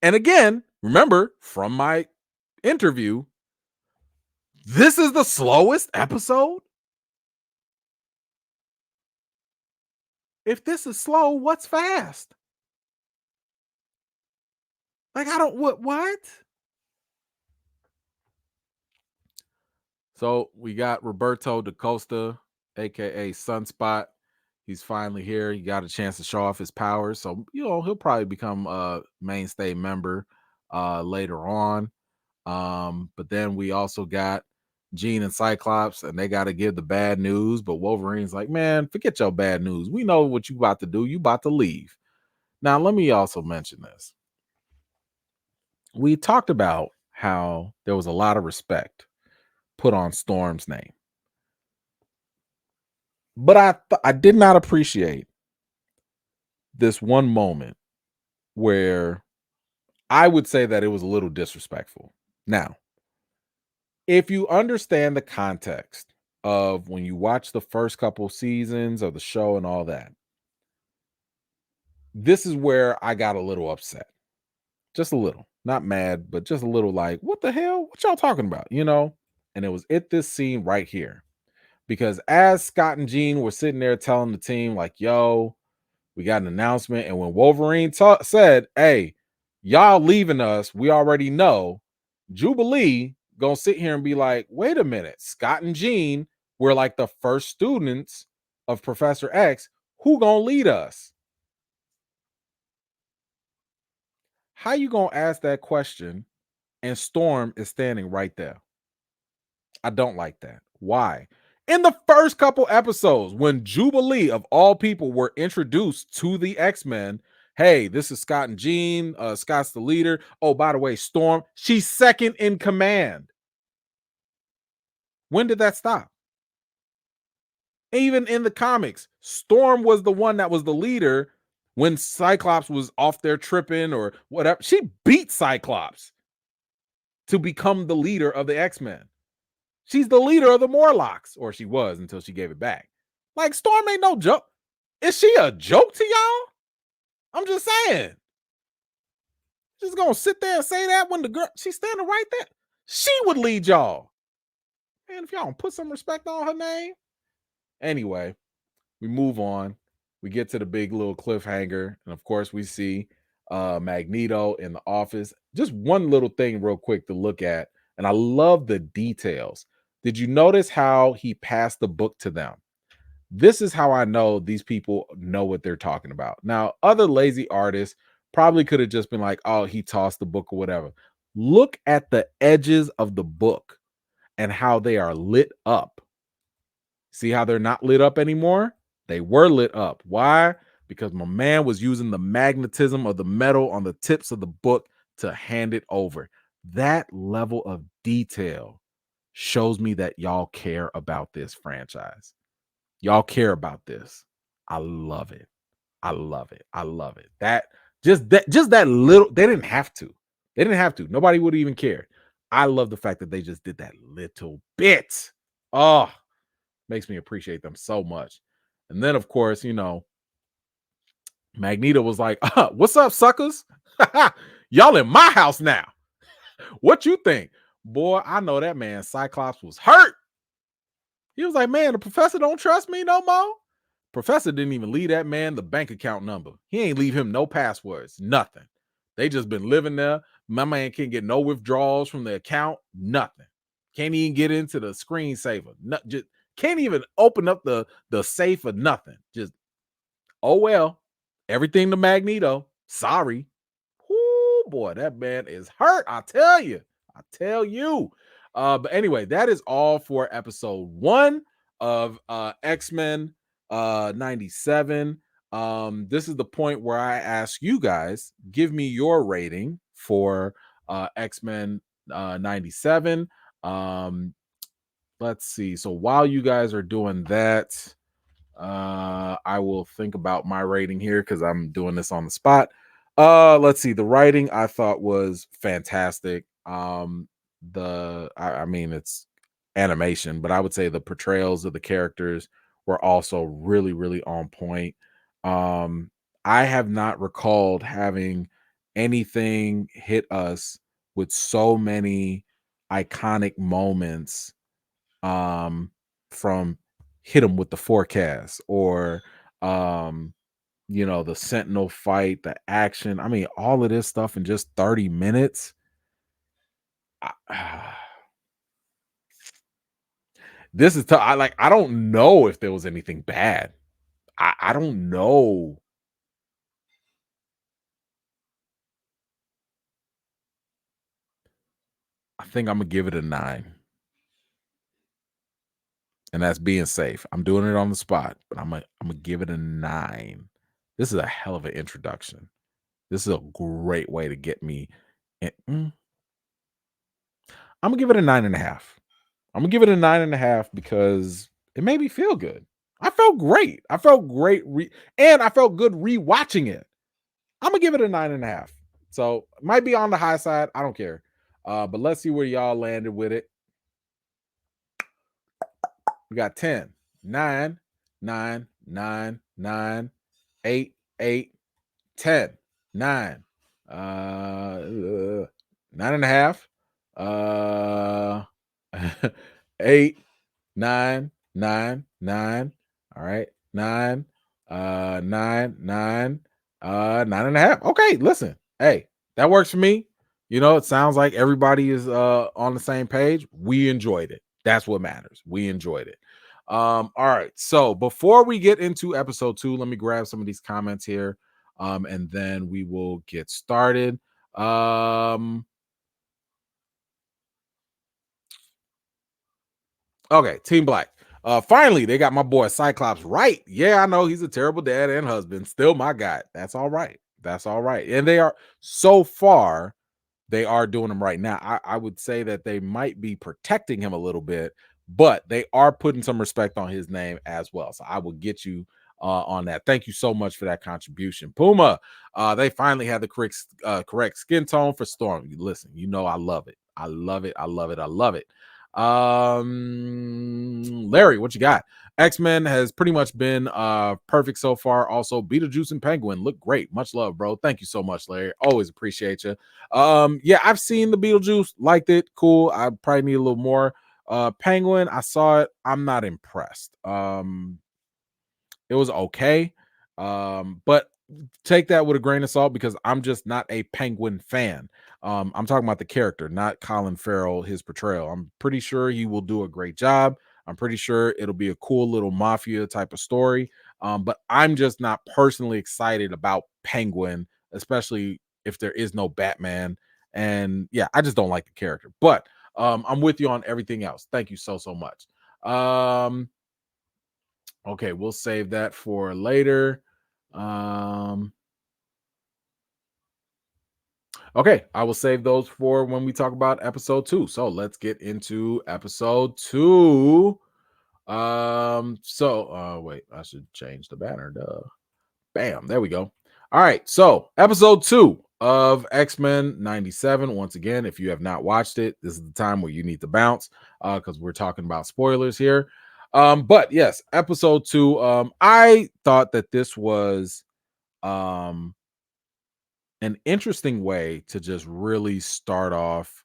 again, remember from my interview, this is the slowest episode. If this is slow, what's fast? Like, I don't, what? So we got Roberto da Costa, aka Sunspot. He's finally here. He got a chance to show off his powers. So, he'll probably become a mainstay member later on. But then we also got Jean and Cyclops, and they got to give the bad news. But Wolverine's like, man, forget your bad news. We know what you about to do. You about to leave. Now, let me also mention this. We talked about how there was a lot of respect put on Storm's name. But I did not appreciate this one moment where I would say that it was a little disrespectful. Now, if you understand the context of when you watch the first couple seasons of the show and all that, this is where I got a little upset. Just a little. Not mad, but just a little like, what the hell? What y'all talking about? And it was this scene right here. Because as Scott and Jean were sitting there telling the team, like, yo, we got an announcement. And when Wolverine said, hey, y'all leaving us, we already know, Jubilee gonna sit here and be like, wait a minute, Scott and Jean were like the first students of Professor X. Who gonna lead us? How you gonna ask that question and Storm is standing right there? I don't like that. Why? In the first couple episodes, when Jubilee of all people were introduced to the X-Men, hey, this is Scott and Jean. Scott's the leader. Oh, by the way, Storm, she's second in command. When did that stop? Even in the comics, Storm was the one that was the leader when Cyclops was off there tripping or whatever. She beat Cyclops to become the leader of the X-Men. She's the leader of the Morlocks, or she was until she gave it back. Like, Storm ain't no joke. Is she a joke to y'all? I'm just saying. She's gonna sit there and say that when the girl, she's standing right there. She would lead y'all. Man, if y'all don't put some respect on her name. Anyway, we move on. We get to the big little cliffhanger. And of course, we see Magneto in the office. Just one little thing real quick to look at. And I love the details. Did you notice how he passed the book to them? This is how I know these people know what they're talking about. Now, other lazy artists probably could have just been like, oh, he tossed the book or whatever. Look at the edges of the book and how they are lit up. See how they're not lit up anymore? They were lit up. Why? Because my man was using the magnetism of the metal on the tips of the book to hand it over. That level of detail shows me that y'all care about this franchise. Y'all care about this. I love it. I love it. I love it. Just that little, they didn't have to. They didn't have to. Nobody would even care. I love the fact that they just did that little bit. Oh, makes me appreciate them so much. And then, of course, Magneto was like, what's up, suckers? Y'all in my house now. What you think? Boy, I know that man Cyclops was hurt. He was like, man, the professor don't trust me no more. Professor didn't even leave that man the bank account number. He ain't leave him no passwords, nothing. They just been living there. My man can't get no withdrawals from the account, nothing. Can't even get into the screensaver. Can't even open up the safe or nothing. Just, oh well, everything to Magneto. Sorry. Whoo, boy, that man is hurt. I tell you. I tell you. But anyway, that is all for episode 1 of X-Men 97. This is the point where I ask you guys, give me your rating for X-Men 97. Let's see. So while you guys are doing that, I will think about my rating here because I'm doing this on the spot. Let's see. The writing I thought was fantastic. I mean, it's animation, but I would say the portrayals of the characters were also really, really on point. I have not recalled having anything hit us with so many iconic moments, from hit them with the forecast, or the Sentinel fight, the action. I mean, all of this stuff in just 30 minutes. This is tough. I don't know if there was anything bad. I don't know. I think I'm gonna give it a 9. And that's being safe. I'm doing it on the spot, but I'm gonna give it a 9. This is a hell of an introduction. This is a great way to get me in. I'm gonna give it a 9.5. I'm gonna give it a 9.5 because it made me feel good. I felt great. I felt great, and I felt good rewatching it. I'm gonna give it a 9.5. So it might be on the high side. I don't care. But let's see where y'all landed with it. We got 10, 9, 9, 9, 9, 8, 8, 10, 9, 9.5, 8, 9, 9, 9. All right, 9, 9, 9, 9.5. Okay, listen, hey, that works for me. It sounds like everybody is on the same page. We enjoyed it. That's what matters. We enjoyed it. All right. So before we get into episode 2, let me grab some of these comments here. And then we will get started. Okay, Team Black. Finally, they got my boy Cyclops right. Yeah, I know he's a terrible dad and husband. Still my guy. That's all right. That's all right. And they are, so far, they are doing them right now. I would say that they might be protecting him a little bit, but they are putting some respect on his name as well. So I will get you on that. Thank you so much for that contribution. Puma, they finally had the correct skin tone for Storm. Listen, I love it. I love it. I love it. I love it. Larry, what you got? X-Men has pretty much been perfect so far. Also, Beetlejuice and Penguin look great. Much love, bro. Thank you so much, Larry. Always appreciate you. Yeah, I've seen the Beetlejuice, liked it, cool. I probably need a little more. Penguin, I saw it. I'm not impressed. It was okay. But take that with a grain of salt because I'm just not a Penguin fan. I'm talking about the character, not Colin Farrell, his portrayal. I'm pretty sure he will do a great job. I'm pretty sure it'll be a cool little mafia type of story. But I'm just not personally excited about Penguin, especially if there is no Batman. And yeah, I just don't like the character. But I'm with you on everything else. Thank you so much. Okay, we'll save that for later. Okay, I will save those for when we talk about episode 2. So let's get into episode 2. Wait, I should change the banner. Duh. Bam, there we go. All right, so episode 2 of X-Men 97. Once again, if you have not watched it, this is the time where you need to bounce because we're talking about spoilers here. But yes, episode 2. I thought that this was an interesting way to just really start off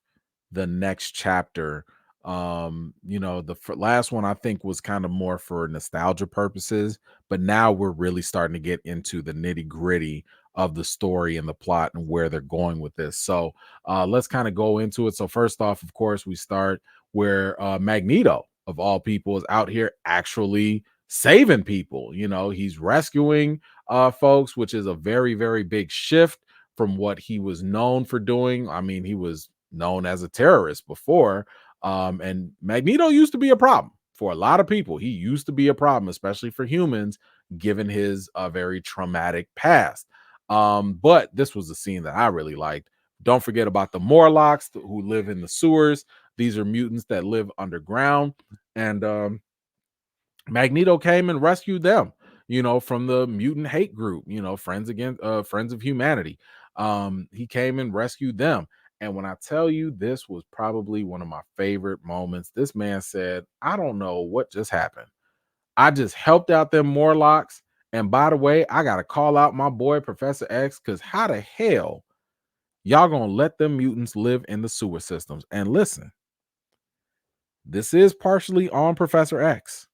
the next chapter. The last one I think was kind of more for nostalgia purposes, but now we're really starting to get into the nitty-gritty of the story and the plot and where they're going with this. So let's kind of go into it. So first off, of course, we start where Magneto of all people, is out here actually saving people. He's rescuing folks, which is a very, very big shift from what he was known for doing. I mean, he was known as a terrorist before. And Magneto used to be a problem for a lot of people. He used to be a problem, especially for humans, given his very traumatic past. But this was a scene that I really liked. Don't forget about the Morlocks who live in the sewers. These are mutants that live underground. And Magneto came and rescued them, from the mutant hate group, Friends of Humanity. He came and rescued them. And when I tell you, this was probably one of my favorite moments. This man said, I don't know what just happened. I just helped out them Morlocks. And by the way, I got to call out my boy, Professor X, because how the hell y'all gonna let them mutants live in the sewer systems? And listen, this is partially on Professor X.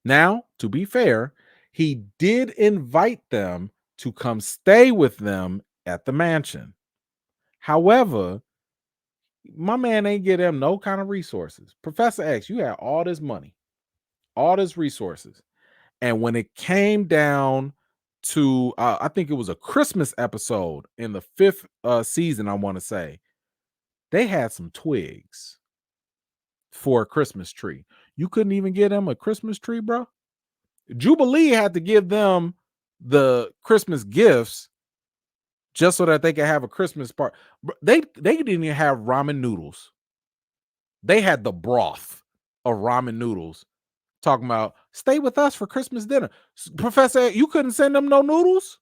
Now, to be fair, he did invite them to come stay with them at the mansion. However, my man ain't give them no kind of resources. Professor X, you had all this money, all this resources. And when it came down to, I think it was a Christmas episode in the 5th season, I want to say, they had some twigs for a Christmas tree. You couldn't even get them a Christmas tree, bro. Jubilee had to give them the Christmas gifts just so that they could have a Christmas party. They didn't even have ramen noodles. They had the broth of ramen noodles. Talking about stay with us for Christmas dinner. Professor, you couldn't send them no noodles?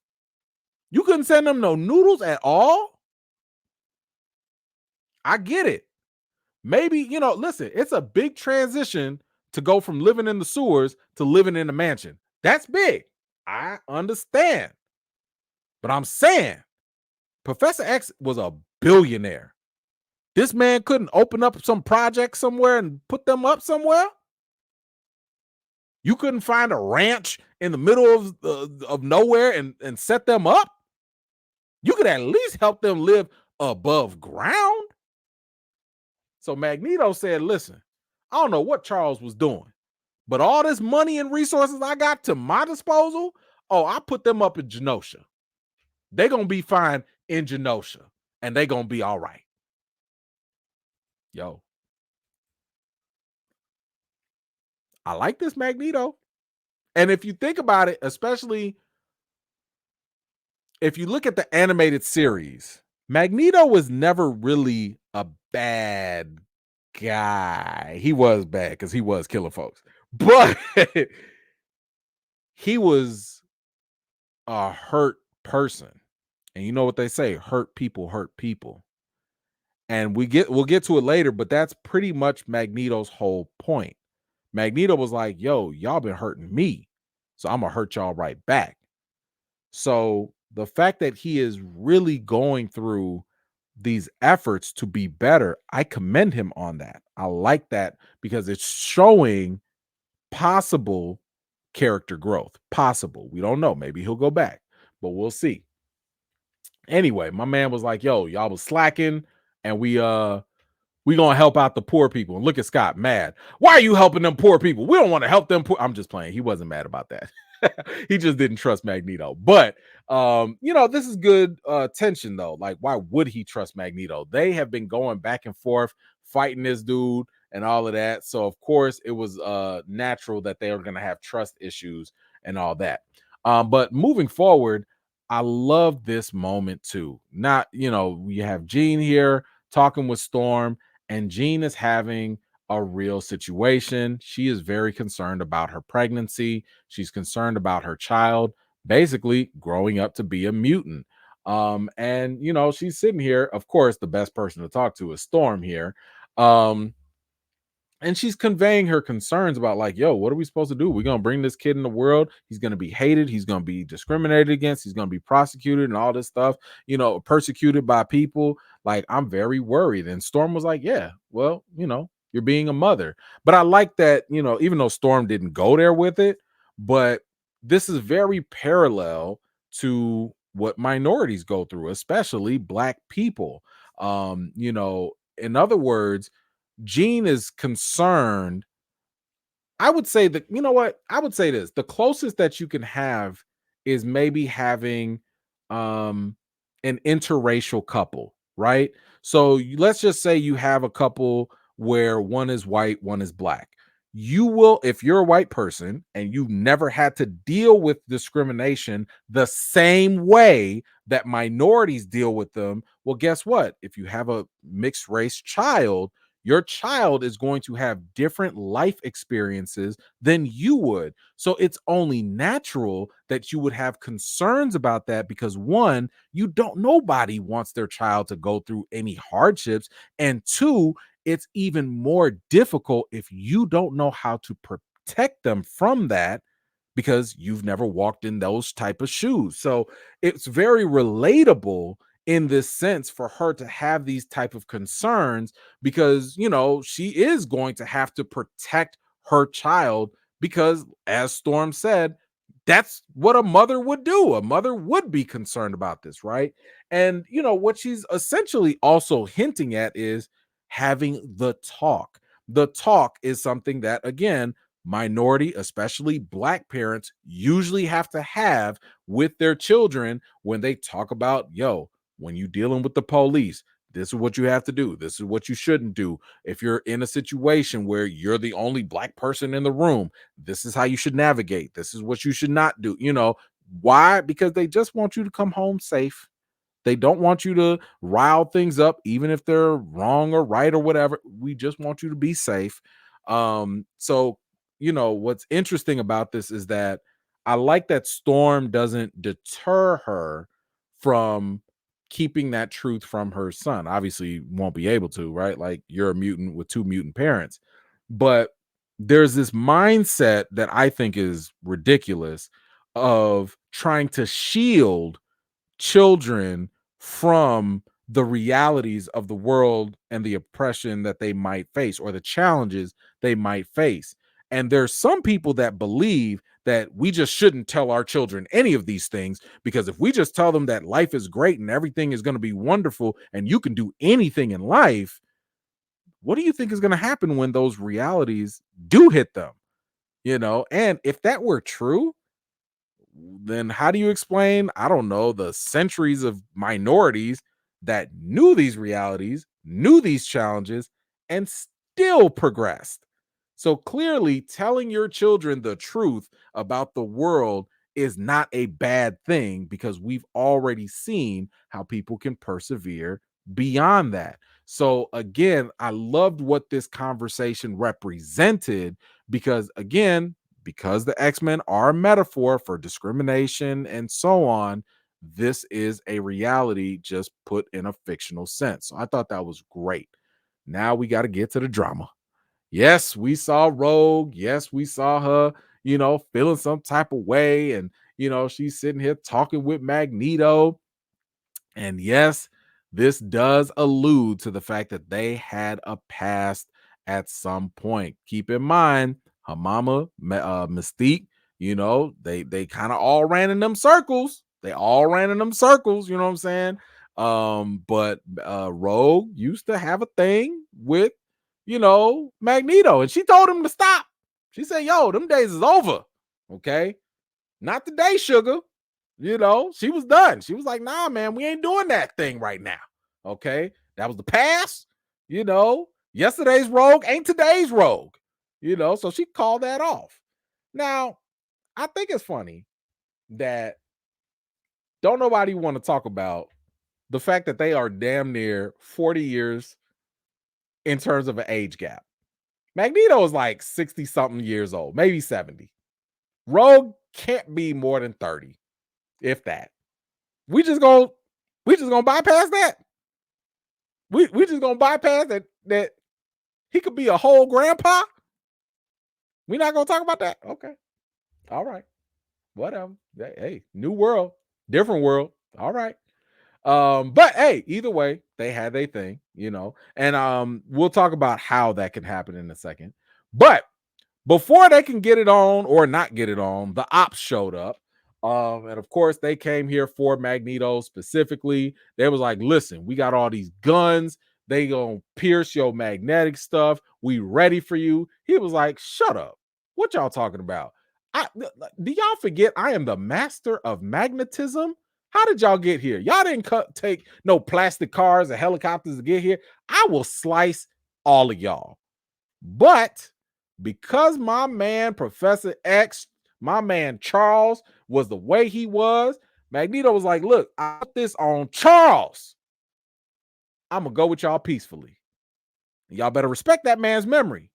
You couldn't send them no noodles at all? I get it. Maybe, listen, it's a big transition to go from living in the sewers to living in a mansion. That's big. I understand. But I'm saying Professor X was a billionaire. This man couldn't open up some project somewhere and put them up somewhere. You couldn't find a ranch in the middle of nowhere and set them up. You could at least help them live above ground. So Magneto said, listen, I don't know what Charles was doing, but all this money and resources I got to my disposal, I put them up in Genosha. They're going to be fine in Genosha, and they're going to be all right. Yo. I like this Magneto. And if you think about it, especially if you look at the animated series, Magneto was never really a bad guy. He was bad because he was killing folks, but he was a hurt person. And you know what they say, hurt people hurt people. And we'll get to it later, but that's pretty much Magneto's whole point. Magneto was like, yo, y'all been hurting me, so I'm gonna hurt y'all right back. So the fact that he is really going through these efforts to be better, I commend him on that. I like that because it's showing possible character growth. Possible. We don't know. Maybe he'll go back, but we'll see. Anyway, my man was like, yo, y'all was slacking, and we gonna help out the poor people. And look at Scott mad. Why are you helping them poor people? We don't want to help them poor. I'm just playing. He wasn't mad about that. He just didn't trust Magneto. But this is good tension though. Like, why would he trust Magneto? They have been going back and forth, fighting this dude and all of that. So of course it was natural that they were gonna have trust issues and all that. But moving forward, I love this moment too. Not, we have Jean here talking with Storm, and Jean is having a real situation. She is very concerned about her pregnancy. She's concerned about her child basically growing up to be a mutant. And she's sitting here. Of course, the best person to talk to is Storm here. And she's conveying her concerns about like, yo, what are we supposed to do? We're going to bring this kid in the world. He's going to be hated. He's going to be discriminated against. He's going to be prosecuted and all this stuff, persecuted by people. Like, I'm very worried. And Storm was like, yeah, well, you're being a mother. But I like that, even though Storm didn't go there with it, but this is very parallel to what minorities go through, especially Black people. In other words, Jean is concerned I would say that, you know what? I would say this. The closest that you can have is maybe having um an interracial couple, right? So let's just say you have a couple where one is white, one is black. You will, if you're a white person and you've never had to deal with discrimination the same way that minorities deal with them, well, guess what? If you have a mixed race child, your child is going to have different life experiences than you would. So it's only natural that you would have concerns about that because one, nobody wants their child to go through any hardships. And two, it's even more difficult if you don't know how to protect them from that because you've never walked in those type of shoes. So it's very relatable in this sense for her to have these type of concerns because she is going to have to protect her child because as Storm said, that's what a mother would do. A mother would be concerned about this, right? And what she's essentially also hinting at is having the talk. The talk is something that, again, minority, especially black parents, usually have to have with their children when they talk about, when you're dealing with the police, this is what you have to do. This is what you shouldn't do. If you're in a situation where you're the only black person in the room, this is how you should navigate. This is what you should not do. Why? Because they just want you to come home safe. They don't want you to rile things up, even if they're wrong or right or whatever. We just want you to be safe. So, what's interesting about this is that I like that Storm doesn't deter her from keeping that truth from her son. Obviously, won't be able to, right? Like you're a mutant with two mutant parents. But there's this mindset that I think is ridiculous of trying to shield children from the realities of the world and the oppression that they might face or the challenges they might face. And there's some people that believe that we just shouldn't tell our children any of these things because if we just tell them that life is great and everything is going to be wonderful and you can do anything in life, what do you think is going to happen when those realities do hit them? And if that were true, then how do you explain, I don't know, the centuries of minorities that knew these realities, knew these challenges, and still progressed? So clearly, telling your children the truth about the world is not a bad thing because we've already seen how people can persevere beyond that. So again, I loved what this conversation represented because the X-Men are a metaphor for discrimination and so on, this is a reality just put in a fictional sense. So I thought that was great. Now we got to get to the drama. Yes, we saw Rogue. Yes, we saw her, feeling some type of way. And, she's sitting here talking with Magneto. And yes, this does allude to the fact that they had a past at some point. Keep in mind, her mama, Mystique, they kind of all ran in them circles. They all ran in them circles, you know what I'm saying? But Rogue used to have a thing with, Magneto, and she told him to stop. She said, yo, them days is over. Okay. Not today, sugar. She was done. She was like, nah, man, we ain't doing that thing right now. Okay. That was the past. Yesterday's Rogue ain't today's Rogue. So she called that off. Now, I think it's funny that don't nobody want to talk about the fact that they are damn near 40 years in terms of an age gap. Magneto is like 60 something years old, maybe 70. Rogue can't be more than 30, if that. We just gonna bypass that. We just gonna bypass that he could be a whole grandpa. We're not gonna talk about that. Okay. All right. Whatever. Hey, new world, different world. All right. But hey, either way, they had their thing, and we'll talk about how that can happen in a second. But before they can get it on or not get it on, the ops showed up. And of course, they came here for Magneto specifically. They was like, listen, we got all these guns. They gonna pierce your magnetic stuff. We ready for you. He was like, shut up. What y'all talking about? Do y'all forget I am the master of magnetism? How did y'all get here? Y'all didn't take no plastic cars or helicopters to get here. I will slice all of y'all. But because my man Professor X, my man Charles was the way he was, Magneto was like, look, I put this on Charles. I'm gonna go with y'all peacefully. Y'all better respect that man's memory,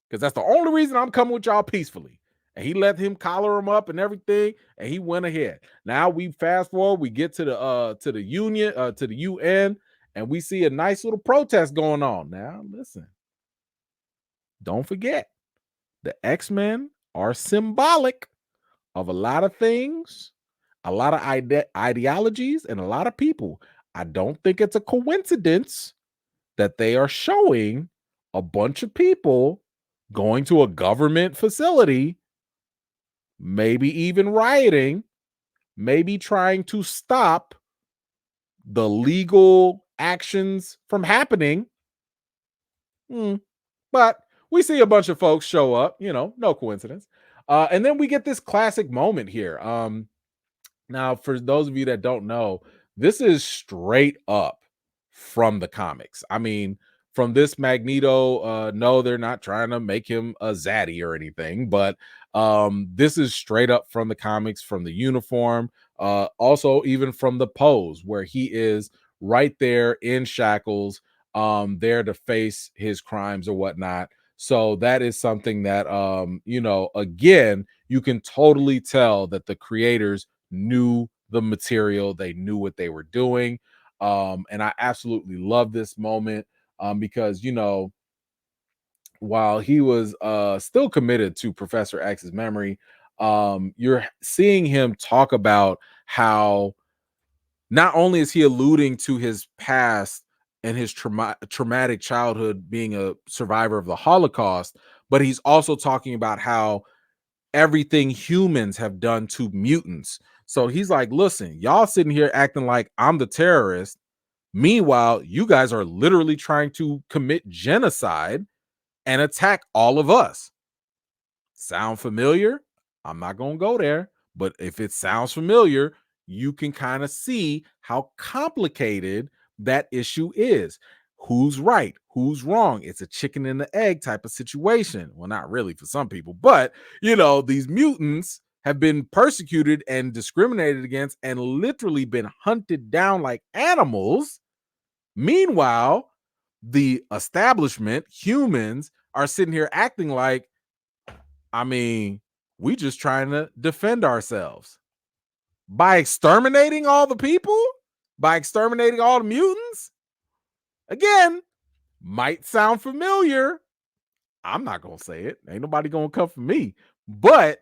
because that's the only reason I'm coming with y'all peacefully. And he let him collar him up and everything, and he went ahead. Now we fast forward, we get to the UN, and we see a nice little protest going on. Now, listen, don't forget, the X-Men are symbolic of a lot of things, a lot of ideologies, and a lot of people. I don't think it's a coincidence that they are showing a bunch of people going to a government facility, maybe even rioting, maybe trying to stop the legal actions from happening. But we see a bunch of folks show up, no coincidence. And then we get this classic moment here. Now, for those of you that don't know, this is straight up from the comics. I mean, from this Magneto, no, they're not trying to make him a zaddy or anything, but this is straight up from the comics, from the uniform, also even from the pose where he is right there in shackles, there to face his crimes or whatnot. So that is something that, again, you can totally tell that the creators knew the material, they knew what they were doing. And I absolutely love this moment, because while he was still committed to Professor X's memory, you're seeing him talk about how not only is he alluding to his past and his traumatic childhood being a survivor of the Holocaust, but he's also talking about how everything humans have done to mutants. So he's like, listen, y'all sitting here acting like I'm the terrorist. Meanwhile, you guys are literally trying to commit genocide and attack all of us. Sound familiar? I'm not going to go there, but if it sounds familiar, you can kind of see how complicated that issue is. Who's right? Who's wrong? It's a chicken and the egg type of situation. Well, not really for some people, but these mutants have been persecuted and discriminated against and literally been hunted down like animals. Meanwhile, the establishment, humans, are sitting here acting like, we just trying to defend ourselves by exterminating all the people, by exterminating all the mutants. Again, might sound familiar. I'm not going to say it. Ain't nobody going to come for me. But,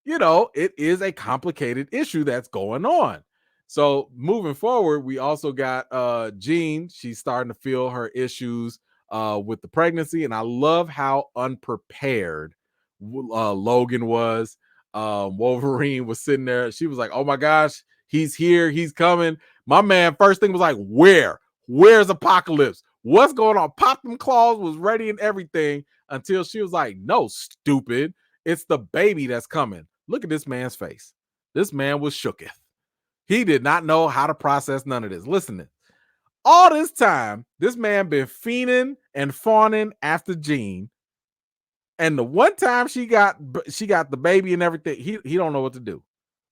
it is a complicated issue that's going on. So moving forward, we also got Jean. She's starting to feel her issues with the pregnancy. And I love how unprepared Logan was. Wolverine was sitting there. She was like, oh my gosh, he's here. He's coming. My man, first thing was like, where's Apocalypse? What's going on? Pop them claws, was ready and everything, until she was like, no, stupid. It's the baby that's coming. Look at this man's face. This man was shooketh. He did not know how to process none of this. Listen, all this time, this man been fiending and fawning after Jean. And the one time she got the baby and everything, he don't know what to do.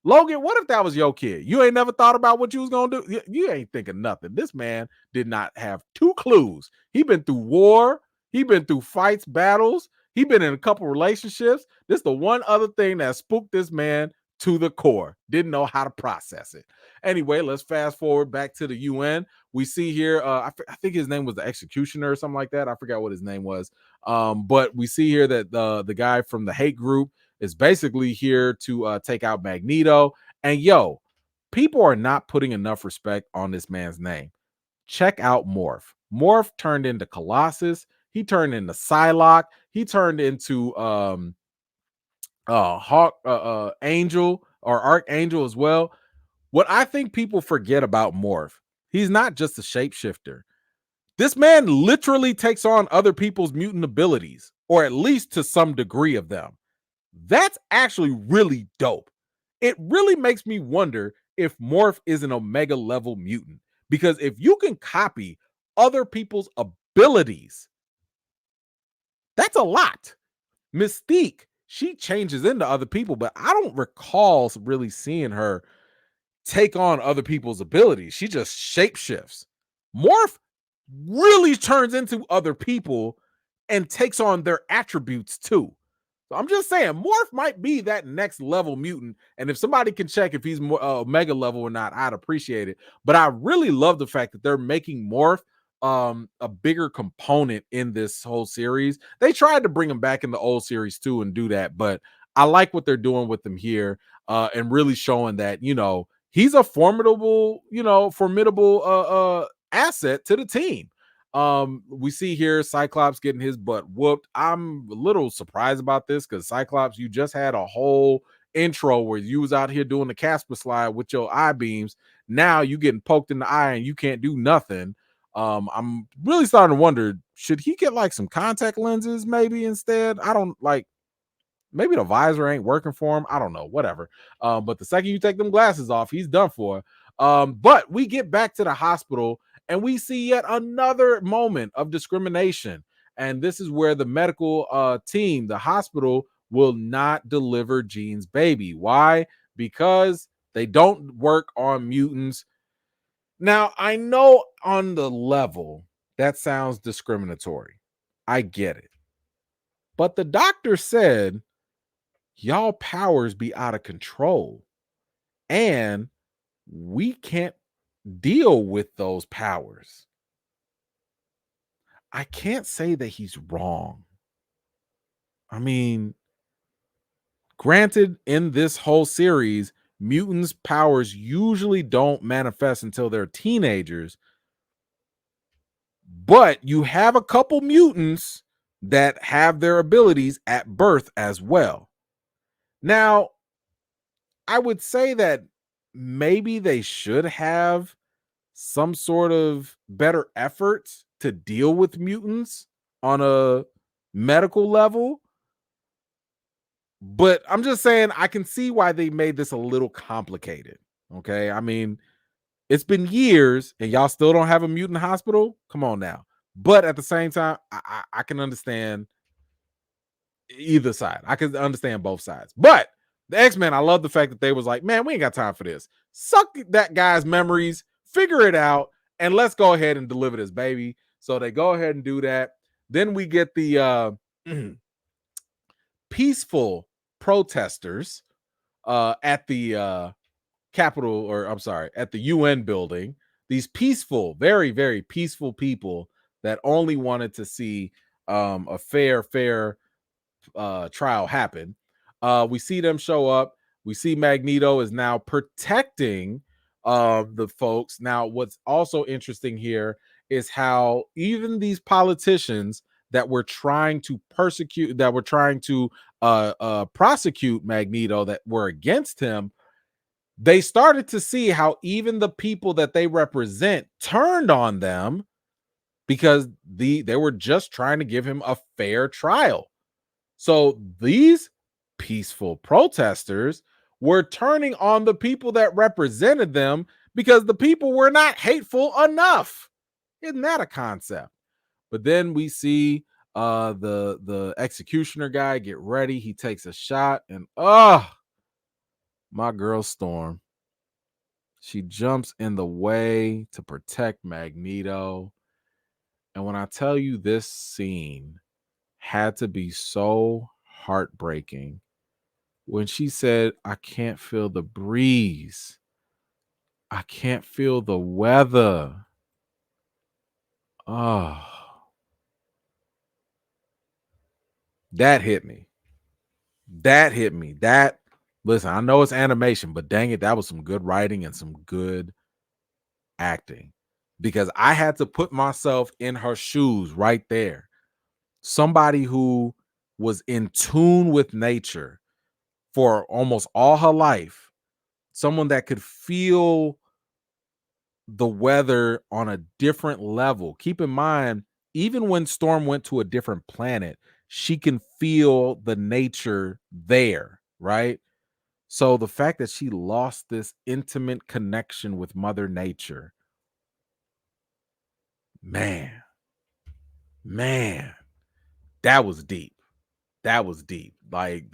Logan, what if that was your kid? You ain't never thought about what you was gonna do. You ain't thinking nothing. This man did not have two clues. He been through war. He been through fights, battles. He been in a couple relationships. This is the one other thing that spooked this man to the core. Didn't know how to process it. Anyway, let's fast forward back to the UN. We see here, I think his name was the Executioner or something like that. I forgot what his name was. But we see here that the guy from the hate group is basically here to take out Magneto. And people are not putting enough respect on this man's name. Check out Morph. Morph turned into Colossus. He turned into Psylocke. He turned into Angel or Archangel as well. What I think people forget about Morph, he's not just a shapeshifter. This man literally takes on other people's mutant abilities, or at least to some degree of them. That's actually really dope. It really makes me wonder if Morph is an Omega level mutant, because if you can copy other people's abilities, that's a lot. Mystique, she changes into other people, but I don't recall really seeing her take on other people's abilities. She just shapeshifts. Morph really turns into other people and takes on their attributes too. So I'm just saying, Morph might be that next level mutant. And if somebody can check if he's more Omega level or not, I'd appreciate it. But I really love the fact that they're making Morph a bigger component in this whole series. They tried to bring him back in the old series too and do that, but I like what they're doing with him here, and really showing that, he's a formidable asset to the team. We see here Cyclops getting his butt whooped. I'm a little surprised about this because Cyclops, you just had a whole intro where you was out here doing the Casper slide with your eye beams. Now you getting poked in the eye and you can't do nothing. I'm really starting to wonder, should he get like some contact lenses maybe instead? I don't like, maybe the visor ain't working for him. I don't know, whatever. But the second you take them glasses off, he's done for. But we get back to the hospital and we see yet another moment of discrimination. And this is where the medical team, the hospital, will not deliver Jean's baby. Why? Because they don't work on mutants. Now, I know on the level that sounds discriminatory. I get it. But the doctor said, y'all powers be out of control and we can't deal with those powers. I can't say that he's wrong. I mean, granted, in this whole series, mutants' powers usually don't manifest until they're teenagers, but you have a couple mutants that have their abilities at birth as well. Now, I would say that maybe they should have some sort of better efforts to deal with mutants on a medical level. But I'm just saying, I can see why they made this a little complicated. Okay. I mean, it's been years and y'all still don't have a mutant hospital. Come on now. But at the same time, I can understand either side. I can understand both sides. But the X-Men, I love the fact that they was like, man, we ain't got time for this. Suck that guy's memories, figure it out, and let's go ahead and deliver this baby. So they go ahead and do that. Then we get the peaceful protesters at the Capitol, or I'm sorry, at the UN building. These peaceful, very, very peaceful people that only wanted to see a fair trial happen. We see them show up. We see Magneto is now protecting the folks. Now, what's also interesting here is how even these politicians that were trying to prosecute Magneto, that were against him, they started to see how even the people that they represent turned on them because they were just trying to give him a fair trial. So these peaceful protesters were turning on the people that represented them because the people were not hateful enough. Isn't that a concept? But then we see the executioner guy get ready. He takes a shot and my girl Storm. She jumps in the way to protect Magneto. And when I tell you, this scene had to be so heartbreaking when she said, I can't feel the breeze. I can't feel the weather. Oh, that hit me. Listen, I know it's animation, but dang it, that was some good writing and some good acting, because I had to put myself in her shoes right there. Somebody who was in tune with nature for almost all her life, someone that could feel the weather on a different level. Keep in mind, even when Storm went to a different planet, she can feel the nature there, right? So the fact that she lost this intimate connection with Mother Nature, man, man, that was deep. That was deep. Like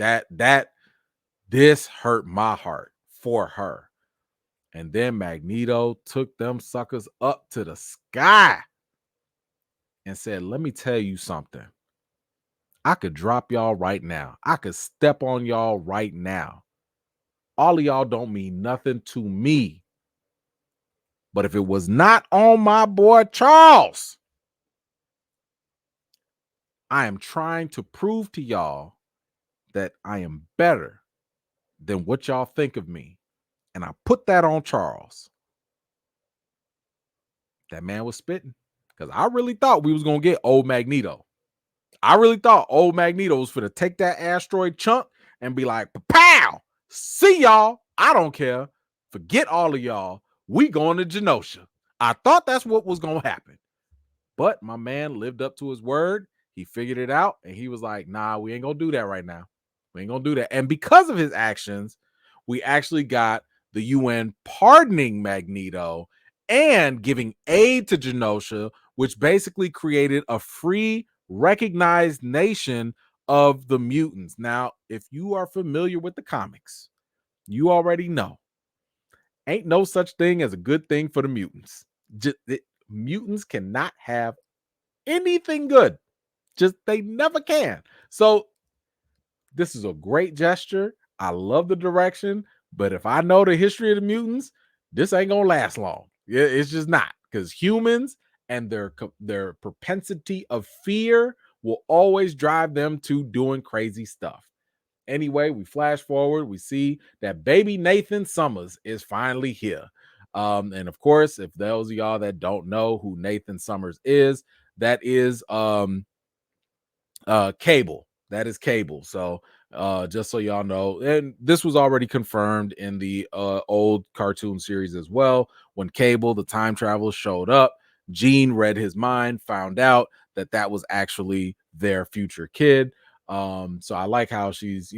this hurt my heart for her. And then Magneto took them suckers up to the sky and said, let me tell you something. I could drop y'all right now. I could step on y'all right now. All of y'all don't mean nothing to me. But if it was not on my boy Charles, I am trying to prove to y'all that I am better than what y'all think of me. And I put that on Charles. That man was spitting. Because I really thought we was going to get old Magneto. I really thought old Magneto was finna take that asteroid chunk and be like, pow! See y'all. I don't care. Forget all of y'all. We going to Genosha. I thought that's what was going to happen. But my man lived up to his word. He figured it out. And he was like, nah, we ain't going to do that right now. We ain't going to do that. And because of his actions, we actually got the UN pardoning Magneto and giving aid to Genosha, which basically created a free, recognized nation of the mutants. Now, if you are familiar with the comics, you already know ain't no such thing as a good thing for the mutants. Mutants cannot have anything good. Just they never can. So this is a great gesture. I love the direction, but if I know the history of the mutants, this ain't gonna last long. Yeah, it's just not, because humans and their propensity of fear will always drive them to doing crazy stuff. Anyway, we flash forward, we see that baby Nathan Summers is finally here. And of course, if those of y'all that don't know who Nathan Summers is, that is Cable. That is Cable. So just so y'all know, and this was already confirmed in the old cartoon series as well. When Cable, the time traveler, showed up, Jean read his mind, found out that was actually their future kid. So I like how she's,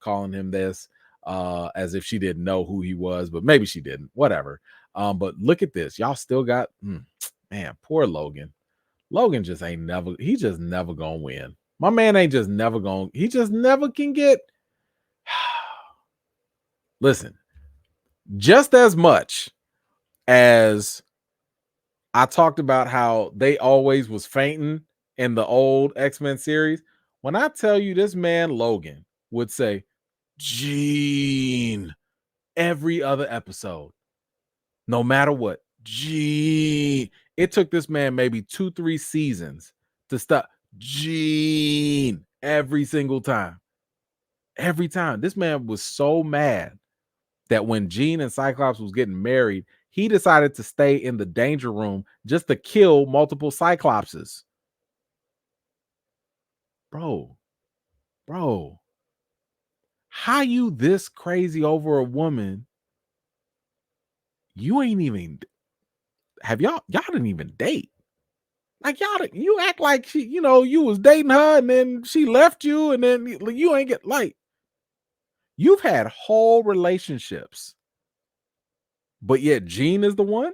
calling him this as if she didn't know who he was, but maybe she didn't, whatever. But look at this. Y'all still got, man, poor Logan. Logan just ain't never, he just never gonna win. My man ain't just never gonna, he just never can get. Listen, just as much as I talked about how they always was fainting in the old X-Men series, when I tell you this man Logan would say, Gene, every other episode, no matter what, Gene. It took this man maybe 2-3 seasons to stop Gene every single time. Every time. This man was so mad that when Jean and Cyclops was getting married, he decided to stay in the danger room just to kill multiple Cyclopses. Bro, how you this crazy over a woman? You ain't even, have y'all didn't even date. Like you act like she, you was dating her and then she left you and then you ain't get, like, you've had whole relationships, but yet Jean is the one.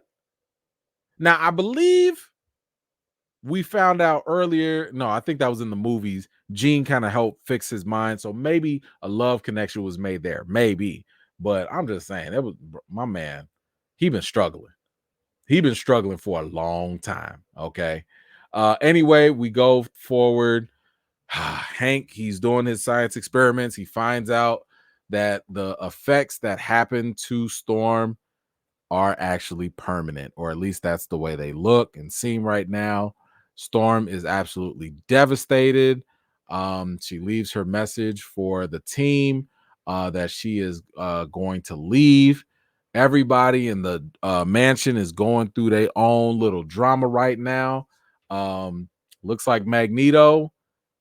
Now, I believe we found out earlier, no, I think that was in the movies, Jean kind of helped fix his mind. So maybe a love connection was made there. Maybe. But I'm just saying, it was my man. He been struggling. He been struggling for a long time. Okay. Anyway, we go forward. Hank, he's doing his science experiments. He finds out that the effects that happen to Storm are actually permanent, or at least that's the way they look and seem right now. Storm is absolutely devastated. She leaves her message for the team that she is going to leave. Everybody in the mansion is going through their own little drama right now. Looks like Magneto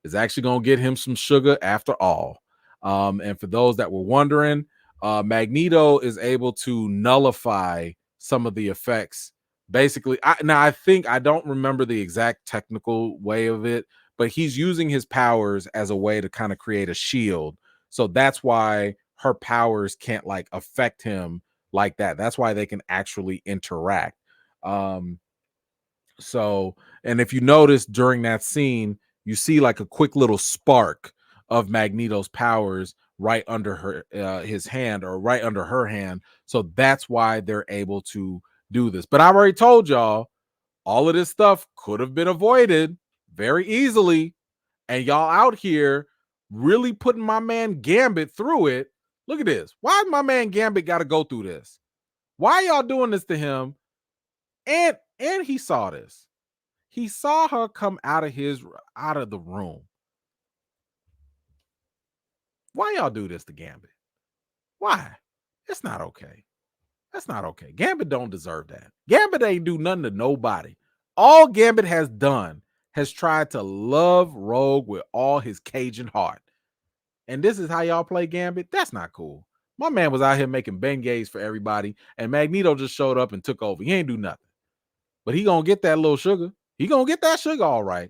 is actually going to get him some sugar after all. And for those that were wondering, Magneto is able to nullify some of the effects Basically, I think I don't remember the exact technical way of it, but he's using his powers as a way to kind of create a shield. So that's why her powers can't like affect him like that. That's why they can actually interact. Um, so, and if you notice during that scene, you see like a quick little spark of Magneto's powers right under his hand, or right under her hand. So that's why they're able to do this. But I've already told y'all all of this stuff could have been avoided very easily. And y'all out here really putting my man Gambit through it. Look at this. Why my man Gambit got to go through this? Why y'all doing this to him? And he saw this. He saw her come out of the room. Why y'all do this to Gambit? Why? It's not okay. That's not okay. Gambit don't deserve that. Gambit ain't do nothing to nobody. All Gambit has done has tried to love Rogue with all his Cajun heart. And this is how y'all play Gambit? That's not cool. My man was out here making Benghays for everybody, and Magneto just showed up and took over. He ain't do nothing. But he gonna get that little sugar. He gonna get that sugar all right.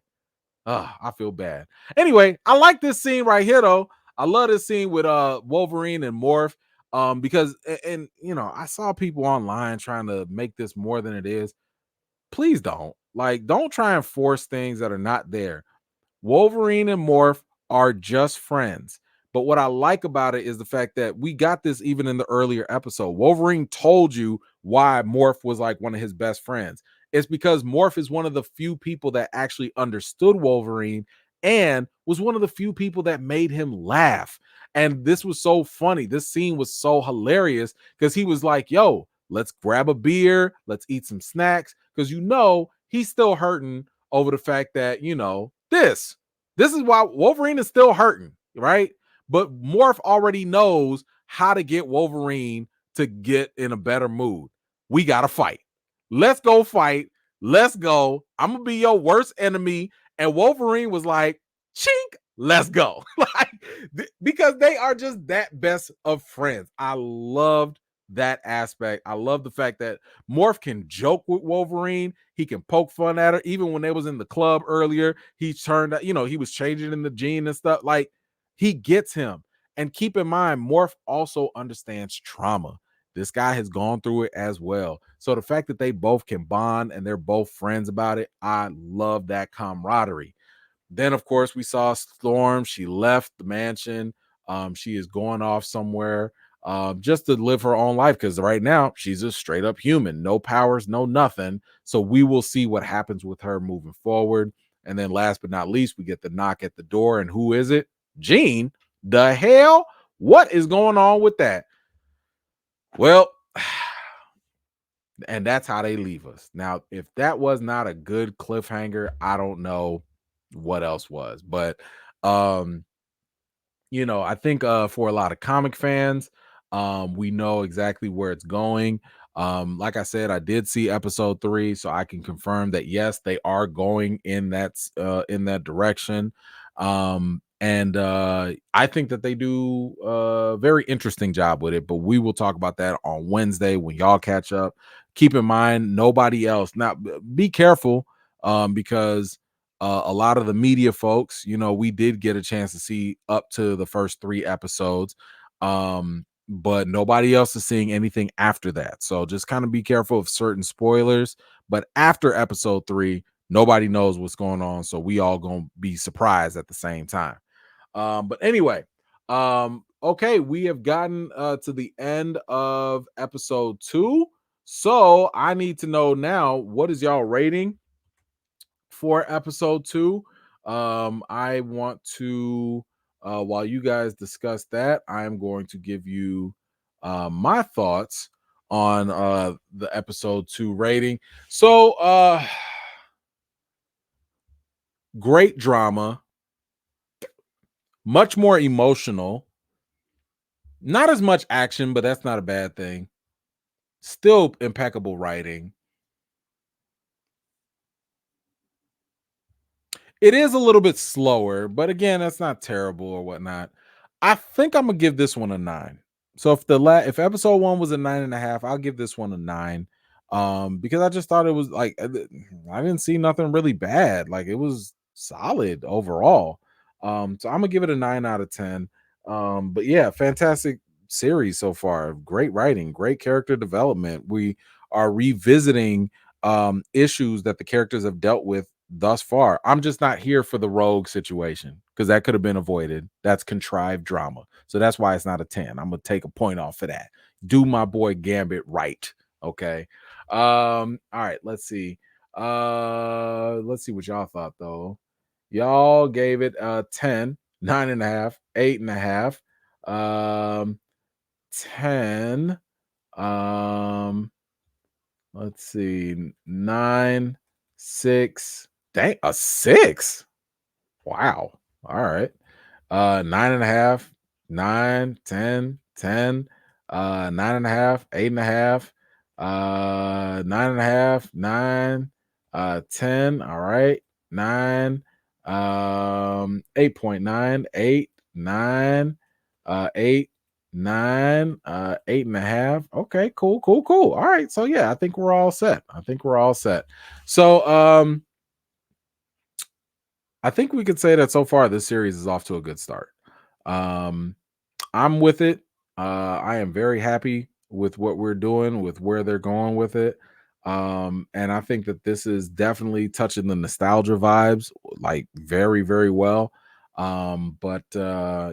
I feel bad. Anyway, I like this scene right here though. I love this scene with Wolverine and Morph. Because and you know, I saw people online trying to make this more than it is. Please don't. Like, don't try and force things that are not there. Wolverine and Morph are just friends. But what I like about it is the fact that we got this even in the earlier episode. Wolverine told you why Morph was like one of his best friends. It's because Morph is one of the few people that actually understood Wolverine and was one of the few people that made him laugh. And this was so funny. This scene was so hilarious because he was like, yo, let's grab a beer. Let's eat some snacks. Because, you know, he's still hurting over the fact that, you know, this is why Wolverine is still hurting, right? But Morph already knows how to get Wolverine to get in a better mood. We got to fight. Let's go fight. Let's go. I'm going to be your worst enemy. And Wolverine was like, chink, let's go. Because they are just that best of friends. I loved that aspect. I love the fact that Morph can joke with Wolverine. He can poke fun at her. Even when they was in the club earlier, he turned, you know, he was changing in the gene and stuff. Like, he gets him. And keep in mind, Morph also understands trauma. This guy has gone through it as well. So the fact that they both can bond and they're both friends about it, I love that camaraderie. Then, of course, we saw Storm. She left the mansion. She is going off somewhere just to live her own life, because right now she's a straight up human, no powers, no nothing. So we will see what happens with her moving forward. And then last but not least, we get the knock at the door. And who is it? Jean. The hell? What is going on with that? Well, and that's how they leave us. Now, if that was not a good cliffhanger, I don't know what else was. But you know, I think for a lot of comic fans, we know exactly where it's going. Like I said, I did see episode 3, so I can confirm that yes, they are going in that direction. And I think that they do a very interesting job with it, but we will talk about that on Wednesday when y'all catch up. Keep in mind, nobody else. Now, be careful because a lot of the media folks, you know, we did get a chance to see up to the first 3 episodes, but nobody else is seeing anything after that. So just kind of be careful of certain spoilers. But after episode 3, nobody knows what's going on, so we all gonna be surprised at the same time. But anyway, okay, we have gotten to the end of episode 2. So I need to know now, what is y'all rating for episode 2? I want to, while you guys discuss that, I'm going to give you my thoughts on the episode 2 rating. So, great drama, much more emotional, not as much action, but that's not a bad thing. Still impeccable writing. It is a little bit slower, but again, that's not terrible or whatnot. I think I'm gonna give this one a 9. So if episode 1 was a 9.5, I'll give this one a 9. because I just thought it was like I didn't see nothing really bad. Like it was solid overall. So I'm gonna give it a 9 out of 10. But yeah, fantastic series so far. Great writing, great character development. We are revisiting issues that the characters have dealt with thus far. I'm just not here for the rogue situation because that could have been avoided. That's contrived drama. So that's why it's not a 10. I'm gonna take a point off for that. Do my boy Gambit right. Okay. All right, let's see. Let's see what y'all thought though. Y'all gave it 10, 9.5, 8.5, 10. Let's see, 9, 6. Dang, a 6. Wow. All right. 9.5, 9, 10, 10, 9.5, 8.5, 9.5, 9, 10. All right. 9, 8.9, 8, 9, 8, 9, 8.5. Okay, cool, cool, cool. All right. So yeah, I think we're all set. So I think we could say that so far this series is off to a good start. Um, I'm with it. I am very happy with what we're doing, with where they're going with it. And I think that this is definitely touching the nostalgia vibes like very, very well. But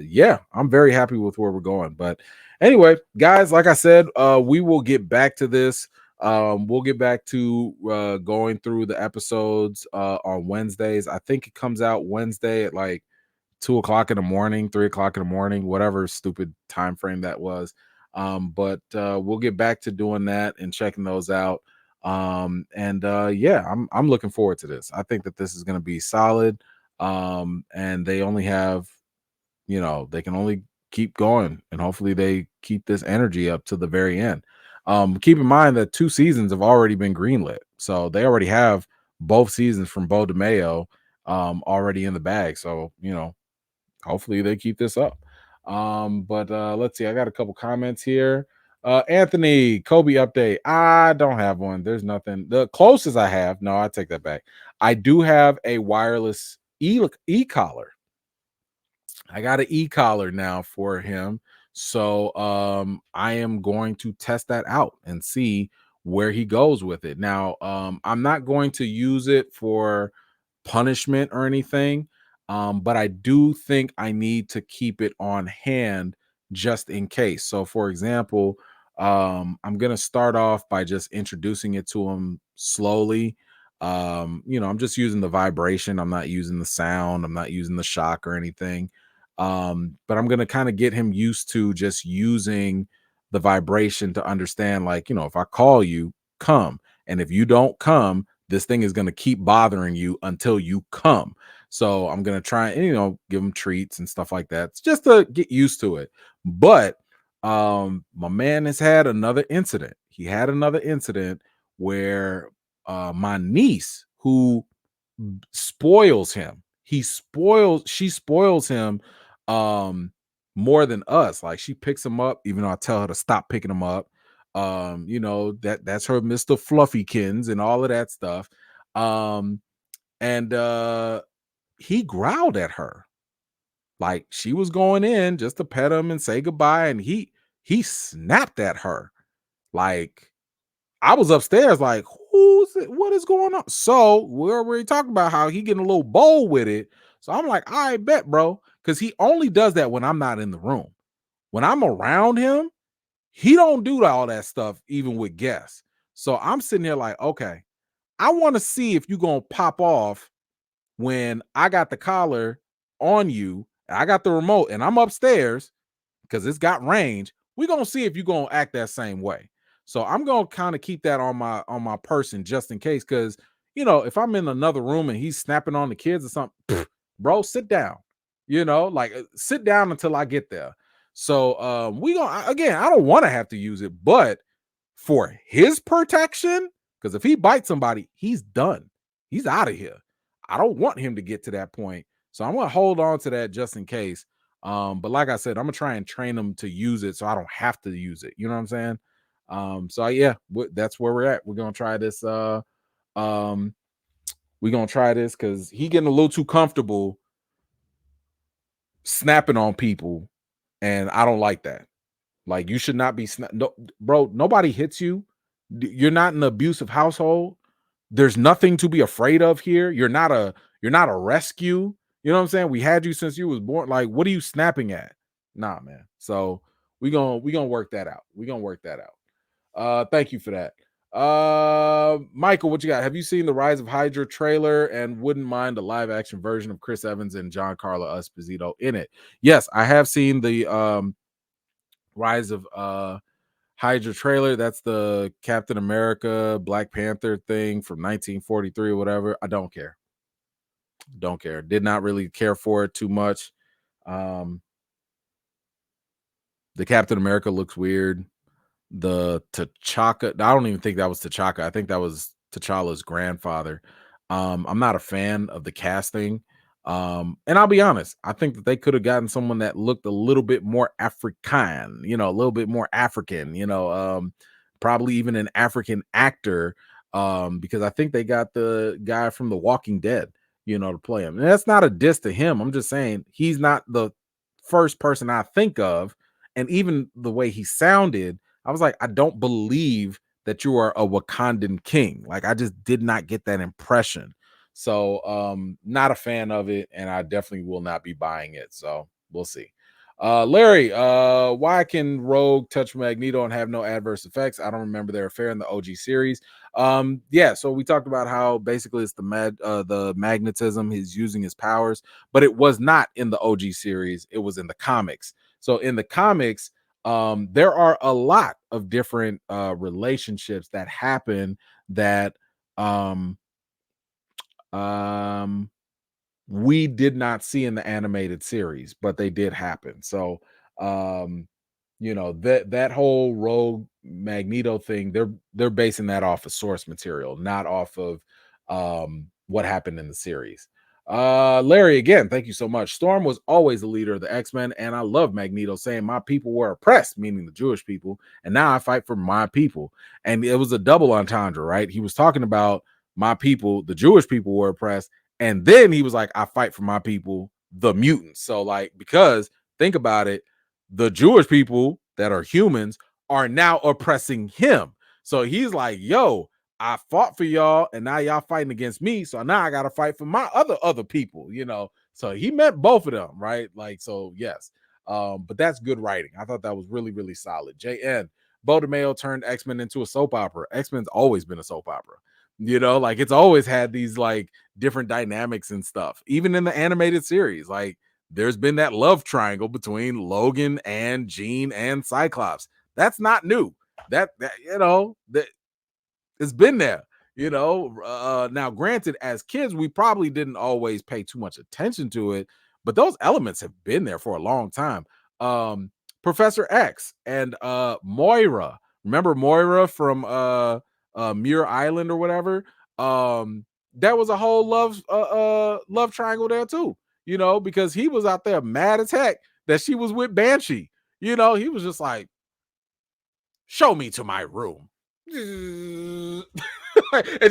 yeah, I'm very happy with where we're going. But anyway, guys, like I said, we will get back to this. We'll get back to going through the episodes on Wednesdays. I think it comes out Wednesday at like 2 o'clock in the morning, 3 o'clock in the morning, whatever stupid time frame that was. But we'll get back to doing that and checking those out. And yeah, I'm looking forward to this. I think that this is going to be solid. And they only have, they can only keep going, and hopefully they keep this energy up to the very end. Keep in mind that 2 seasons have already been greenlit, so they already have both seasons from Bo DeMayo already in the bag. So hopefully they keep this up. But let's see, I got a couple comments here. Anthony, Kobe update. I don't have one. There's nothing. The closest I have, no, I take that back. I do have a wireless e-collar. I got an e-collar now for him. So I am going to test that out and see where he goes with it. Now, I'm not going to use it for punishment or anything. But I do think I need to keep it on hand just in case. So for example, I'm gonna start off by just introducing it to him slowly. I'm just using the vibration. I'm not using the sound, I'm not using the shock or anything. But I'm gonna kind of get him used to just using the vibration to understand, like, if I call you, come. And if you don't come, this thing is going to keep bothering you until you come. So I'm going to try and, give him treats and stuff like that just to get used to it. But my man has had another incident. He had another incident where my niece, who spoils him, she spoils him more than us. Like, she picks him up, even though I tell her to stop picking him up. That's her Mr. Fluffykins and all of that stuff. And he growled at her. Like, she was going in just to pet him and say goodbye, and he snapped at her. Like, I was upstairs like, who's it? What is going on? So we're already talking about how he getting a little bold with it. So I'm like, I bet, bro, because he only does that when I'm not in the room. When I'm around him, he don't do all that stuff, even with guests. So I'm sitting here like, okay, I want to see if you're going to pop off when I got the collar on you, I got the remote, and I'm upstairs because it's got range. We're going to see if you're going to act that same way. So I'm going to kind of keep that on my person just in case, because, if I'm in another room and he's snapping on the kids or something, bro, sit down. Sit down until I get there. So I don't want to have to use it, but for his protection, because if he bites somebody, he's done. He's out of here. I don't want him to get to that point. So I'm gonna hold on to that just in case. But like I said, I'm gonna try and train him to use it so I don't have to use it. You know what I'm saying? So yeah, that's where we're at. We're gonna try this. We're gonna try this because he getting a little too comfortable snapping on people, and I don't like that. Like, you should not be no, bro. Nobody hits you. You're not in an abusive household. There's nothing to be afraid of here. You're not a rescue. You know what I'm saying? We had you since you was born. Like, what are you snapping at? Nah, man. So we gonna work that out. We're gonna work that out. Thank you for that. Michael, what you got? Have you seen the Rise of Hydra trailer and wouldn't mind a live action version of Chris Evans and Giancarlo Esposito in it? Yes, I have seen the Rise of Hydra trailer. That's the Captain America Black Panther thing from 1943 or whatever. I don't care. Don't care. Did not really care for it too much. The Captain America looks weird. The T'Chaka, I don't even think that was T'Chaka. I think that was T'Challa's grandfather. I'm not a fan of the casting. And I'll be honest, I think that they could have gotten someone that looked a little bit more African, a little bit more African, probably even an African actor. Because I think they got the guy from The Walking Dead, to play him. And that's not a diss to him. I'm just saying he's not the first person I think of. And even the way he sounded, I was like, I don't believe that you are a Wakandan king. Like, I just did not get that impression. So not a fan of it, and I definitely will not be buying it. So we'll see. Larry, why can Rogue touch Magneto and have no adverse effects? I don't remember their affair in the OG series. Yeah, so we talked about how basically it's the magnetism, he's using his powers, but it was not in the OG series, it was in the comics. So in the comics, there are a lot of different relationships that happen that we did not see in the animated series, but they did happen. So that whole Rogue Magneto thing, they're basing that off of source material, not off of what happened in the series. Larry, again, thank you so much. Storm was always the leader of the X-Men, and I love Magneto saying my people were oppressed, meaning the Jewish people, and now I fight for my people. And it was a double entendre, right? He was talking about my people, the Jewish people were oppressed, and then he was like, I fight for my people, the mutants. So, like, because think about it, the Jewish people that are humans are now oppressing him. So he's like, yo, I fought for y'all, and now y'all fighting against me. So now I gotta fight for my other people, So he meant both of them, right? Like, so yes. But that's good writing. I thought that was really, really solid. JN, Bo DeMayo turned X-Men into a soap opera. X-Men's always been a soap opera. Like, it's always had these like different dynamics and stuff. Even in the animated series, like there's been that love triangle between Logan and Jean and Cyclops. That's not new. That it's been there, now granted, as kids, we probably didn't always pay too much attention to it, but those elements have been there for a long time. Professor X and Moira. Remember Moira from Muir Island or whatever? That was a whole love triangle there too, because he was out there mad as heck that she was with Banshee. He was just like, show me to my room. And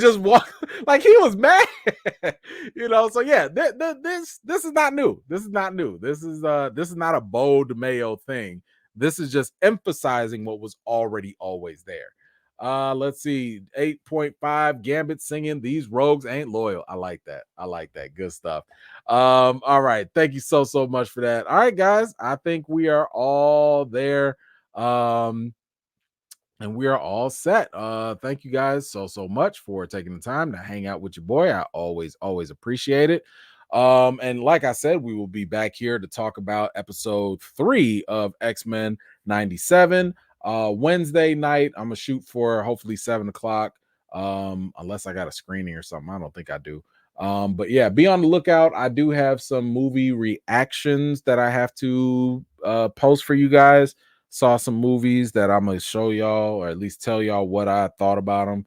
just walk like he was mad. So yeah, this is not new. This is not new. This is not a Bo DeMayo thing. This is just emphasizing what was already always there. Let's see, 8.5 Gambit singing these rogues ain't loyal. I like that. Good stuff. All right, thank you so much for that. All right, guys, I think we are all there. And we are all set. Thank you guys so much for taking the time to hang out with your boy. I always appreciate it. And like I said, we will be back here to talk about episode 3 of X-Men 97. Wednesday night, I'm gonna shoot for hopefully 7:00. Unless I got a screening or something. I don't think I do. But yeah, be on the lookout. I do have some movie reactions that I have to post for you guys. Saw some movies that I'm gonna show y'all, or at least tell y'all what I thought about them.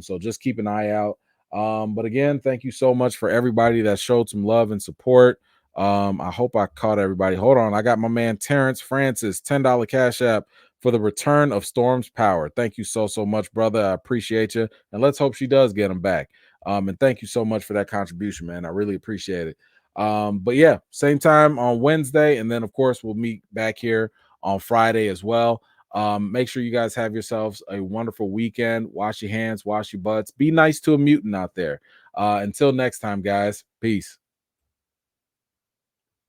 So just keep an eye out. But again, thank you so much for everybody that showed some love and support. I hope I caught everybody. Hold on, I got my man Terrence Francis, $10 Cash App for the return of Storm's power. Thank you so much, brother. I appreciate you, and let's hope she does get him back. And thank you so much for that contribution, man. I really appreciate it. But yeah, same time on Wednesday, and then of course we'll meet back here on Friday as well. Make sure you guys have yourselves a wonderful weekend. Wash your hands, wash your butts, be nice to a mutant out there. Until next time, guys, peace.